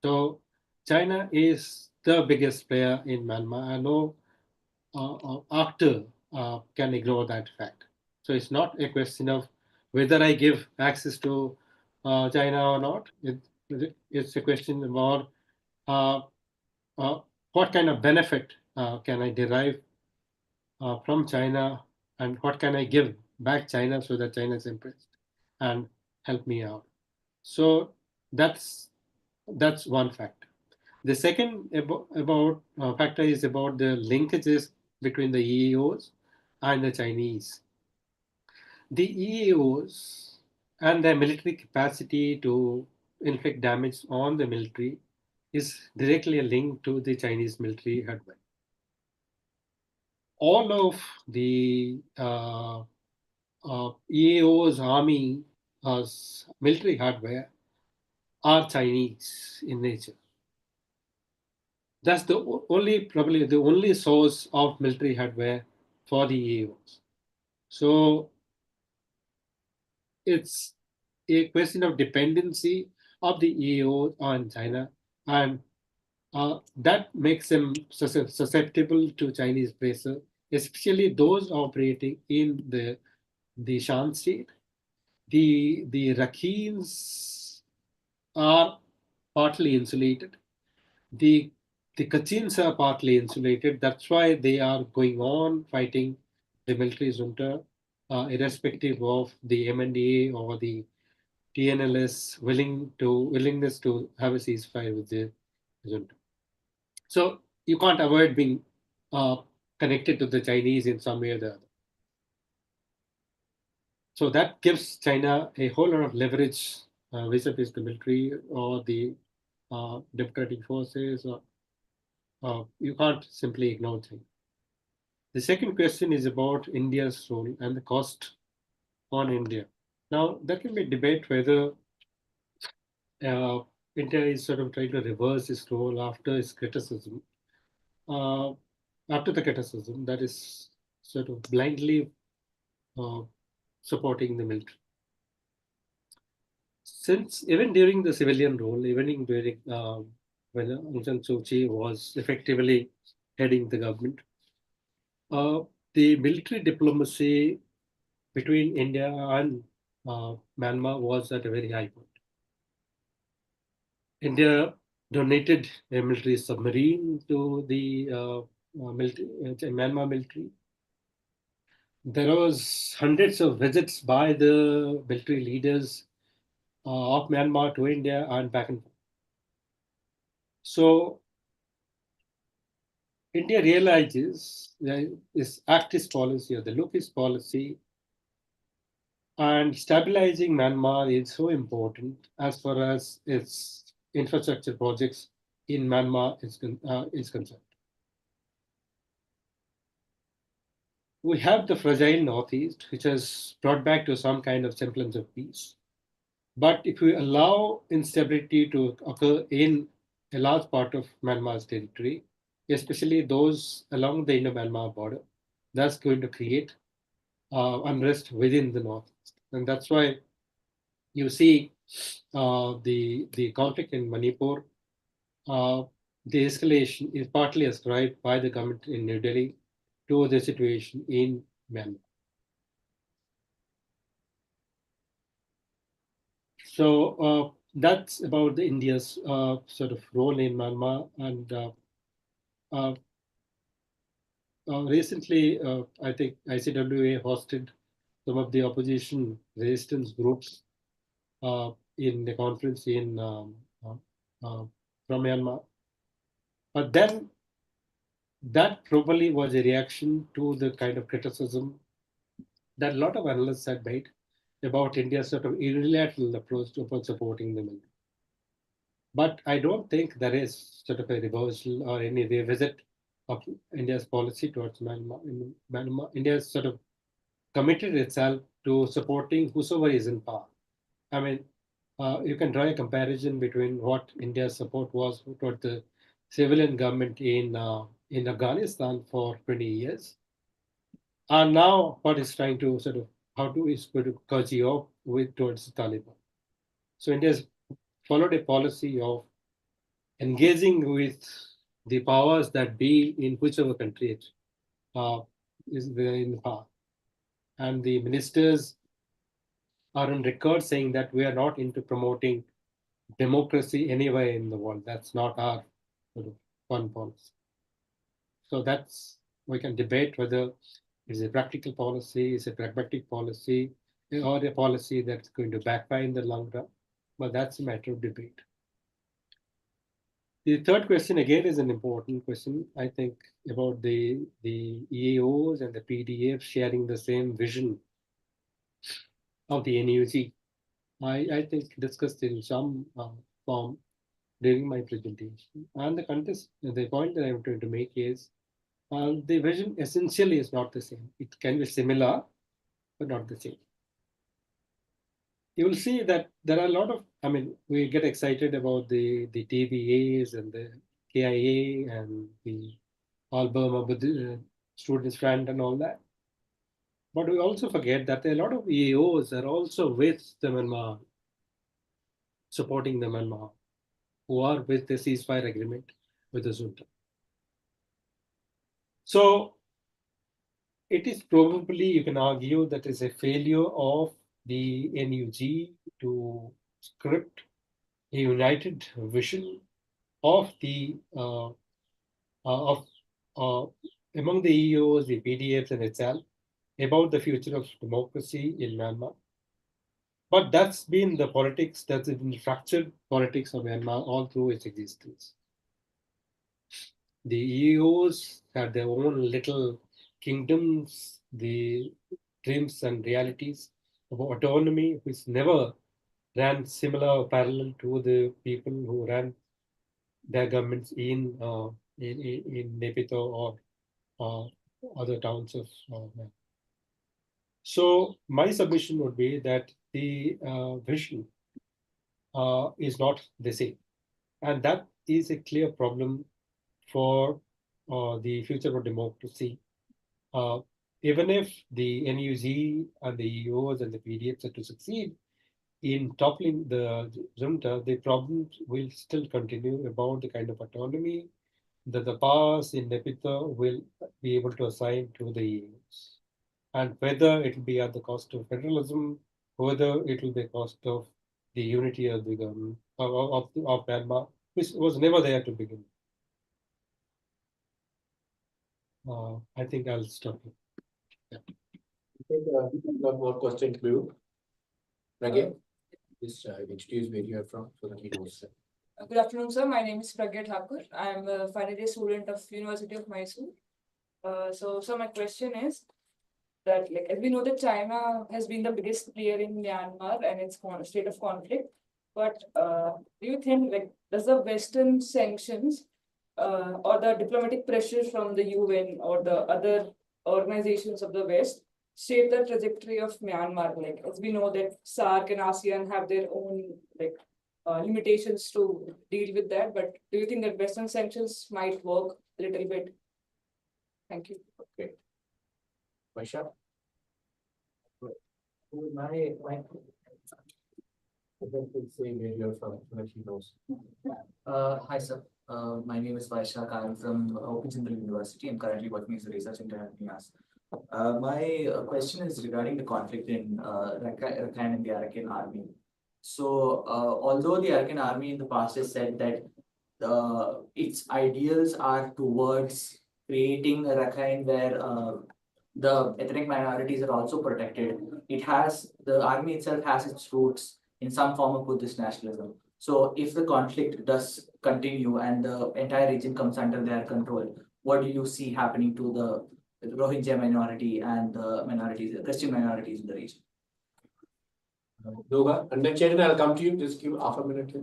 S9: So China is the biggest player in Myanmar. I know actor can ignore that fact. So it's not a question of whether I give access to China or not. It's a question about what kind of benefit can I derive from China, and what can I give back China so that China is impressed and help me out. So that's one factor. The second about factor is about the linkages between the EEOs and the Chinese. The EAOs and their military capacity to inflict damage on the military is directly linked to the Chinese military hardware. All of the EAO's army military hardware are Chinese in nature. That's the probably the only source of military hardware for the EAOs. So it's a question of dependency of the EAO on China, and that makes them susceptible to Chinese pressure, especially those operating in the Shan state. The Rakhines are partly insulated. The the Kachins are partly insulated. That's why they are going on fighting the military junta, irrespective of the MNDA or the TNLS willingness to have a ceasefire with the junta. So you can't avoid being uh, connected to the Chinese in some way or the other. So that gives China a whole lot of leverage vis-a-vis the military or the democratic forces. Or you can't simply ignore China. The second question is about India's role and the cost on India. Now, there can be debate whether uh, India is sort of trying to reverse its role after its criticism. After the criticism, that is sort of blindly uh, supporting the military. Since even during the civilian role, even during when Aung San Suu Kyi was effectively heading the government, uh, the military diplomacy between India and Myanmar was at a very high point. India donated a military submarine to the Myanmar military. There was hundreds of visits by the military leaders of Myanmar to India and back and forth. So India realizes that this Act East policy or the Look East policy and stabilizing Myanmar is so important as far as its infrastructure projects in Myanmar is concerned. We have the fragile Northeast, which has brought back to some kind of semblance of peace. But if we allow instability to occur in a large part of Myanmar's territory, especially those along the Indo-Myanmar border, that's going to create unrest within the Northeast. And that's why you see the conflict in Manipur, the escalation is partly ascribed by the government in New Delhi to the situation in Myanmar. So that's about the India's sort of role in Myanmar. And uh, recently, I think ICWA hosted some of the opposition resistance groups in the conference from Myanmar. But then that probably was a reaction to the kind of criticism that a lot of analysts had made about India's sort of unilateral approach to supporting the military. But I don't think there is sort of a reversal or any revisit of India's policy towards Myanmar. India has sort of committed itself to supporting whosoever is in power. I mean, you can draw a comparison between what India's support was toward the civilian government in Afghanistan for 20 years, and now what is trying to sort of how to is going to cozy up with towards the Taliban. So India has followed a policy of engaging with the powers that be in whichever country it is in power, and the ministers are on record saying that we are not into promoting democracy anywhere in the world. That's not our sort of foreign policy. So that's we can debate whether it's a practical policy, it's a pragmatic policy, or a policy that's going to backfire in the long run. But that's a matter of debate. The third question again is an important question, I think, about the EAOs and the PDFs sharing the same vision of the NUG. I think discussed in some form during my presentation. And the point that I'm trying to make is the vision essentially is not the same. It can be similar, but not the same. You will see that there are a lot of, I mean, we get excited about the TBAs and the KIA and the All Burma Students Front and all that. But we also forget that a lot of EAOs are also with the Myanmar, supporting the Myanmar, who are with the ceasefire agreement with the junta. So it is probably, you can argue, that is a failure of the NUG to script a united vision of the of among the EOs, the PDFs, and itself about the future of democracy in Myanmar. But that's been the politics, that's been the fractured politics of Myanmar all through its existence. The EOs had their own little kingdoms, the dreams and realities of autonomy, which never ran similar parallel to the people who ran their governments in Naypyidaw or other towns of So my submission would be that the vision is not the same, and that is a clear problem for the future of democracy. Even if the NUG and the EOs and the PDFs are to succeed in toppling the junta, the problems will still continue about the kind of autonomy that the powers in Naypyidaw will be able to assign to the EOs. And whether it will be at the cost of federalism, whether it will be at the cost of the unity of the government of Myanmar, which was never there to begin. I think I'll stop here. Yeah.
S3: I think we got more questions to you. Again, just introduce where you are from so that he knows.
S12: Good afternoon, sir. My name is Pragya Thakur. I am a final year student of University of Mysore. So my question is that, like, as we know that China has been the biggest player in Myanmar and its state of conflict, but do you think, like, does the Western sanctions or the diplomatic pressure from the UN or the other organizations of the West shape the trajectory of Myanmar? Like, as we know that SAARC and ASEAN have their own, like, limitations to deal with that, but do you think that Western sanctions might work a little bit? Thank you.
S3: Okay. Vaisha? My say where you're from so that he knows.
S13: Hi, sir. My name is Vaishak. I'm from Chandra University. I'm currently working as a research intern at NIAS. My question is regarding the conflict in Rakhine and the Arakan army. So, although the Arakan army in the past has said that its ideals are towards creating a Rakhine where the ethnic minorities are also protected, the army itself has its roots in some form of Buddhist nationalism. So if the conflict does continue and the entire region comes under their control, what do you see happening to the Rohingya minority and the Christian minorities in the region?
S3: Doga, and then Chetan, I'll come to you. Just give half a minute.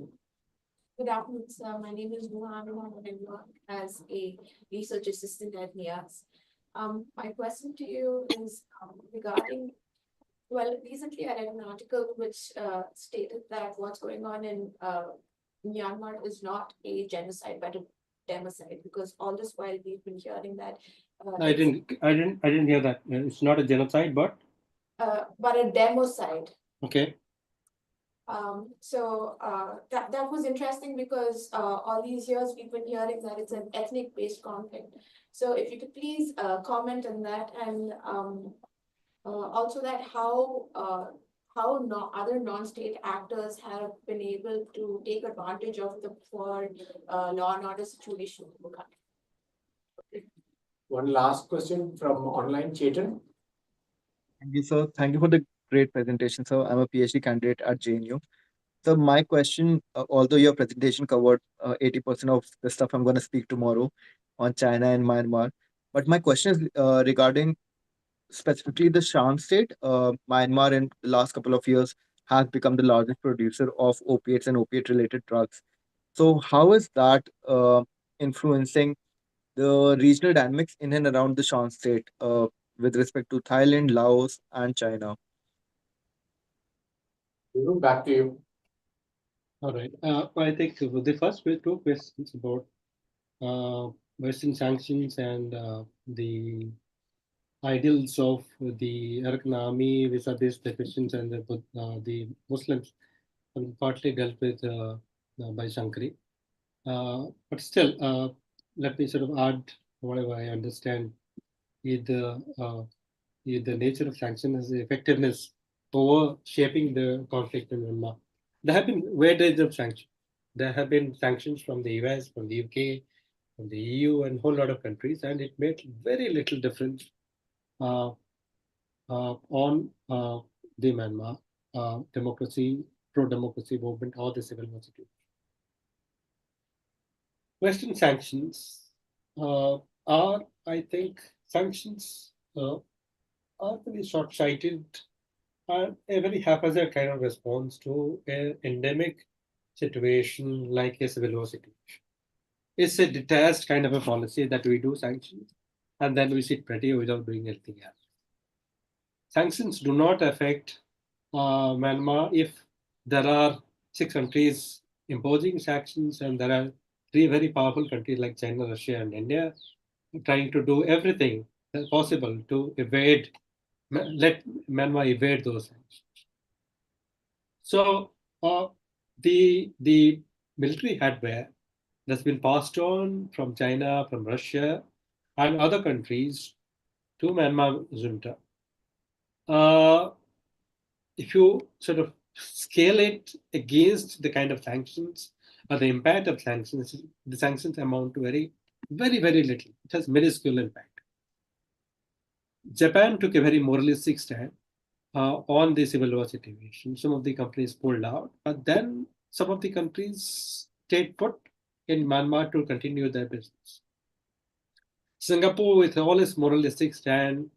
S14: Good afternoon, sir. My name is Mohammed as a research assistant at NIAS. My question to you is regarding, well, recently I read an article which stated that what's going on in Myanmar is not a genocide, but a democide, because all this while we've been hearing that.
S9: I didn't hear that. It's not a genocide, but
S14: a democide.
S9: Okay.
S14: That was interesting because all these years we've been hearing that it's an ethnic-based conflict. So if you could please comment on that, and also that how other non-state actors have been able to take advantage of the poor law and order situation in the country.
S3: One last question from online, Chetan.
S8: Thank you, sir. Thank you for the great presentation, sir. I'm a PhD candidate at JNU. So my question, although your presentation covered 80% of the stuff I'm going to speak tomorrow on China and Myanmar, but my question is regarding specifically the Shan state. Myanmar in the last couple of years has become the largest producer of opiates and opiate-related drugs. So how is that influencing the regional dynamics in and around the Shan state with respect to Thailand, Laos, and China?
S3: Back to you.
S9: All right. I think the first two questions about Western sanctions and the ideals of the Arakan army vis-a-vis the Christians and the Muslims have been partly dealt with by Shankari. But still, let me sort of add whatever I understand is the nature of sanctions, the effectiveness over shaping the conflict in Myanmar. There have been waves of sanctions. There have been sanctions from the US, from the UK, from the EU, and a whole lot of countries, and it made very little difference on the Myanmar democracy, pro-democracy movement, or the civil war. Western sanctions are, I think, sanctions are very short-sighted and a very haphazard kind of response to an endemic situation like a civil war situation. It's a detached kind of a policy that we do sanctions and then we sit pretty without doing anything else. Sanctions do not affect Myanmar if there are 6 countries imposing sanctions and there are 3 very powerful countries like China, Russia, and India trying to do everything possible to let Myanmar evade those sanctions. So the military hardware that's been passed on from China, from Russia, and other countries to Myanmar junta. If you sort of scale it against the kind of sanctions or the impact of sanctions, the sanctions amount to very, very, very little. It has minuscule impact. Japan took a very moralistic stand on the civil war situation. Some of the companies pulled out, but then some of the countries stayed put in Myanmar to continue their business. Singapore, with all its moralistic stand,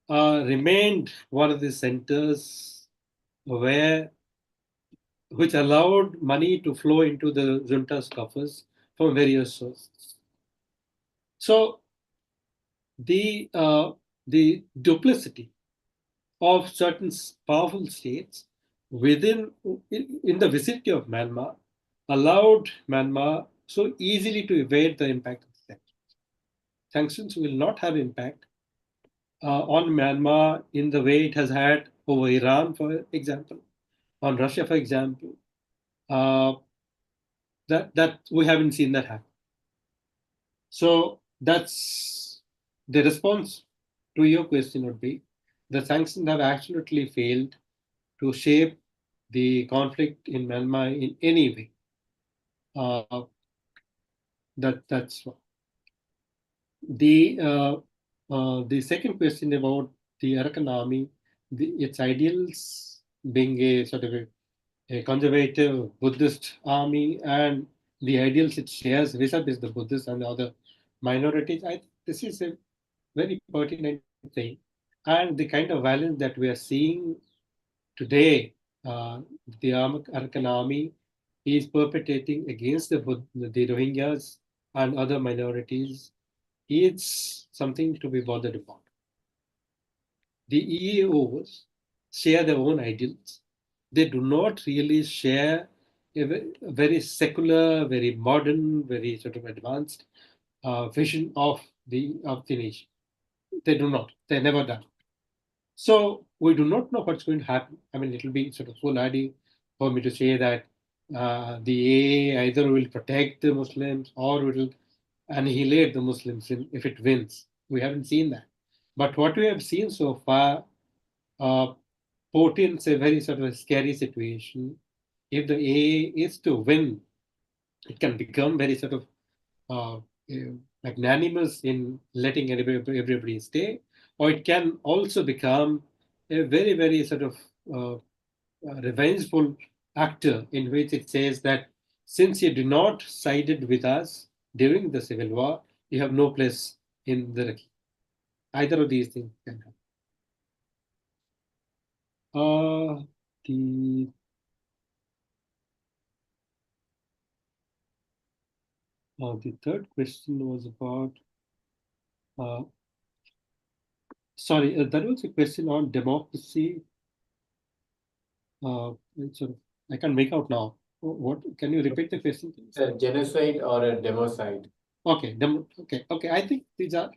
S9: remained one of the centers which allowed money to flow into the junta's coffers from various sources. So the duplicity of certain powerful states in the vicinity of Myanmar allowed Myanmar so easily to evade the impact of sanctions. Sanctions will not have impact on Myanmar in the way it has had over Iran, for example, on Russia, for example. That we haven't seen that happen. So that's the response to your question would be the sanctions have absolutely failed to shape the conflict in Myanmar in any way. That's one. The second question about the Arakan army, its ideals being a sort of a conservative Buddhist army and the ideals it shares vis-a-vis the Buddhists and the other minorities, I think this is a very pertinent thing. And the kind of violence that we are seeing today, the Arakan army is perpetrating against the Rohingyas and other minorities. It's something to be bothered about. The EAOs share their own ideals. They do not really share a very secular, very modern, very sort of advanced vision of the nation. They do not. They never done. So we do not know what's going to happen. I mean, it will be sort of foolhardy for me to say that the AA either will protect the Muslims or it will annihilate the Muslims if it wins. We haven't seen that. But what we have seen so far portends a very sort of a scary situation. If the AA is to win, it can become very sort of magnanimous in letting everybody stay, or it can also become a very, very sort of revengeful actor in which it says that since you do not sided with us during the civil war, you have no place in the Rakhi. Either of these things can happen. The third question was about, sorry, that was a question on democracy. Sort of, I can't make out now. What can you repeat the question, please?
S3: A genocide or a democide?
S9: Okay, okay. I think these are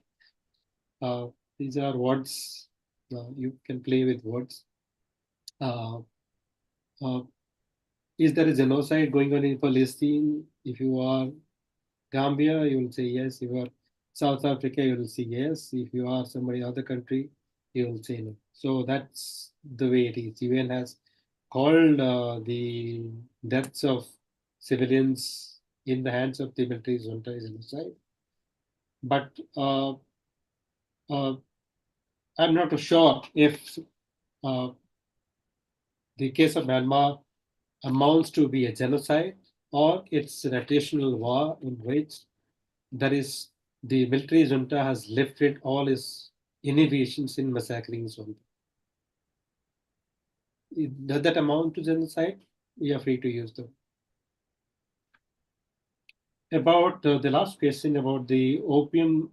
S9: words. You can play with words. Is there a genocide going on in Palestine? If you are Gambia, you will say yes. If you are South Africa, you will say yes. If you are somebody other country, you will say no. So that's the way it is. UN has called the deaths of civilians in the hands of the military junta is genocide. But I'm not sure if the case of Myanmar amounts to be a genocide or it's an attritional war in which there is the military junta has lifted all its inhibitions in massacring Swan. Does that amount to genocide? You are free to use them. About the last question about the opium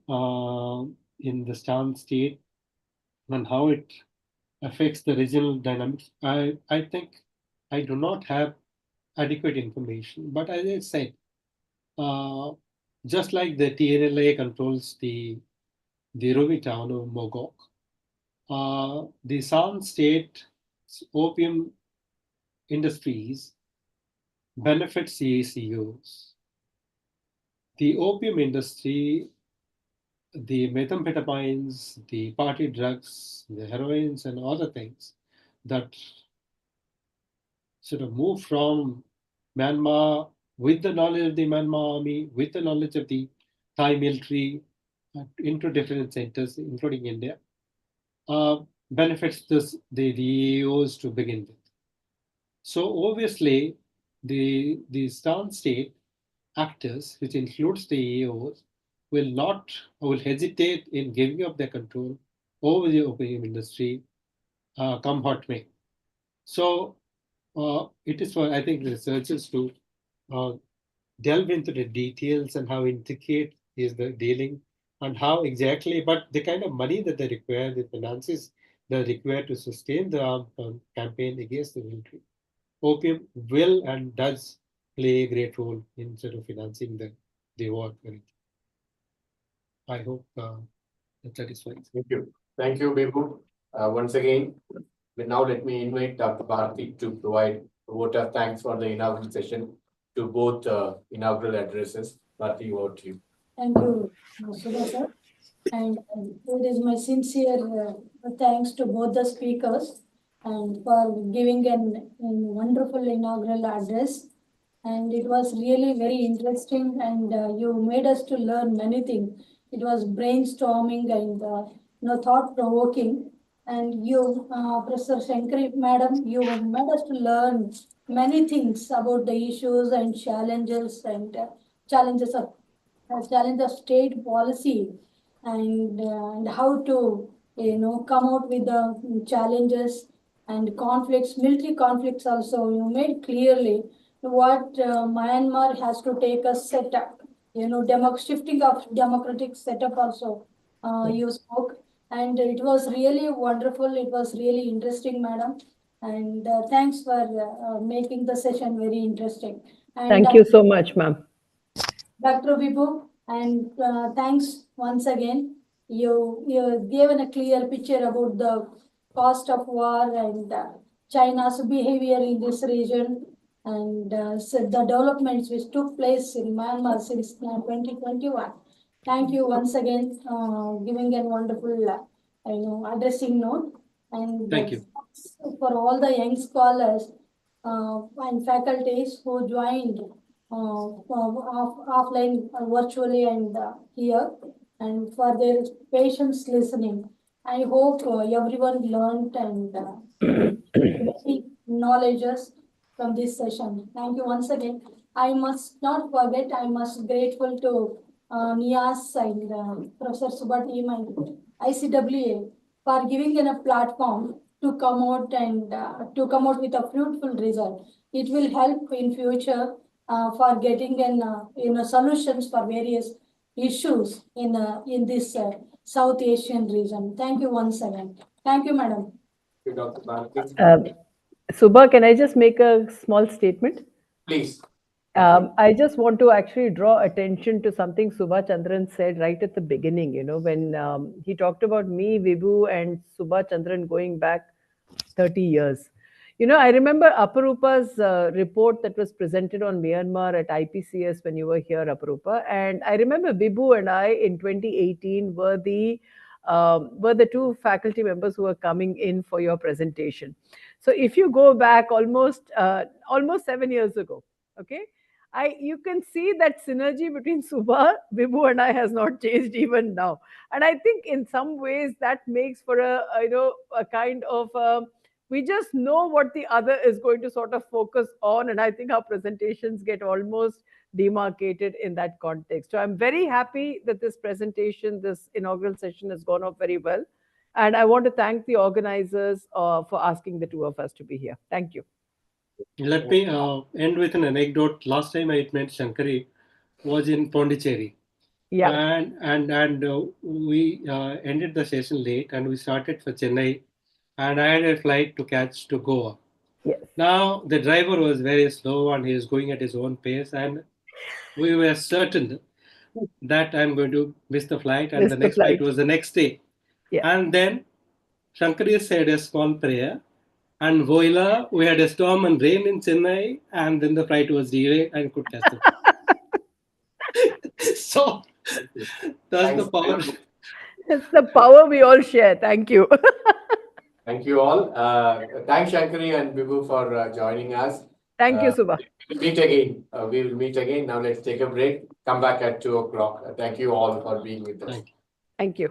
S9: in the Stan state and how it affects the regional dynamics, I think I do not have adequate information. But as I said, just like the TNLA controls the Rovi town of Mogok, the San State opium industries benefit CACOs. The opium industry, the methamphetamines, the party drugs, the heroines, and other things that sort of move from Myanmar with the knowledge of the Myanmar army, with the knowledge of the Thai military into different centers, including India, benefits the EOs to begin with. So obviously, the Stan state actors, which includes the EOs, will hesitate in giving up their control over the opium industry come hot May. So it is for, I think, researchers to delve into the details and how intricate is the dealing and how exactly, but the kind of money that they require, the finances that are required to sustain the armed campaign against the military. Opium will and does play a great role in sort of financing the war. I hope that satisfies.
S3: Thank you. Thank you, Bibu. Once again, now let me invite Dr. Bharti to provide a vote of thanks for the inaugural session to both inaugural addresses. Bharti, over to you.
S2: Thank you, Sudha sir. And it is my sincere thanks to both the speakers and for giving an wonderful inaugural address. And it was really very interesting, and you made us to learn many things. It was brainstorming and thought provoking. And you, Professor Shankari, madam, you made us to learn many things about the issues and challenges challenges of challenge of state policy and how to come out with the challenges and conflicts, military conflicts also. You made clearly what Myanmar has to take a setup, shifting of democratic setup also. You spoke, and it was really wonderful. It was really interesting, madam. And thanks for making the session very interesting. And
S7: Thank you so much, ma'am.
S2: Dr. Vibhu, and thanks once again. You given a clear picture about the cost of war and China's behavior in this region and so the developments which took place in Myanmar since 2021. Thank you once again, giving a wonderful, addressing note. And
S9: thank you
S2: for all the young scholars and faculties who joined offline, virtually, and here, and for their patience listening. I hope everyone learned and many knowledges from this session. Thank you once again. I must not forget, I must grateful to NIAS and Professor Subha team and ICWA for giving them a platform to come out and to come out with a fruitful result. It will help in future for getting an solutions for various issues in this South Asian region. Thank you once again. Thank you, madam.
S3: Thank you, Dr. Bharati.
S7: Subha, can I just make a small statement?
S3: Please.
S7: I just want to actually draw attention to something Subha Chandran said right at the beginning, when he talked about me, Vibhu, and Subha Chandran going back 30 years. I remember Aparupa's report that was presented on Myanmar at IPCS when you were here, Aparupa. And I remember Vibhu and I in 2018 were the two faculty members who were coming in for your presentation. So if you go back almost 7 years ago, okay, you can see that synergy between Subha, Vibhu, and I has not changed even now. And I think in some ways that makes for a kind of we just know what the other is going to sort of focus on, and I think our presentations get almost demarcated in that context. So I'm very happy that this presentation, this inaugural session, has gone off very well, and I want to thank the organizers for asking the two of us to be here. Thank you.
S9: Let me end with an anecdote. Last time I met Shankari was in Pondicherry.
S7: Yeah.
S9: And we ended the session late, and we started for Chennai, and I had a flight to catch to Goa.
S7: Yes.
S9: Now the driver was very slow and he was going at his own pace, and we were certain that I'm going to miss the flight, and the next flight was the next day.
S7: Yeah.
S9: And then Shankari said a small prayer, and voila, we had a storm and rain in Chennai, and then the flight was delayed and could catch the So that's the power.
S7: It's the power we all share. Thank you.
S3: Thank you all. Thanks, Shankari and Vibhu, for joining us.
S7: Thank you, Subha.
S3: We'll meet again. We will meet again. Now let's take a break. Come back at 2 o'clock. Thank you all for being with us.
S7: Thank you.